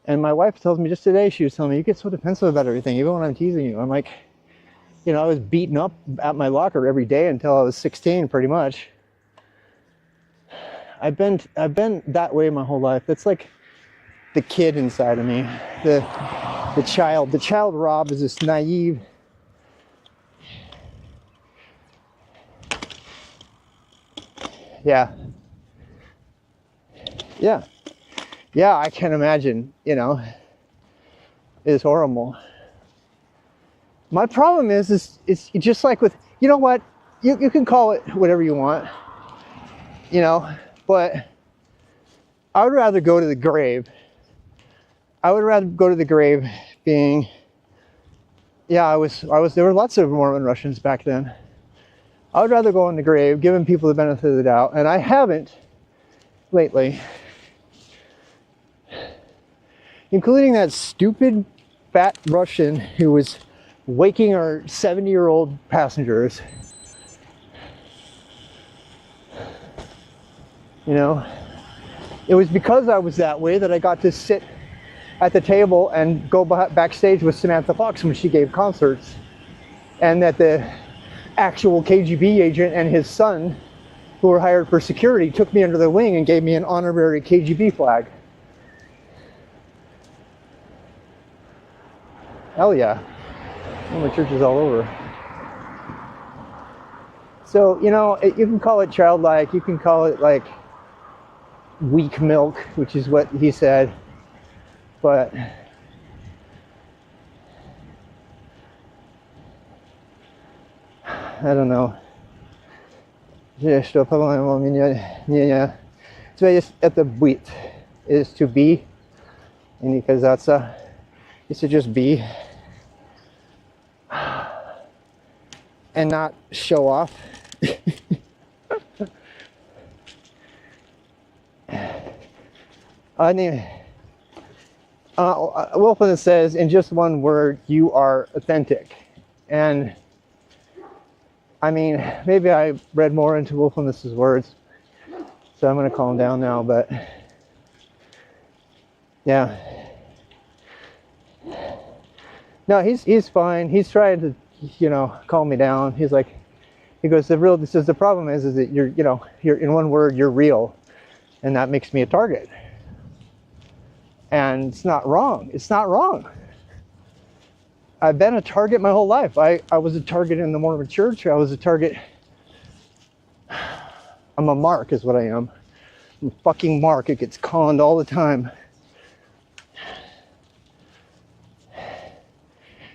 And my wife tells me just today, she was telling me, you get so defensive about everything, even when I'm teasing you. I'm like, you know, I was beaten up at my locker every day until I was 16, pretty much. I've been that way my whole life. That's like the kid inside of me, the child. The child Rob is this naive, yeah, I can imagine, you know, it's horrible. My problem is it's just like with, you know what, you can call it whatever you want, you know, but I would rather go to the grave. I would rather go to the grave being, yeah, there were lots of Mormon Russians back then. I would rather go in the grave, giving people the benefit of the doubt, and I haven't lately. Including that stupid fat Russian who was waking our 70-year-old passengers. You know, it was because I was that way that I got to sit at the table and go backstage with Samantha Fox when she gave concerts. And that the actual KGB agent and his son, who were hired for security, took me under their wing and gave me an honorary KGB flag. Hell yeah. Well, my church is all over. So, you know, you can call it childlike, you can call it like weak milk, which is what he said, but I don't know. Что, по-моему, меня это быть is to be, и не казаться, is to just be. And not show off. Willfulness says, in just one word, you are authentic. And I mean, maybe I read more into Willfulness's words, so I'm going to calm down now, but yeah. No, he's fine. He's trying to, you know, calm me down. He's like, he goes, the problem is that you're, you know, you're, in one word, you're real, and that makes me a target. And it's not wrong. It's not wrong. I've been a target my whole life. I was a target in the Mormon church. I was a target. I'm a mark is what I am. I'm a fucking mark. It gets conned all the time.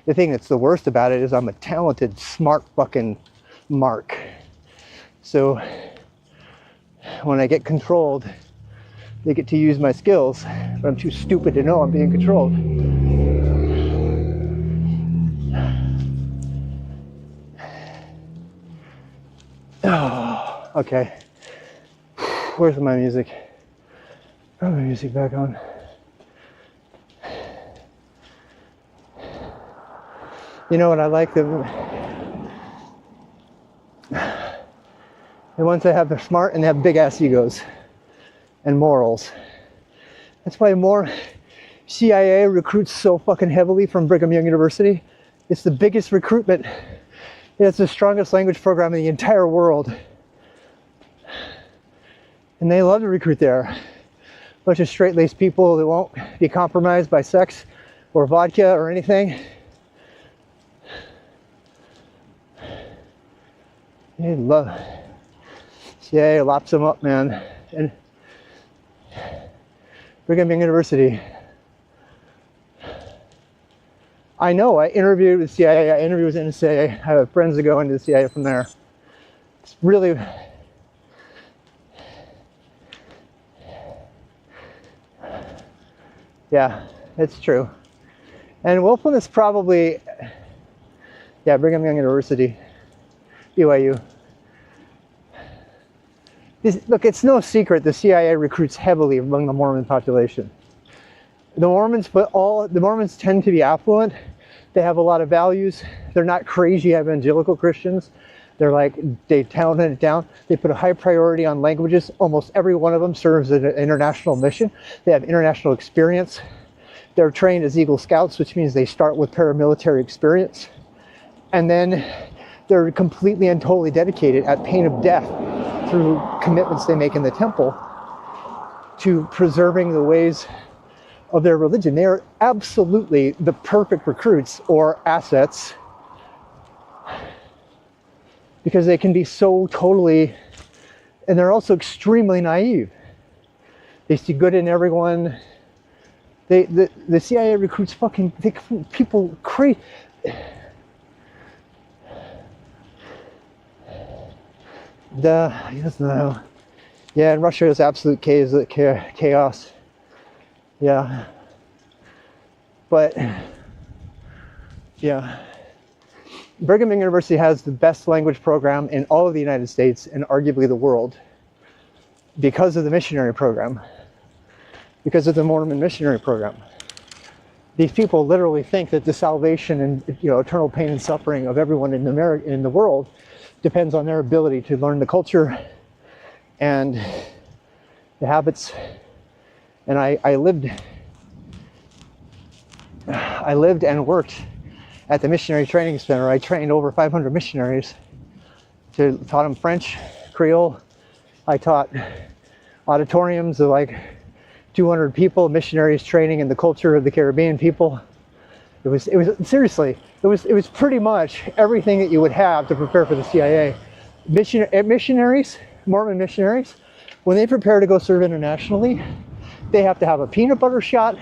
The thing that's the worst about it is I'm a talented, smart fucking mark. So when I get controlled, they get to use my skills, but I'm too stupid to know I'm being controlled. Oh, okay. Where's my music? Put my music back on. You know what I like? The ones that have, they're smart and they have big ass egos and morals. That's why more CIA recruits so fucking heavily from Brigham Young University. It's the biggest recruitment. It's the strongest language program in the entire world. And they love to recruit there. A bunch of straight-laced people that won't be compromised by sex or vodka or anything. They love CIA lops them up, man. And Brigham Young University. I know, I interviewed with CIA, I interviewed with NSA, I have friends that go into the CIA from there. It's really, yeah, it's true. And willfulness probably, yeah, Brigham Young University, BYU. Look, it's no secret the CIA recruits heavily among the Mormon population. The Mormons tend to be affluent. They have a lot of values. They're not crazy evangelical Christians. They tone it down. They put a high priority on languages. Almost every one of them serves an international mission. They have international experience. They're trained as Eagle Scouts, which means they start with paramilitary experience. And then they're completely and totally dedicated at pain of death through commitments they make in the temple to preserving the ways of their religion. They are absolutely the perfect recruits or assets because they can be so totally, and they're also extremely naive. They see good in everyone. The CIA recruits people crazy. Yes, no. Yeah, in Russia is absolute chaos. Yeah. But, yeah. Brigham Young University has the best language program in all of the United States and arguably the world because of the missionary program, because of the Mormon missionary program. These people literally think that the salvation and eternal pain and suffering of everyone in the world depends on their ability to learn the culture and the habits. And I lived and worked at the Missionary Training Center. I trained over 500 missionaries, taught them French, Creole. I taught auditoriums of like 200 people, missionaries training in the culture of the Caribbean people. It was seriously, it was pretty much everything that you would have to prepare for the CIA. Missionaries, Mormon missionaries, when they prepare to go serve internationally, they have to have a peanut butter shot,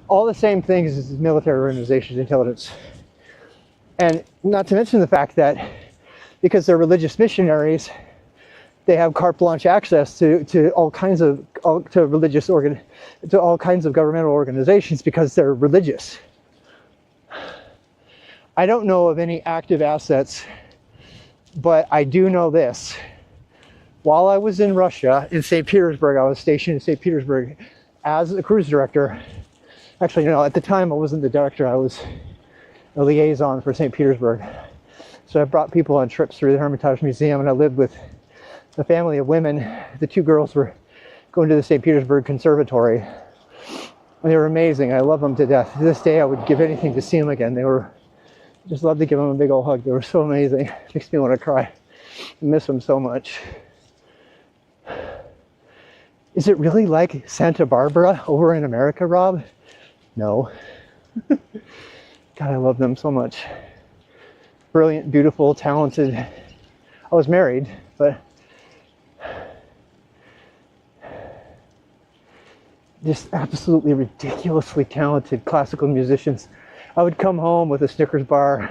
all the same things as military organizations, intelligence. And not to mention the fact that because they're religious missionaries, they have carte blanche access to all kinds of all kinds of governmental organizations because they're religious. I don't know of any active assets, but I do know this. While I was in Russia, in St. Petersburg, I was stationed in St. Petersburg as a cruise director. Actually, at the time I wasn't the director, I was a liaison for St. Petersburg. So I brought people on trips through the Hermitage Museum, and I lived with a family of women. The two girls were going to the St. Petersburg Conservatory. And they were amazing. I love them to death. To this day, I would give anything to see them again. Just love to give them a big old hug. They were so amazing. It makes me want to cry. I miss them so much. Is it really like Santa Barbara over in America, Rob? No. God, I love them so much. Brilliant, beautiful, talented. I was married, but just absolutely ridiculously talented classical musicians. I would come home with a Snickers bar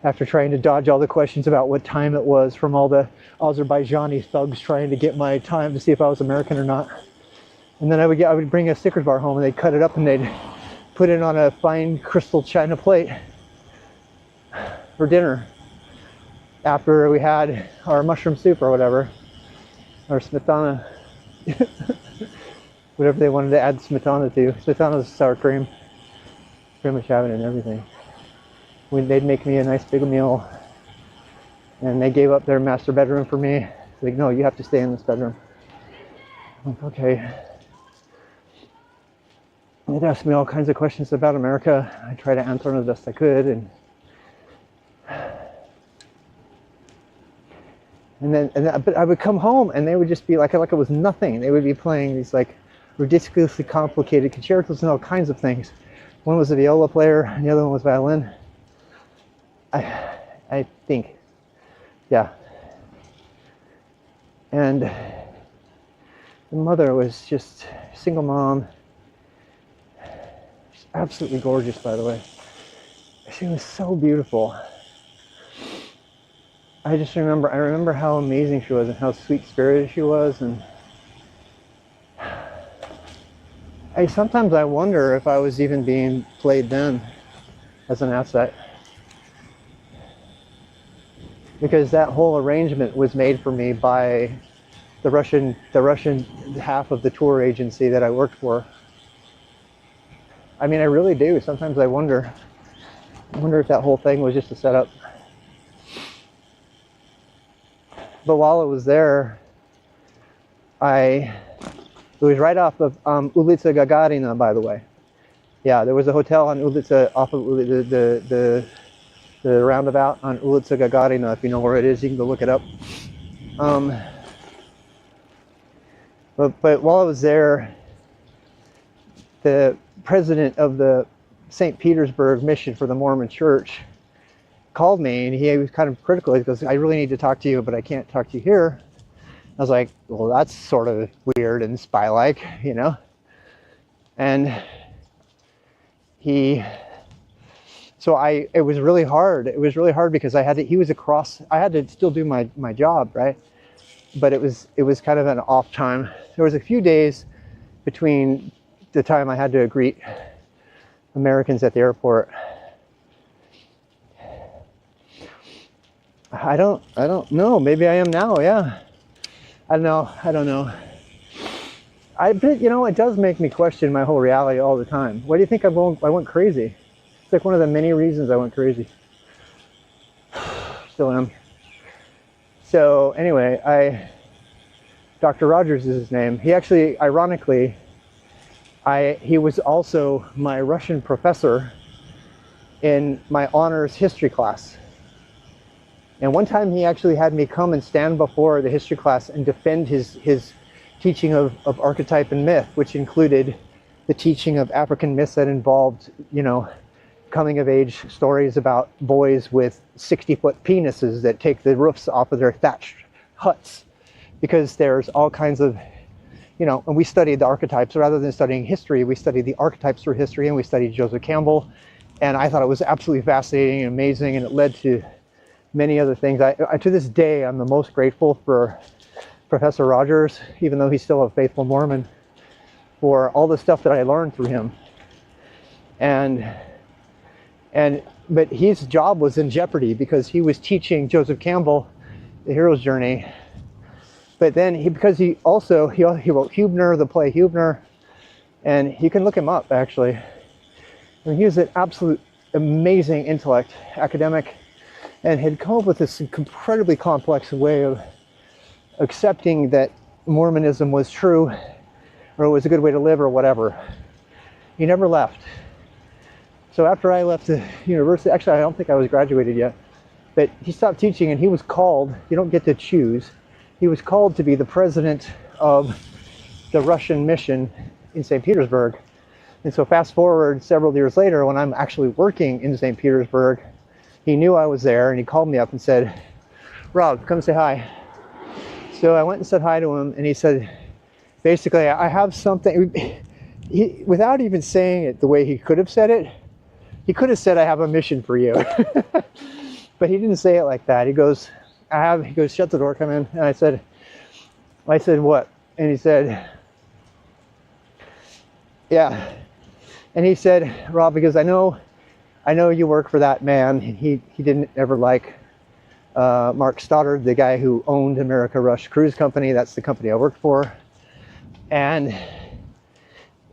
after trying to dodge all the questions about what time it was from all the Azerbaijani thugs trying to get my time to see if I was American or not. And then I would bring a Snickers bar home and they'd cut it up and they'd put it on a fine crystal china plate for dinner after we had our mushroom soup or whatever, or smetana, whatever they wanted to add smetana to. Smetana's sour cream. Pretty much have it in everything. They'd make me a nice big meal, and they gave up their master bedroom for me. It's like, no, you have to stay in this bedroom. I'm like, okay. They'd ask me all kinds of questions about America. I try to answer them the best I could, but I would come home and they would just be like it was nothing. They would be playing these like ridiculously complicated concertos and all kinds of things. One was a viola player and the other one was violin. I think, yeah. And the mother was just a single mom. She's absolutely gorgeous, by the way. She was so beautiful. I remember how amazing she was and how sweet-spirited she was, and sometimes I wonder if I was even being played then as an asset, because that whole arrangement was made for me by the Russian half of the tour agency that I worked for. I mean, I really do. Sometimes I wonder if that whole thing was just a setup. But while I was there, it was right off of Ulitsa Gagarina, by the way. Yeah, there was a hotel on Ulitsa, off of the roundabout on Ulitsa Gagarina. If you know where it is, you can go look it up. But while I was there, the president of the St. Petersburg mission for the Mormon Church called me, and he was kind of critical. He goes, I really need to talk to you, but I can't talk to you here. I was like, well, that's sort of weird and spy-like, you know? And it was really hard. It was really hard because I had to still do my job, right? But it was kind of an off time. There was a few days between the time I had to greet Americans at the airport. I don't know. Maybe I am now. Yeah. I don't know. But you know, it does make me question my whole reality all the time. Why do you think I went crazy? It's like one of the many reasons I went crazy. Still am. So anyway, Dr. Rogers is his name. He actually, ironically, he was also my Russian professor in my honors history class. And one time he actually had me come and stand before the history class and defend his teaching of archetype and myth, which included the teaching of African myths that involved, you know, coming of age stories about boys with 60-foot penises that take the roofs off of their thatched huts. Because there's all kinds of, you know, and we studied the archetypes rather than studying history. We studied the archetypes for history, and we studied Joseph Campbell. And I thought it was absolutely fascinating and amazing, and it led to many other things. I to this day, I'm the most grateful for Professor Rogers, even though he's still a faithful Mormon, for all the stuff that I learned through him. But his job was in jeopardy because he was teaching Joseph Campbell the hero's journey. But then he wrote Huebner, the play Huebner, and you can look him up actually. I mean, he was an absolute amazing intellect, academic, and had come up with this incredibly complex way of accepting that Mormonism was true, or it was a good way to live, or whatever. He never left. So after I left the university, actually I don't think I was graduated yet, but he stopped teaching and he was called, you don't get to choose, he was called to be the president of the Russian mission in St. Petersburg. And so fast forward several years later, when I'm actually working in St. Petersburg, he knew I was there and he called me up and said, Rob, come say hi. So I went and said hi to him, and he said, basically, I have something. Without even saying it the way he could have said it, he could have said, I have a mission for you. But he didn't say it like that. He goes, shut the door, come in. And I said, what? And he said, yeah. And he said, Rob, because I know you work for that man. He didn't ever like Mark Stoddard, the guy who owned America Rush Cruise Company. That's the company I worked for. And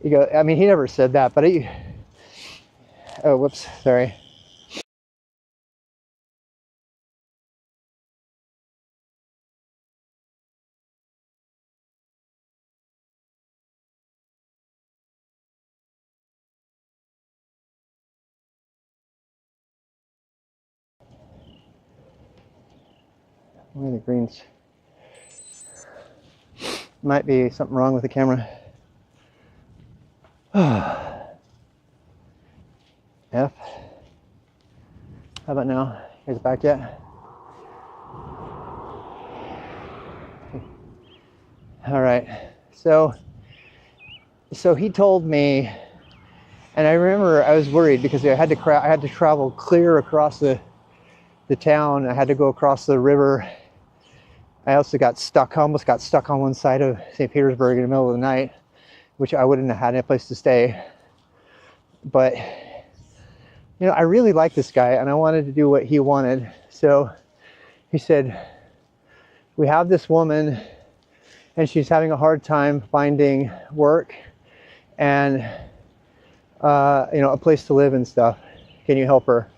he goes, I mean, he never said that, but oh, whoops, sorry. Where are the greens? Might be something wrong with the camera. F. How about now? You guys back yet? All right. So he told me, and I remember I was worried because I had to travel clear across the town. I had to go across the river. I also almost got stuck on one side of St. Petersburg in the middle of the night, which I wouldn't have had any place to stay. But, you know, I really liked this guy and I wanted to do what he wanted. So he said, we have this woman and she's having a hard time finding work and, you know, a place to live and stuff. Can you help her?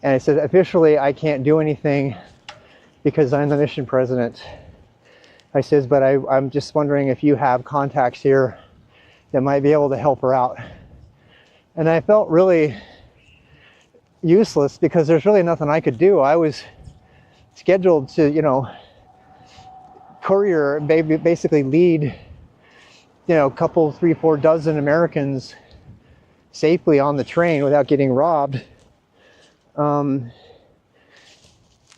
And I said, officially, I can't do anything because I'm the mission president. I says, but I'm just wondering if you have contacts here that might be able to help her out. And I felt really useless because there's really nothing I could do. I was scheduled to, you know, courier, basically lead, you know, a couple, 3-4 dozen Americans safely on the train without getting robbed.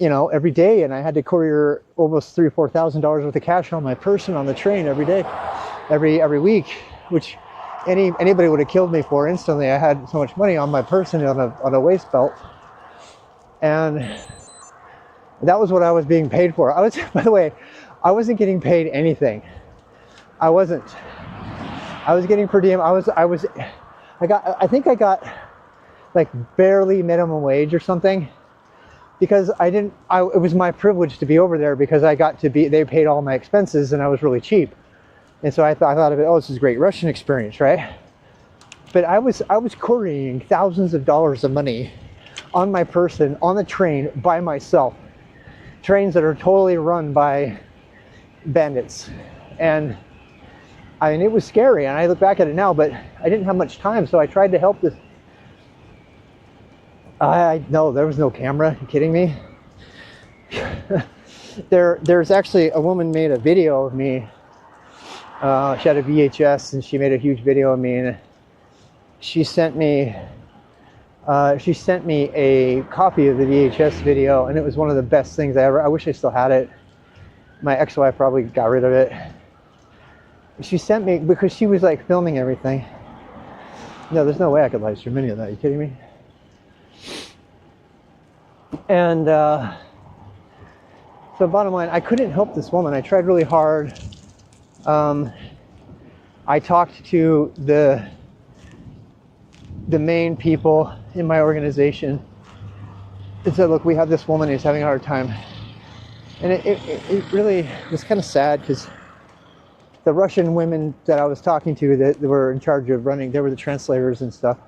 You know, every day, and I had to courier almost $3,000 or $4,000 worth of cash on my person on the train every day, every week, which anybody would have killed me for instantly. I had so much money on my person on a waist belt, and that was what I was being paid for. By the way, I wasn't getting paid anything. I wasn't. I was getting per diem. I think I got like barely minimum wage or something. Because it was my privilege to be over there because they paid all my expenses and I was really cheap. And so I thought of it, oh, this is a great Russian experience, right? But I was couriering thousands of dollars of money on my person, on the train by myself. Trains that are totally run by bandits. And I mean, it was scary. And I look back at it now, but I didn't have much time. So I tried to help this. No, there was no camera. Are you kidding me? There's actually a woman made a video of me. She had a VHS and she made a huge video of me, and she sent me a copy of the VHS video, and it was one of the best things I wish I still had it. My ex-wife probably got rid of it. She sent me because she was like filming everything. No, there's no way I could live stream any of that. Are you kidding me? And so bottom line, I couldn't help this woman. I tried really hard. I talked to the main people in my organization and said, look, we have this woman who's having a hard time. And it really was kind of sad because the Russian women that I was talking to that were in charge of running, they were the translators and stuff.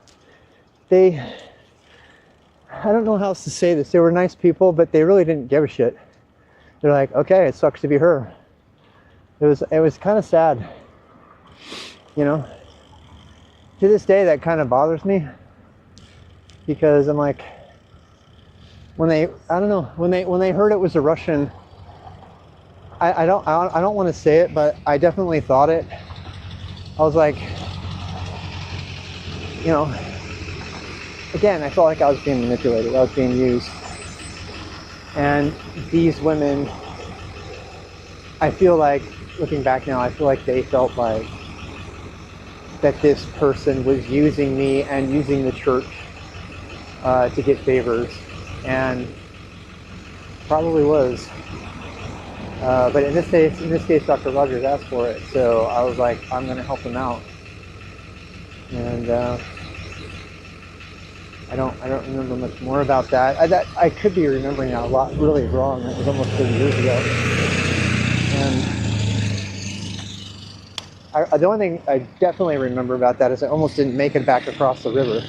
I don't know how else to say this. They were nice people, but they really didn't give a shit. They're like, okay, it sucks to be her. It was kind of sad, you know. To this day, that kind of bothers me because I'm like, when they heard it was a Russian, I don't want to say it, but I definitely thought it. I was like, you know, again, I felt like I was being manipulated. I was being used. And these women, I feel like, looking back now, I feel like they felt like that this person was using me and using the church to get favors, and probably was. But in this case, Dr. Rogers asked for it, so I was like, I'm going to help him out. And I don't remember much more about that. I could be remembering that a lot really wrong. That was almost 30 years ago. And the only thing I definitely remember about that is I almost didn't make it back across the river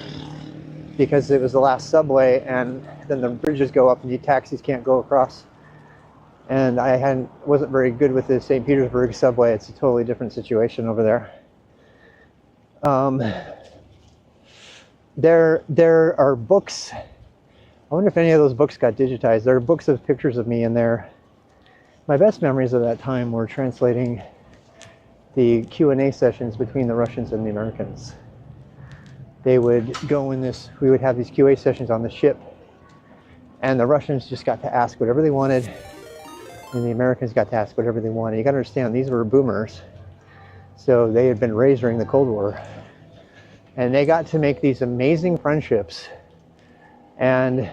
because it was the last subway, and then the bridges go up and the taxis can't go across. And I wasn't very good with the St. Petersburg subway. It's a totally different situation over there. There are books. I wonder if any of those books got digitized. There are books of pictures of me in there. My best memories of that time were translating the Q&A sessions between the Russians and the Americans. They would go we would have these QA sessions on the ship, and the Russians just got to ask whatever they wanted, and the Americans got to ask whatever they wanted. You got to understand, these were boomers, so they had been raised during the Cold War, and they got to make these amazing friendships, and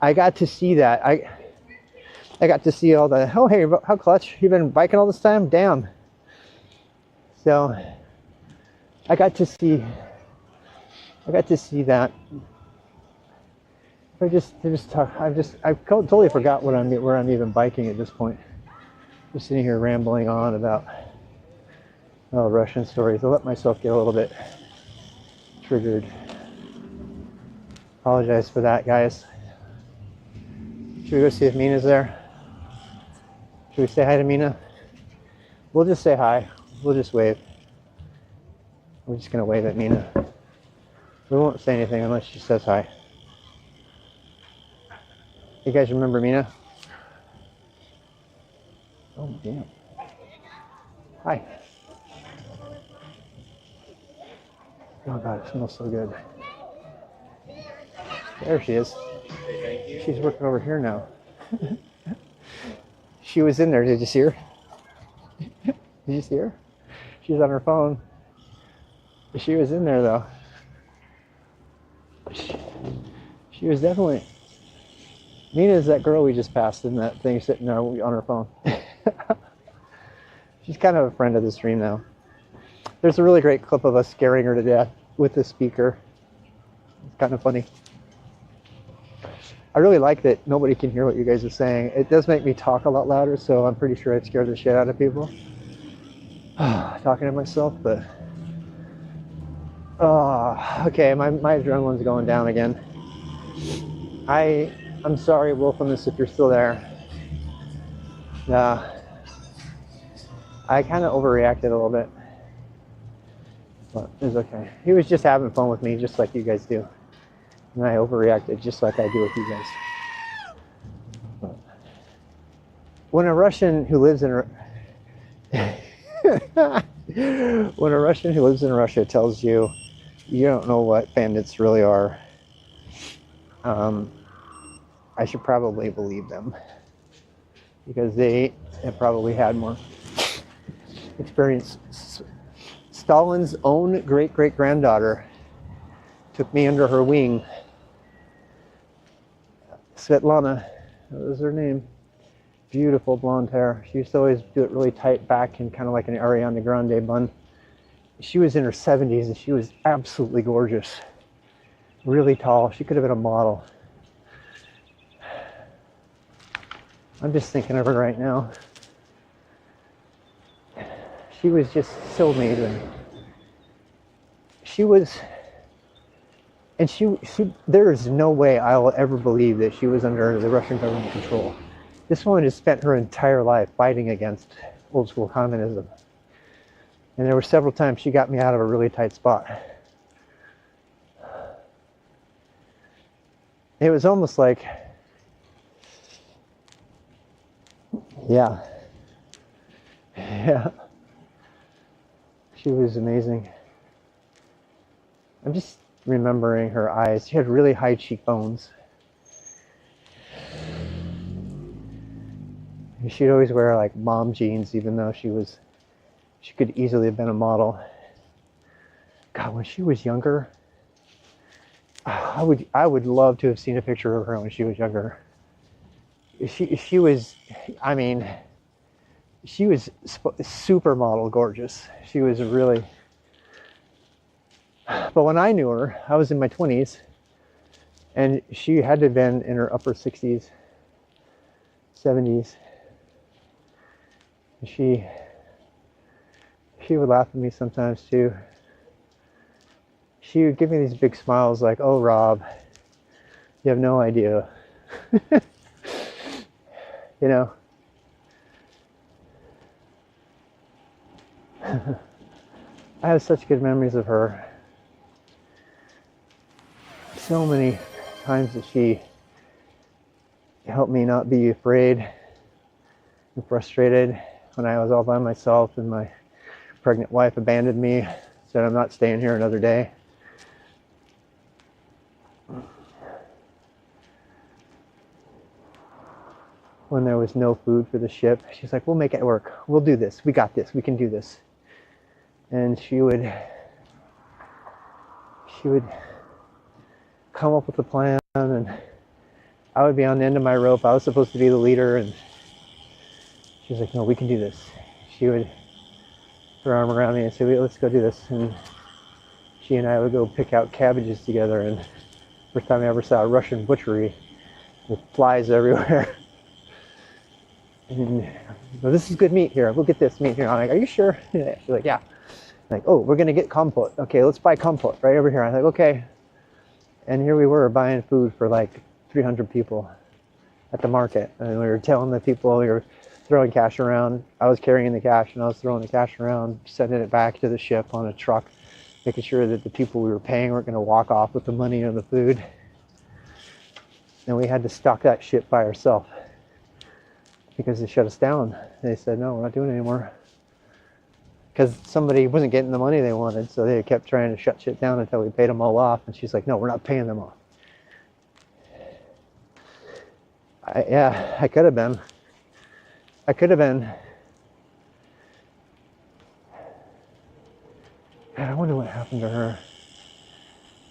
I got to see that. I got to see all the, oh hey, how clutch, you've been biking all this time? Damn. So I got to see that. I totally forgot where I'm even biking at this point. Just sitting here rambling on about Russian stories. I let myself get a little bit triggered. Apologize for that, guys. Should we go see if Mina's there? Should we say hi to Mina? We'll just say hi. We'll just wave. We're just gonna wave at Mina. We won't say anything unless she says hi. You guys remember Mina? Oh, damn. Hi. Oh God, it smells so good. There she is. She's working over here now. She was in there. Did you see her? Did you see her? She's on her phone. She was in there though. She was definitely. Nina's that girl we just passed in that thing sitting there on her phone. She's kind of a friend of the stream now. There's a really great clip of us scaring her to death with the speaker. It's kind of funny. I really like that nobody can hear what you guys are saying. It does make me talk a lot louder, so I'm pretty sure I'd scare the shit out of people. Talking to myself, but okay, my adrenaline's going down again. I'm sorry, Wolfimus, if you're still there. I kind of overreacted a little bit, but it was okay. He was just having fun with me, just like you guys do, and I overreacted just like I do with you guys. But when a Russian who lives in when a Russian who lives in Russia tells you you don't know what bandits really are, I should probably believe them, because they have probably had more experience. Stalin's own great-great-granddaughter took me under her wing. Svetlana, that was her name. Beautiful blonde hair. She used to always do it really tight back and kind of like an Ariana Grande bun. She was in her 70s and she was absolutely gorgeous. Really tall. She could have been a model. I'm just thinking of her right now. She was just so amazing. There is no way I will ever believe that she was under the Russian government control. This woman has spent her entire life fighting against old school communism. And there were several times she got me out of a really tight spot. It was almost like, yeah. She was amazing. I'm just remembering her eyes. She had really high cheekbones. She'd always wear like mom jeans, even though she could easily have been a model. God, when she was younger, I would love to have seen a picture of her when she was younger. She was, I mean, she was supermodel gorgeous. She was really, but when I knew her, I was in my 20s, and she had to have been in her upper 60s, 70s. She would laugh at me sometimes too. She would give me these big smiles like, "Oh, Rob, you have no idea." You know? I have such good memories of her. So many times that she helped me not be afraid and frustrated when I was all by myself and my pregnant wife abandoned me, said, "I'm not staying here another day." When there was no food for the ship, she's like, "We'll make it work. We'll do this. We got this. We can do this." And she would come up with a plan, and I would be on the end of my rope. I was supposed to be the leader, and she was like, "No, we can do this." She would put her arm around me and say, "Wait, let's go do this." And she and I would go pick out cabbages together, and first time I ever saw a Russian butchery with flies everywhere. And, "Well, this is good meat here. We'll get this meat here." I'm like, "Are you sure?" She's like, "Yeah." I'm like, "Oh, we're going to get compote. Okay, let's buy compote right over here." I'm like, "Okay." And here we were buying food for like 300 people at the market. And we were telling the people, we were throwing cash around. I was carrying the cash and I was throwing the cash around, sending it back to the ship on a truck, making sure that the people we were paying weren't going to walk off with the money or the food. And we had to stock that ship by ourselves because they shut us down. They said, "No, we're not doing it anymore." Because somebody wasn't getting the money they wanted, so they kept trying to shut shit down until we paid them all off. And she's like, "No, we're not paying them off." I could have been. I could have been. God, I wonder what happened to her.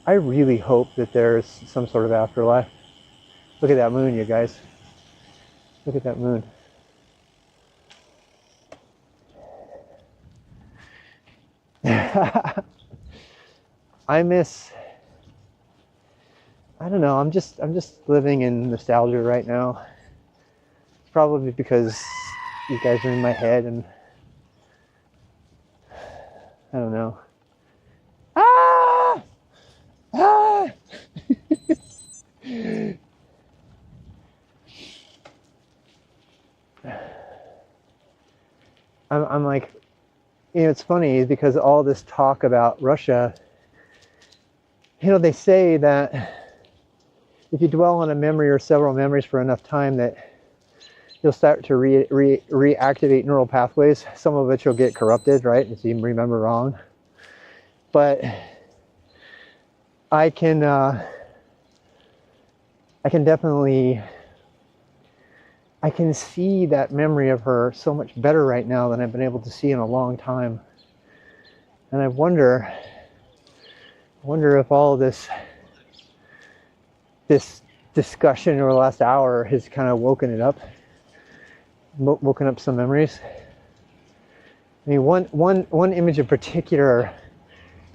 I really hope that there's some sort of afterlife. Look at that moon, you guys. Look at that moon. I don't know, I'm just living in nostalgia right now. It's probably because you guys are in my head and I don't know. I'm like, it's funny because all this talk about Russia, they say that if you dwell on a memory or several memories for enough time that you'll start to reactivate neural pathways, some of which will get corrupted, right, as you remember wrong. But I can definitely, I can see that memory of her so much better right now than I've been able to see in a long time. And I wonder if all this discussion over the last hour has kind of woken up some memories. I mean, one image in particular,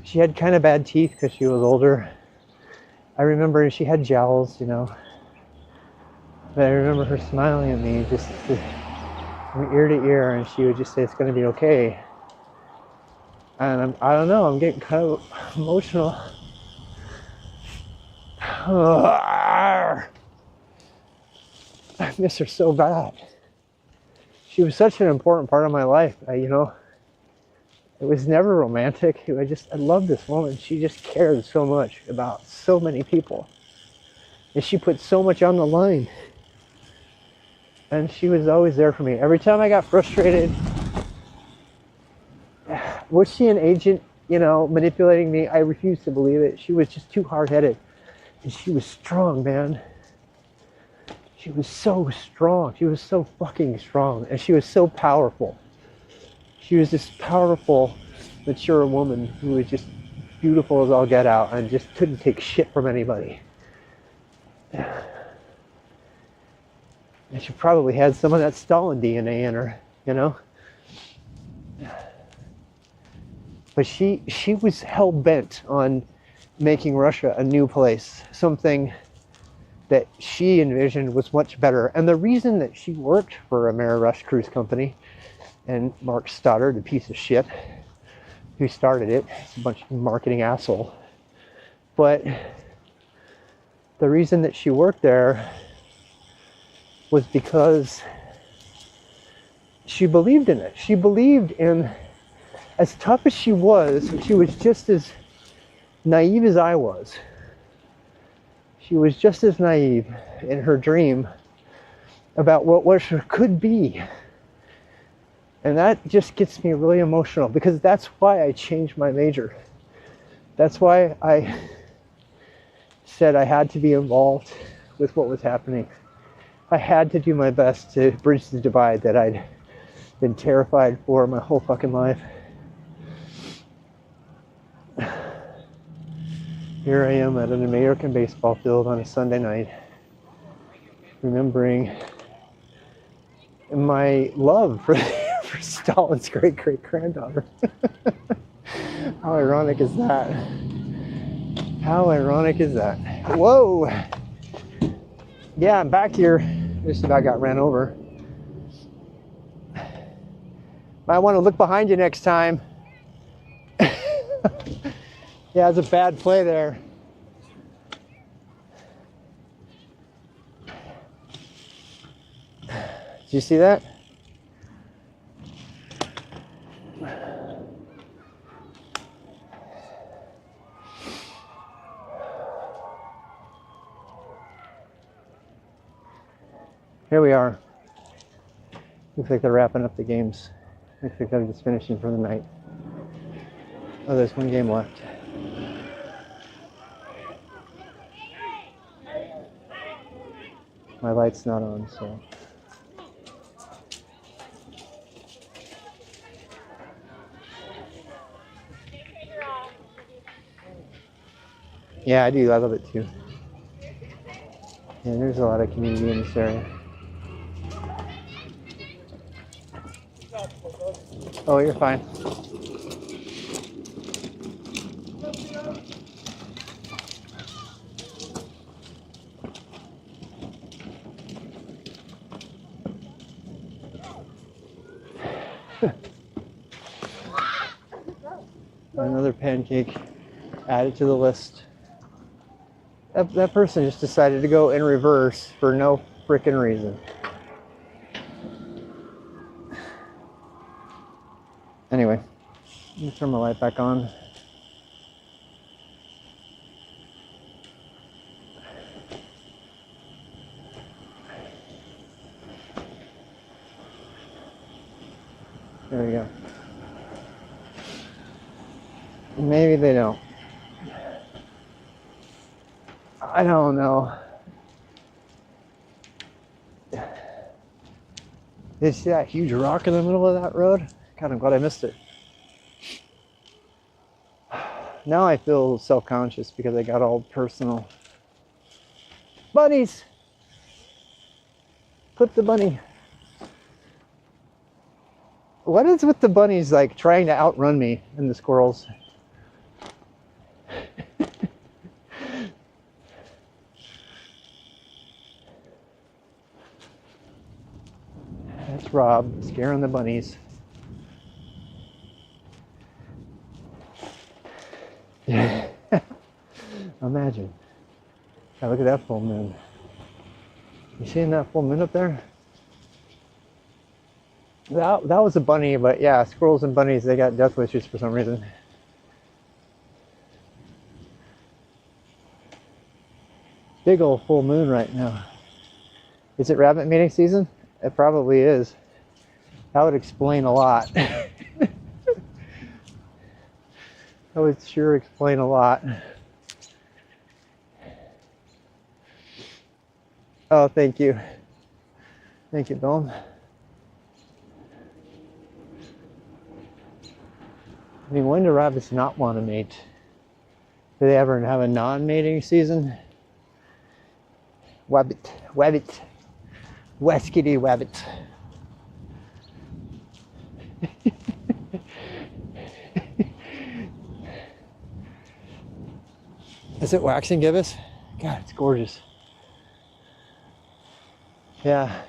she had kind of bad teeth because she was older. I remember she had jowls, but I remember her smiling at me just from ear to ear, and she would just say, "It's going to be okay." And I don't know, I'm getting kind of emotional. I miss her so bad. She was such an important part of my life. It was never romantic. I love this woman. She just cared so much about so many people. And she put so much on the line. And she was always there for me. Every time I got frustrated, was she an agent manipulating me. I refuse to believe it. She was just too hard-headed. And she was strong, man. She was so strong. She was so fucking strong. And she was so powerful. She was this powerful, mature woman who was just beautiful as all get out and just couldn't take shit from anybody. And she probably had some of that Stalin DNA in her, But she was hell-bent on making Russia a new place, something that she envisioned was much better. And the reason that she worked for Amerirush Cruise Company and Mark Stoddard, the piece of shit who started it, it's a bunch of marketing asshole. But the reason that she worked there was because she believed in it. She believed in, as tough as she was just as naive as I was. She was just as naive in her dream about what Russia could be. And that just gets me really emotional, because that's why I changed my major. That's why I said I had to be involved with what was happening. I had to do my best to bridge the divide that I'd been terrified for my whole fucking life. Here I am at an American baseball field on a Sunday night, remembering my love for Stalin's great-great-granddaughter. How ironic is that? How ironic is that? Whoa! Yeah, I'm back here. Just about got ran over. Might want to look behind you next time. Yeah, it's a bad play there. Did you see that? Here we are. Looks like they're wrapping up the games. Looks like they're just finishing for the night. Oh, there's one game left. My light's not on, so. Yeah, I do. I love it too. Yeah, there's a lot of community in this area. Oh, you're fine. Another pancake added to the list. That person just decided to go in reverse for no frickin' reason. Anyway, let me turn my light back on. There we go. Maybe they don't. I don't know. Did you see that huge rock in the middle of that road? God, I'm glad I missed it. Now I feel self-conscious because I got all personal. Bunnies! Clip the bunny. What is with the bunnies like trying to outrun me and the squirrels? That's Rob scaring the bunnies. Imagine. God, look at that full moon. You seeing that full moon up there? That was a bunny, but yeah, squirrels and bunnies, they got death wishes for some reason. Big old full moon right now. Is it rabbit mating season? It probably is. That would explain a lot. That would sure explain a lot. Oh, thank you. Thank you, Bill. I mean, when do rabbits not want to mate? Do they ever have a non-mating season? Wabbit, wabbit, waskity wabbit. Is it waxing gibbous? God, it's gorgeous. Yeah.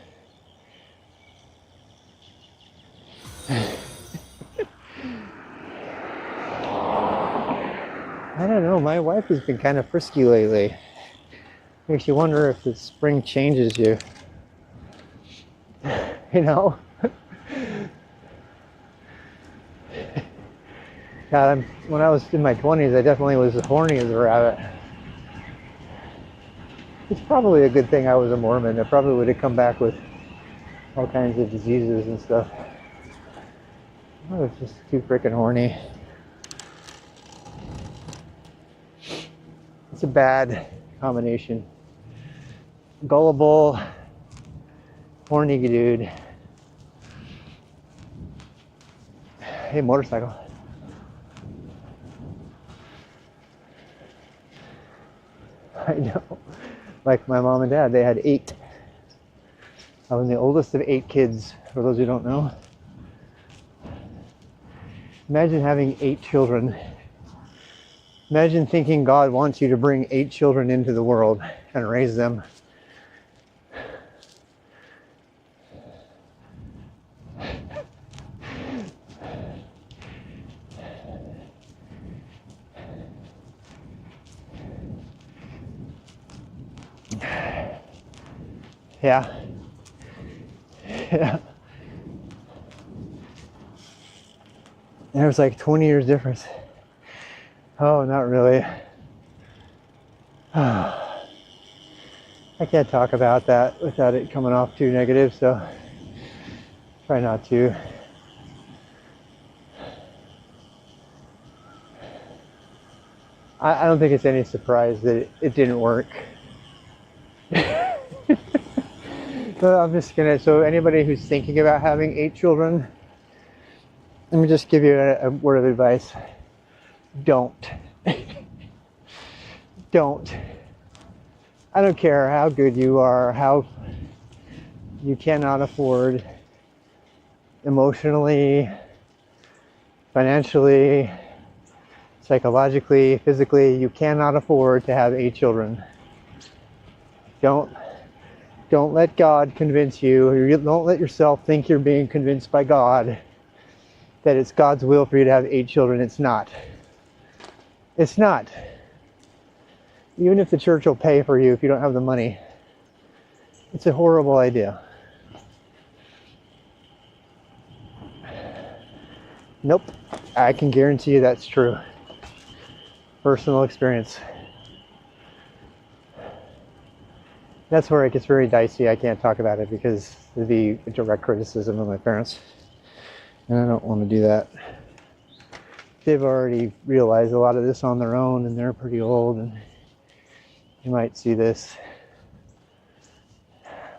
I don't know, my wife has been kind of frisky lately. Makes you wonder if the spring changes you. You know? God, when I was in my 20s, I definitely was as horny as a rabbit. It's probably a good thing I was a Mormon. I probably would have come back with all kinds of diseases and stuff. I was just too freaking horny. It's a bad combination. Gullible, horny dude. Hey, motorcycle. I know. Like my mom and dad, they had 8. I was the oldest of 8 kids, for those who don't know. Imagine having 8 children. Imagine thinking God wants you to bring 8 children into the world and raise them. Yeah. Yeah. There's like 20 years difference. Oh, not really. I can't talk about that without it coming off too negative, so try not to. I don't think it's any surprise that it didn't work. So I'm just gonna, so anybody who's thinking about having 8 children, let me just give you a word of advice. Don't. Don't. I don't care how good you are, how you cannot afford emotionally, financially, psychologically, physically, you cannot afford to have 8 children. Don't let God convince you, or don't let yourself think you're being convinced by God that it's God's will for you to have 8 children. It's not. It's not. Even if the church will pay for you if you don't have the money, it's a horrible idea. Nope. I can guarantee you that's true. Personal experience. That's where it gets very dicey. I can't talk about it because it'd be a direct criticism of my parents. And I don't want to do that. They've already realized a lot of this on their own, and they're pretty old, and you might see this.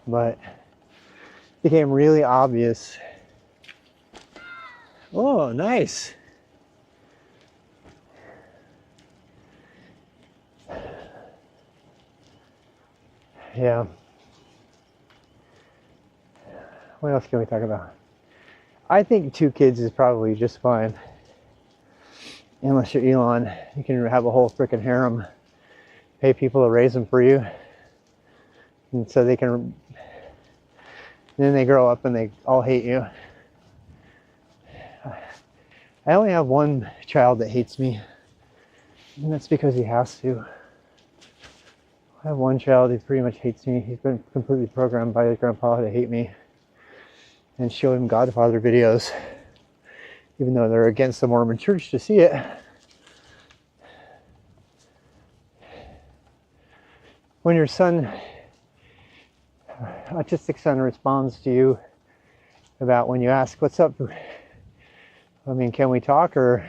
But it became really obvious. Oh, nice. Yeah. What else can we talk about? I think 2 kids is probably just fine. Unless you're Elon, you can have a whole freaking harem. Pay people to raise them for you. And so they can, and then they grow up and they all hate you. I only have one child that hates me. And that's because he has to. I have one child who pretty much hates me. He's been completely programmed by his grandpa to hate me. And show him Godfather videos. Even though they're against the Mormon church to see it. When your autistic son responds to you about when you ask, what's up? I mean, can we talk? Or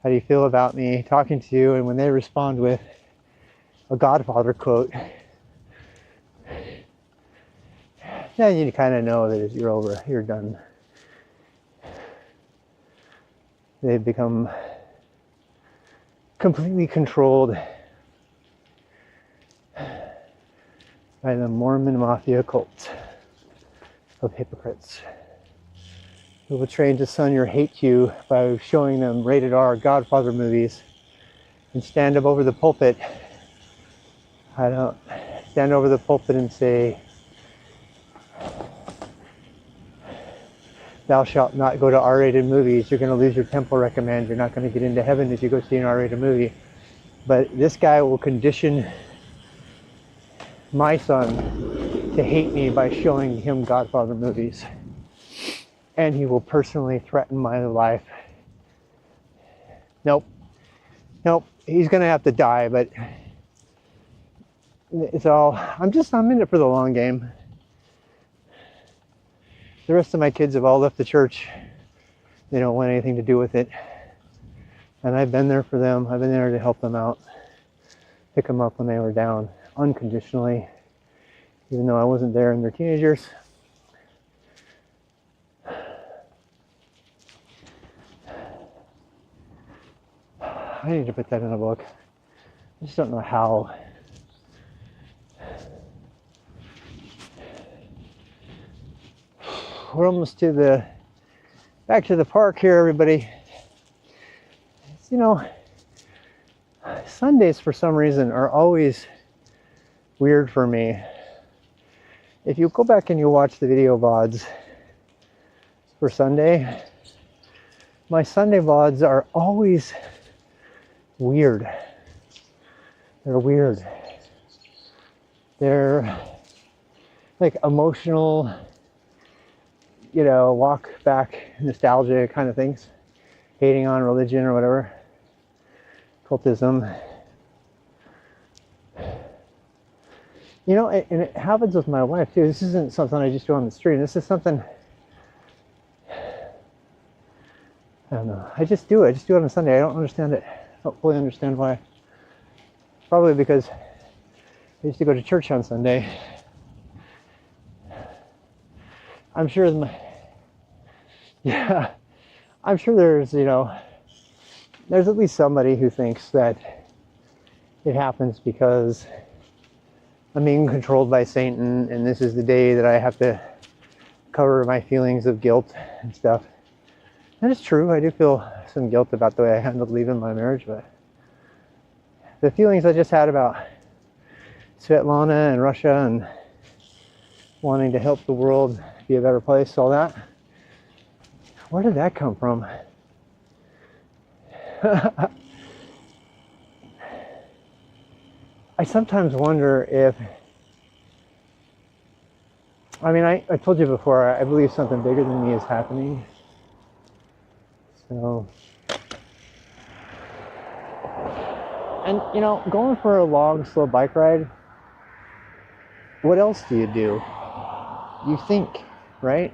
How do you feel about me talking to you? And when they respond with a Godfather quote, then you kind of know that you're over, you're done. They've become completely controlled by the Mormon Mafia cult of hypocrites who will train to son or hate you by showing them rated R Godfather movies and stand up over the pulpit. I don't stand over the pulpit and say, thou shalt not go to R-rated movies. You're going to lose your temple recommend. You're not going to get into heaven if you go see an R-rated movie. But this guy will condition my son to hate me by showing him Godfather movies. And he will personally threaten my life. Nope. He's going to have to die, but it's all, I'm in it for the long game. The rest of my kids have all left the church. They don't want anything to do with it. And I've been there for them. I've been there to help them out. Pick them up when they were down, unconditionally. Even though I wasn't there in their teenagers. I need to put that in a book. I just don't know how. We're almost back to the park here, everybody. Sundays for some reason are always weird for me. If you go back and you watch the video VODs for Sunday, my Sunday VODs are always weird. They're weird. They're like emotional, walk back nostalgia kind of things. Hating on religion or whatever. Cultism. And it happens with my wife too. This isn't something I just do on the street. This is something, I don't know. I just do it. I just do it on Sunday. I don't understand it. I don't fully understand why. Probably because I used to go to church on Sunday. I'm sure I'm sure there's at least somebody who thinks that it happens because I'm being controlled by Satan and this is the day that I have to cover my feelings of guilt and stuff. And it's true, I do feel some guilt about the way I handled leaving my marriage, but the feelings I just had about Svetlana and Russia and wanting to help the world be a better place, all that, where did that come from? I sometimes wonder if, I told you before, I believe something bigger than me is happening. So, and going for a long, slow bike ride, what else do? You think, right?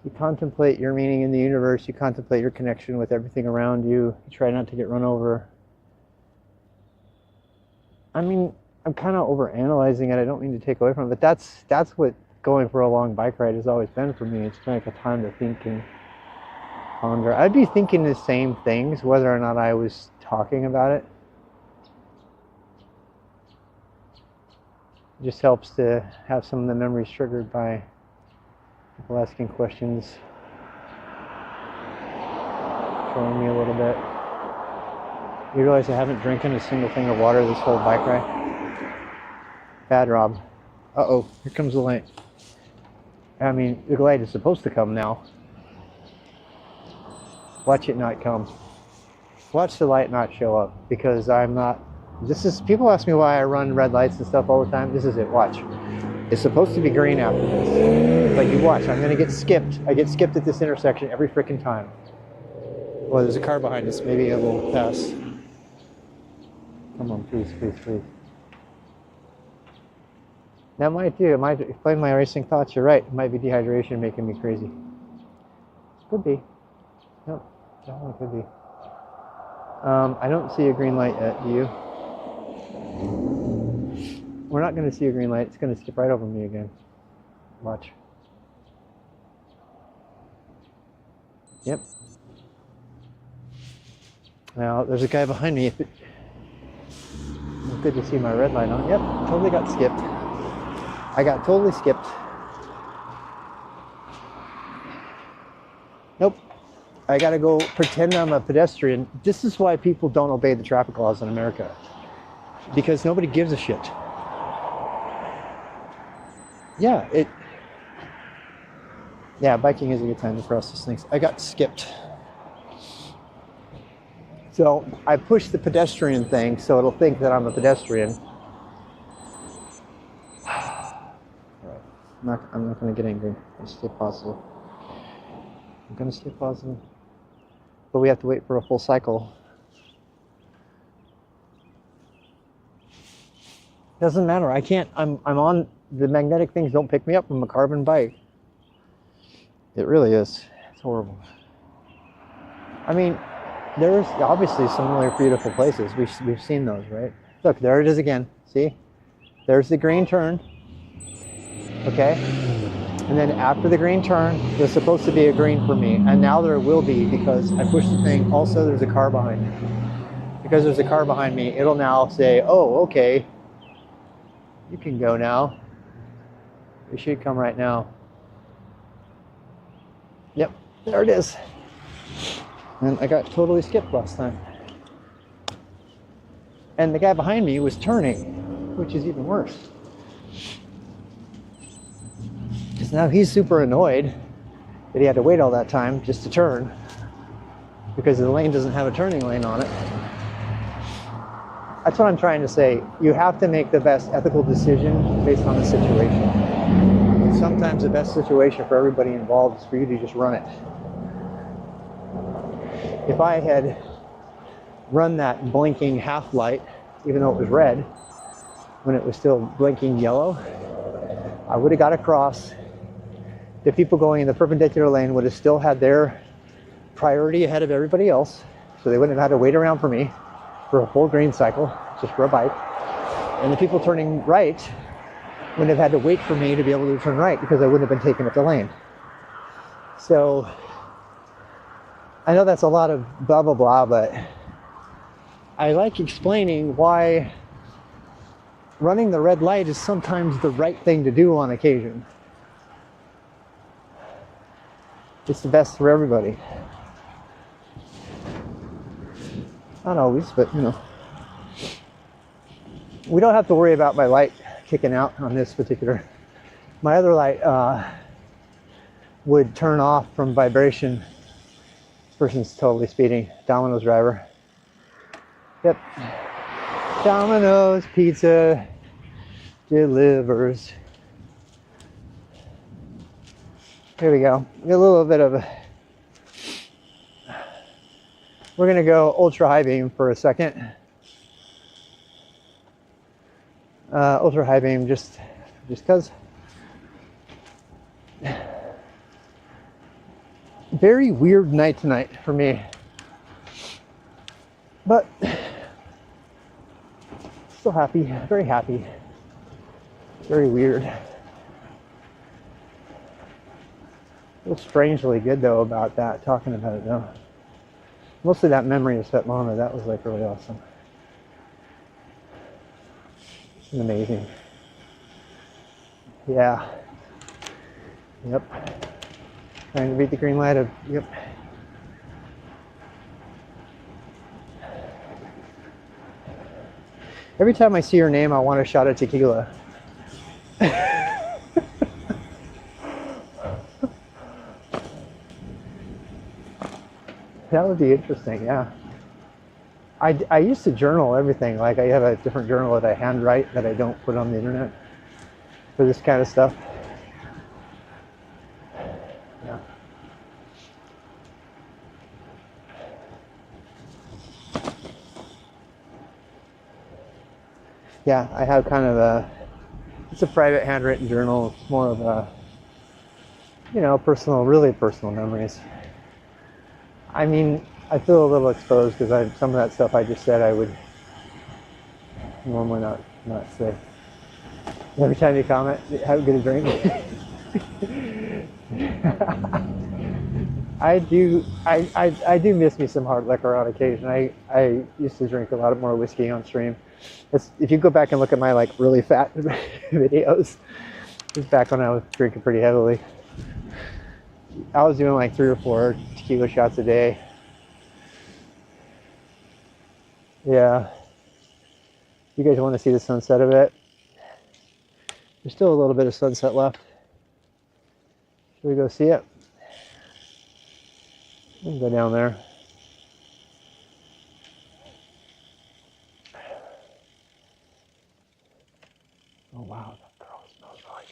You contemplate your meaning in the universe, you contemplate your connection with everything around you, you try not to get run over. I'm kind of over-analyzing it, I don't mean to take away from it, but that's what going for a long bike ride has always been for me. It's like a time to think and ponder. I'd be thinking the same things whether or not I was talking about it. It just helps to have some of the memories triggered by people asking questions, showing me a little bit. You realize I haven't drinking a single thing of water this whole bike ride? Bad, Rob. Uh-oh, here comes the light. The light is supposed to come now. Watch it not come. Watch the light not show up, because people ask me why I run red lights and stuff all the time. This is it, watch. It's supposed to be green after this. But you watch, I'm gonna get skipped. I get skipped at this intersection every freaking time. Well, there's a car behind us, maybe I will pass. Come on, please. That might explain my racing thoughts. You're right, it might be dehydration making me crazy. Could be. No, definitely could be. I don't see a green light yet, do you? We're not going to see a green light. It's going to skip right over me again. Watch. Yep. Now, there's a guy behind me. It's good to see my red light on. Yep, totally got skipped. I got totally skipped. Nope. I gotta go pretend I'm a pedestrian. This is why people don't obey the traffic laws in America. Because nobody gives a shit. Yeah, biking is a good time to cross these things. I got skipped. So I push the pedestrian thing so it'll think that I'm a pedestrian. I'm not going to get angry. I'll stay positive. I'm going to stay positive. But we have to wait for a full cycle. Doesn't matter. I can't. I'm on. The magnetic things don't pick me up from a carbon bike. It really is. It's horrible. I mean, there's obviously some really beautiful places. We've seen those, right? Look, there it is again. See? There's the green turn. Okay? And then after the green turn, there's supposed to be a green for me. And now there will be because I pushed the thing. Also, there's a car behind me. Because there's a car behind me, it'll now say, oh, okay. You can go now. It should come right now. Yep, there it is. And I got totally skipped last time. And the guy behind me was turning, which is even worse. Because now he's super annoyed that he had to wait all that time just to turn because the lane doesn't have a turning lane on it. That's what I'm trying to say. You have to make the best ethical decision based on the situation. And sometimes the best situation for everybody involved is for you to just run it. If I had run that blinking half light, even though it was red, when it was still blinking yellow, I would have got across. The people going in the perpendicular lane would have still had their priority ahead of everybody else, so they wouldn't have had to wait around for me for a full green cycle, just for a bike. And the people turning right wouldn't have had to wait for me to be able to turn right because I wouldn't have been taking up the lane. So I know that's a lot of blah, blah, blah, but I like explaining why running the red light is sometimes the right thing to do on occasion. It's the best for everybody. Not always, but you know. We don't have to worry about my light kicking out on this particular. My other light would turn off from vibration. This person's totally speeding. Domino's driver. Yep. Domino's Pizza delivers. Here we go. A little bit of a. We're gonna go ultra high beam for a second. Ultra high beam just cause. Very weird night tonight for me. But still happy, very happy. Very weird. Feels strangely good though about that, talking about it though. Mostly that memory of Svetlana, that was like really awesome. Amazing. Yeah. Yep. Trying to beat the green light of, yep. Every time I see her name, I want a shot of tequila. That would be interesting, yeah. I used to journal everything. Like I have a different journal that I handwrite that I don't put on the internet for this kind of stuff. Yeah. Yeah, I have kind of it's a private handwritten journal. It's more of a, you know, personal, really personal memories. I mean, I feel a little exposed because some of that stuff I just said I would normally not say. Every time you comment, have a good drink. I do miss me some hard liquor on occasion. I used to drink a lot more whiskey on stream. If you go back and look at my like really fat videos, it's back when I was drinking pretty heavily. I was doing like 3 or 4 tequila shots a day. Yeah. You guys want to see the sunset of it? There's still a little bit of sunset left. Should we go see it? We can go down there. Oh wow, that girl smells really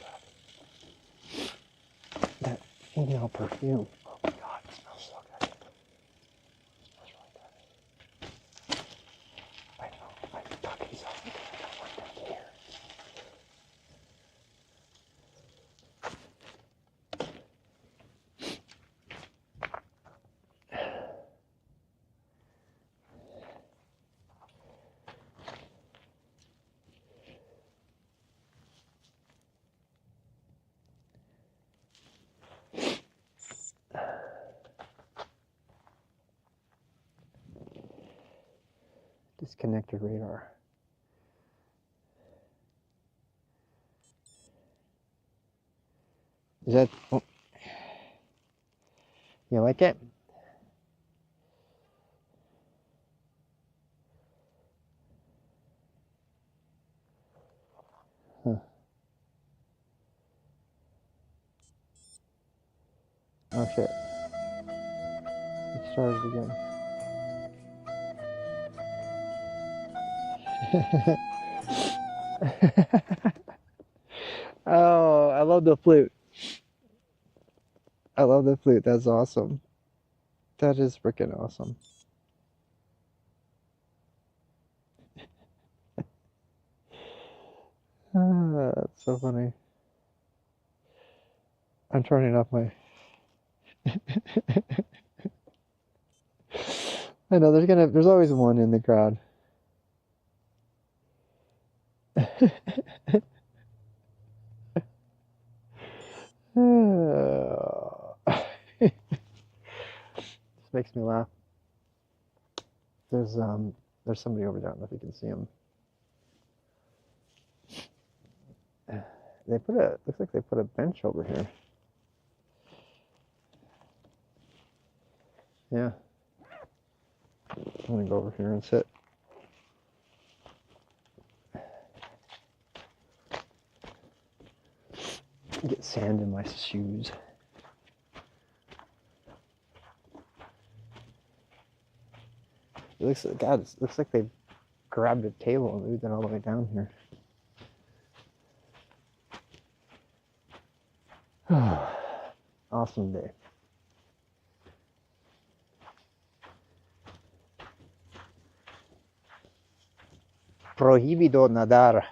good. That female perfume. Oh my god, it smells so good. It smells really good. I know, I can tuck these off because I don't want them to hear. Disconnected radar. Is that... Oh. You like it? Huh. Oh shit. It started again. Oh, I love the flute. I love the flute. That's awesome. That is freaking awesome. That's so funny. I'm turning off my... I know there's always one in the crowd. This makes me laugh. There's somebody over there. I don't know if you can see him. Looks like they put a bench over here. Yeah. I'm gonna go over here and sit. Get sand in my shoes. It looks like they grabbed a table and moved it all the way down here. Awesome day. Prohibido nadar.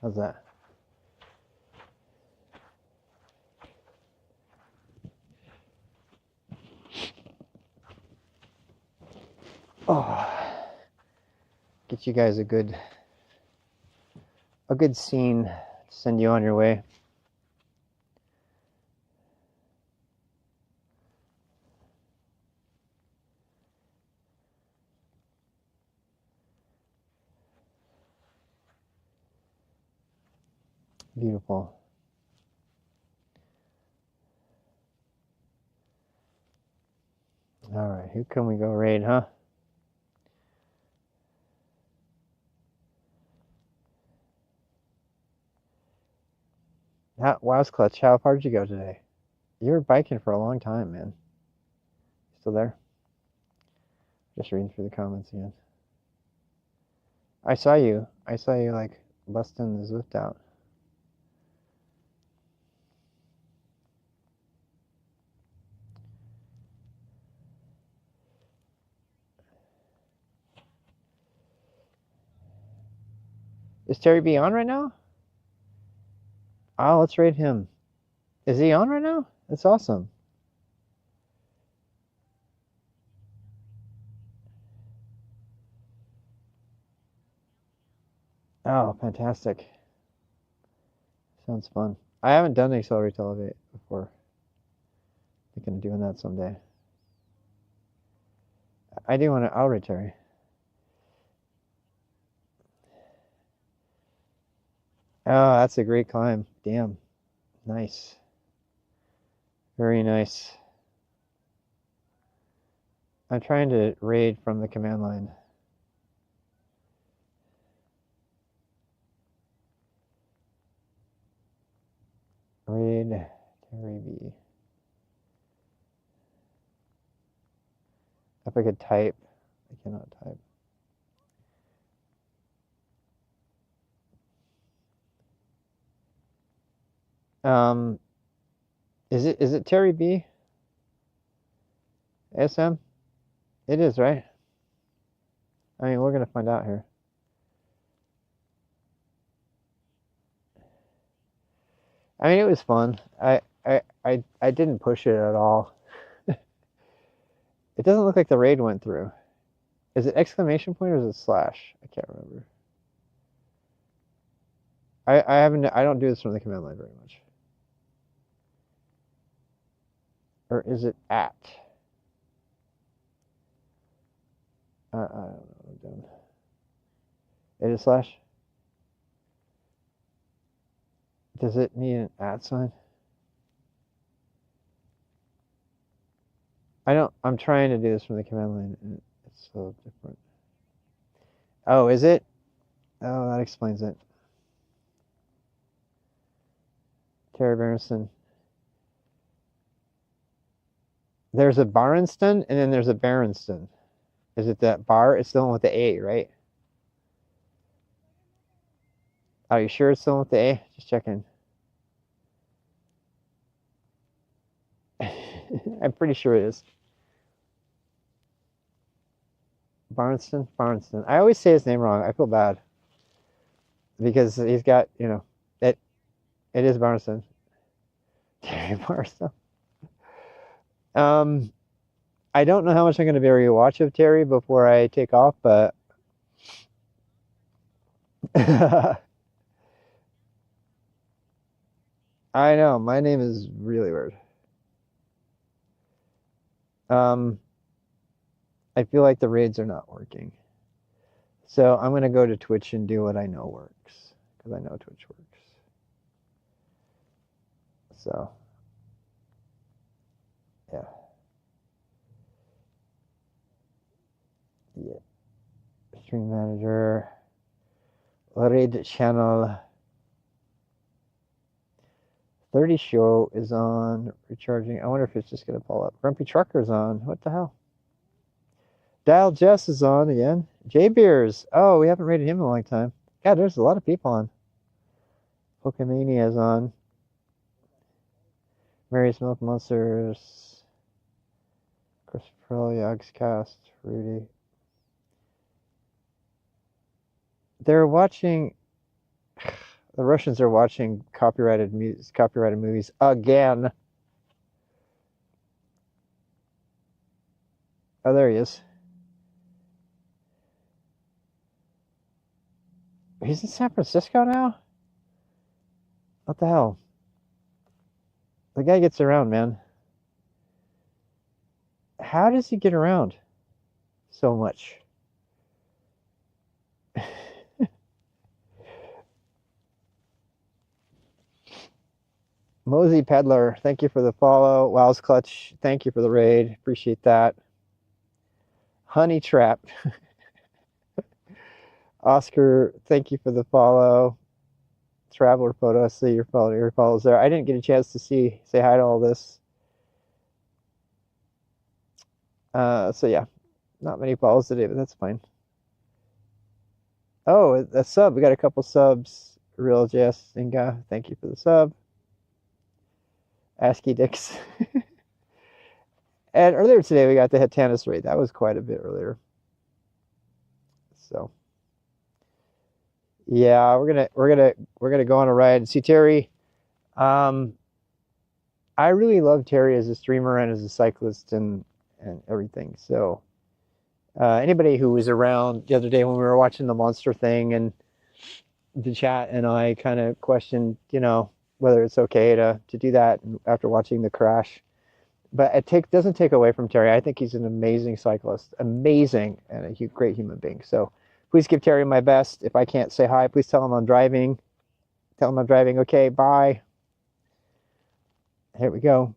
How's that? Oh, get you guys a good scene to send you on your way. Beautiful. All right, who can we go raid, huh? Wow's Clutch, how far did you go today? You were biking for a long time, man. Still there? Just reading through the comments again. I saw you like busting the Zwift out. Is Terry B on right now? Oh, let's raid him. Is he on right now? That's awesome. Oh, fantastic. Sounds fun. I haven't done Accelerate to Elevate before. Thinking of doing that someday. I do want to outrate Terry. Oh, that's a great climb. Damn. Nice. Very nice. I'm trying to raid from the command line. Raid Terry B. If I could type, I cannot type. Is it Terry B? SM? It is, right? I mean, we're gonna find out here. I mean, it was fun. I didn't push it at all. It doesn't look like the raid went through. Is it exclamation point or is it slash? I can't remember. I don't do this from the command line very much. Or is it at? I don't know what I'm doing. It is slash? Does it need an at sign? I'm trying to do this from the command line and it's so different. Oh, is it? Oh, that explains it. Terry Berenson. There's a Barenston and then there's a Berenston. Is it that bar? It's the one with the A, right? Are you sure it's the one with the A? Just checking. I'm pretty sure it is. Barnston? I always say his name wrong. I feel bad. Because he's got, you know, it is Barnston. Terry Barnston. I don't know how much I'm going to be able to watch of Terry before I take off, but I know, my name is really weird. I feel like the raids are not working. So I'm going to go to Twitch and do what I know works. Because I know Twitch works. So, yeah. Yeah. Stream manager. Raid channel. 30 show is on. Recharging. I wonder if it's just going to pull up. Grumpy Trucker's on. What the hell? Dial Jess is on again. J Beers. Oh, we haven't rated him in a long time. God, there's a lot of people on. Pokemania is on. Mary's Milk Monsters. Christopher Yogg's Cast. Rudy. They're watching. The Russians are watching copyrighted movies again. Oh, there he is. He's in San Francisco now? What the hell? The guy gets around, man. How does he get around so much? Mosey Peddler, thank you for the follow. Wow's Clutch, thank you for the raid. Appreciate that. Honey Trap. Oscar, thank you for the follow. Traveler Photo, I see your follows there. I didn't get a chance to say hi to all this. So yeah, not many follows today, but that's fine. Oh, a sub. We got a couple subs. Real JS Inga, thank you for the sub. ASCII Dix. And earlier today we got the Hetanis raid. That was quite a bit earlier. So yeah, we're gonna go on a ride and see Terry. Um, I really love Terry as a streamer and as a cyclist and everything. So anybody who was around the other day when we were watching the monster thing and the chat and I kind of questioned, whether it's okay to do that after watching the crash. But it doesn't take away from Terry. I think he's an amazing cyclist, amazing, and a great human being. So please give Terry my best. If I can't say hi, please tell him I'm driving. Tell him I'm driving. Okay, bye. Here we go.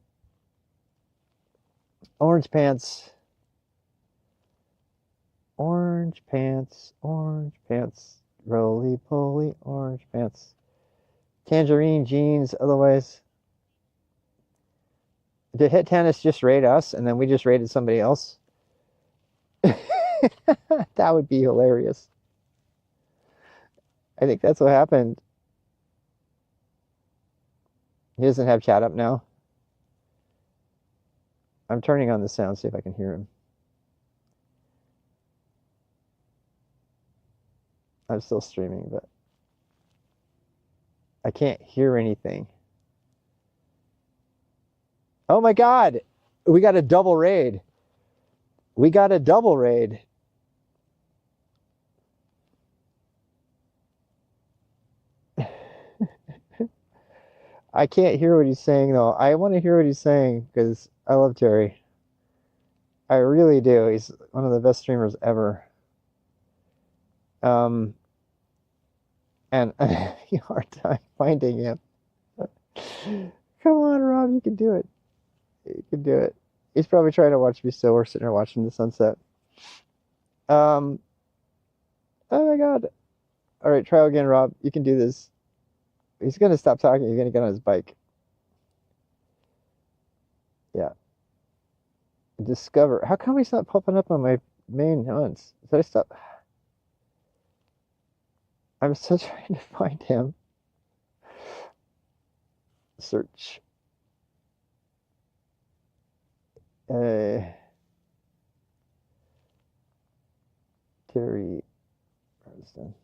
Orange pants. Orange pants. Orange pants. Roly poly orange pants. Tangerine jeans, otherwise. Did Hit Tennis just raid us and then we just raided somebody else? That would be hilarious. I think that's what happened. He doesn't have chat up now. I'm turning on the sound, see if I can hear him. I'm still streaming, but I can't hear anything. Oh my God, we got a double raid. We got a double raid. I can't hear what he's saying though. I want to hear what he's saying because I love Terry. I really do. He's one of the best streamers ever. And I have a hard time finding him. Come on, Rob, you can do it. You can do it. He's probably trying to watch me still. We're sitting there watching the sunset. Oh my God. All right, try again, Rob. You can do this. He's going to stop talking. He's going to get on his bike. Yeah. Discover. How come he's not popping up on my main ones? Did I stop? I'm still trying to find him. Search. Terry Preston.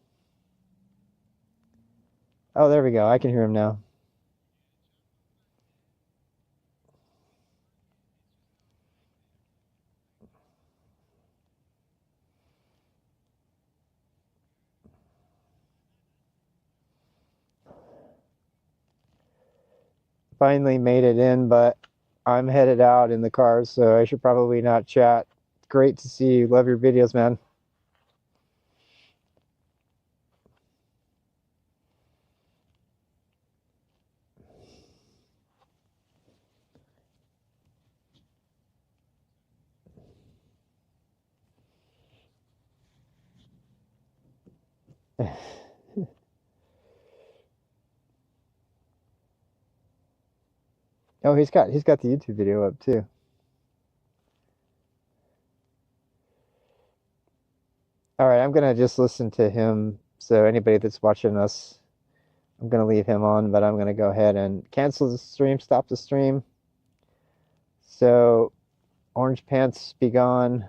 Oh, there we go. I can hear him now. Finally made it in, but I'm headed out in the car, so I should probably not chat. Great to see you. Love your videos, man. Oh, he's got the YouTube video up too. All right, I'm gonna just listen to him. So anybody that's watching us, I'm gonna leave him on, but I'm gonna go ahead and cancel the stream, stop the stream. So, Orange Pants be gone.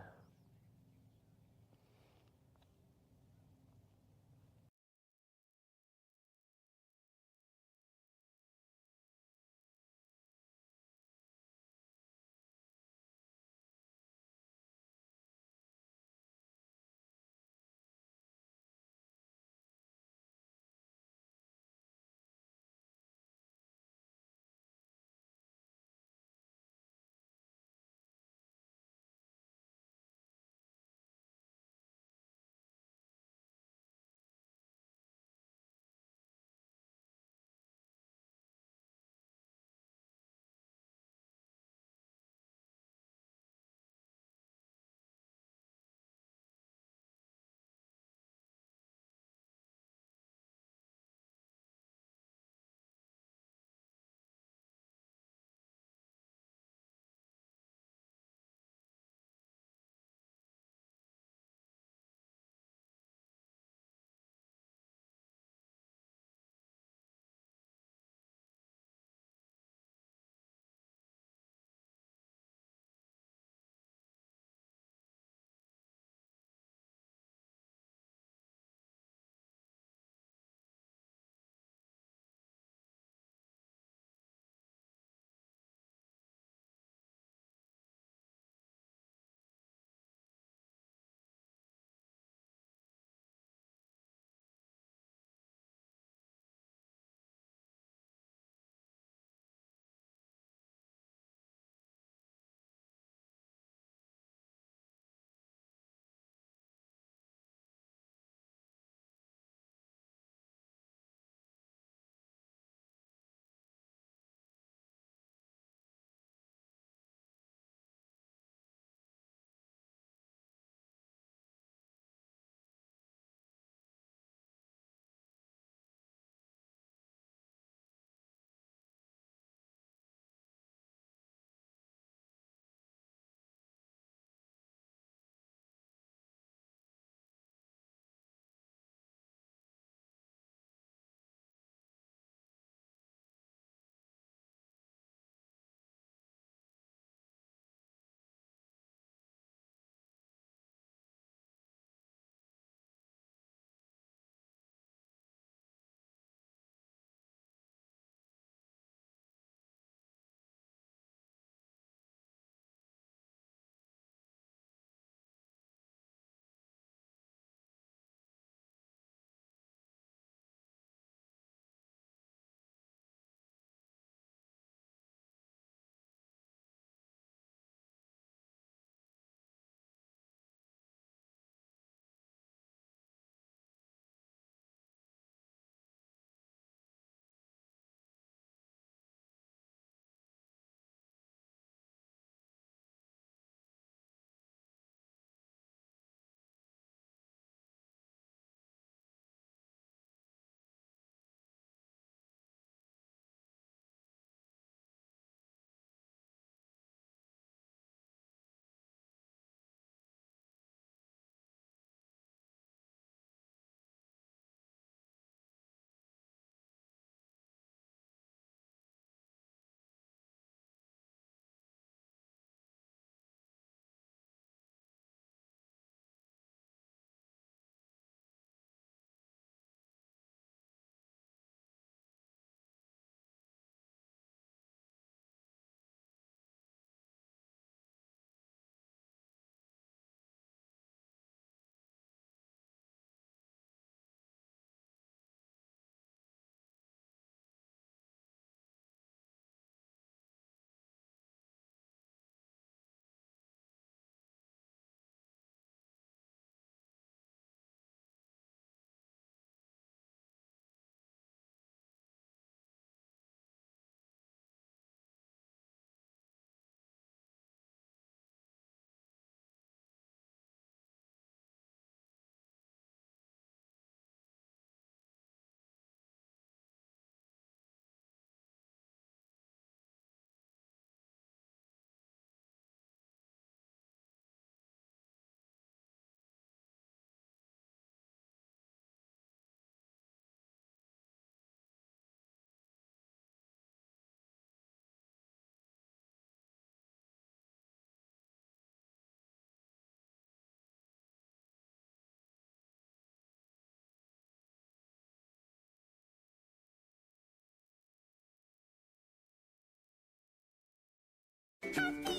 happy.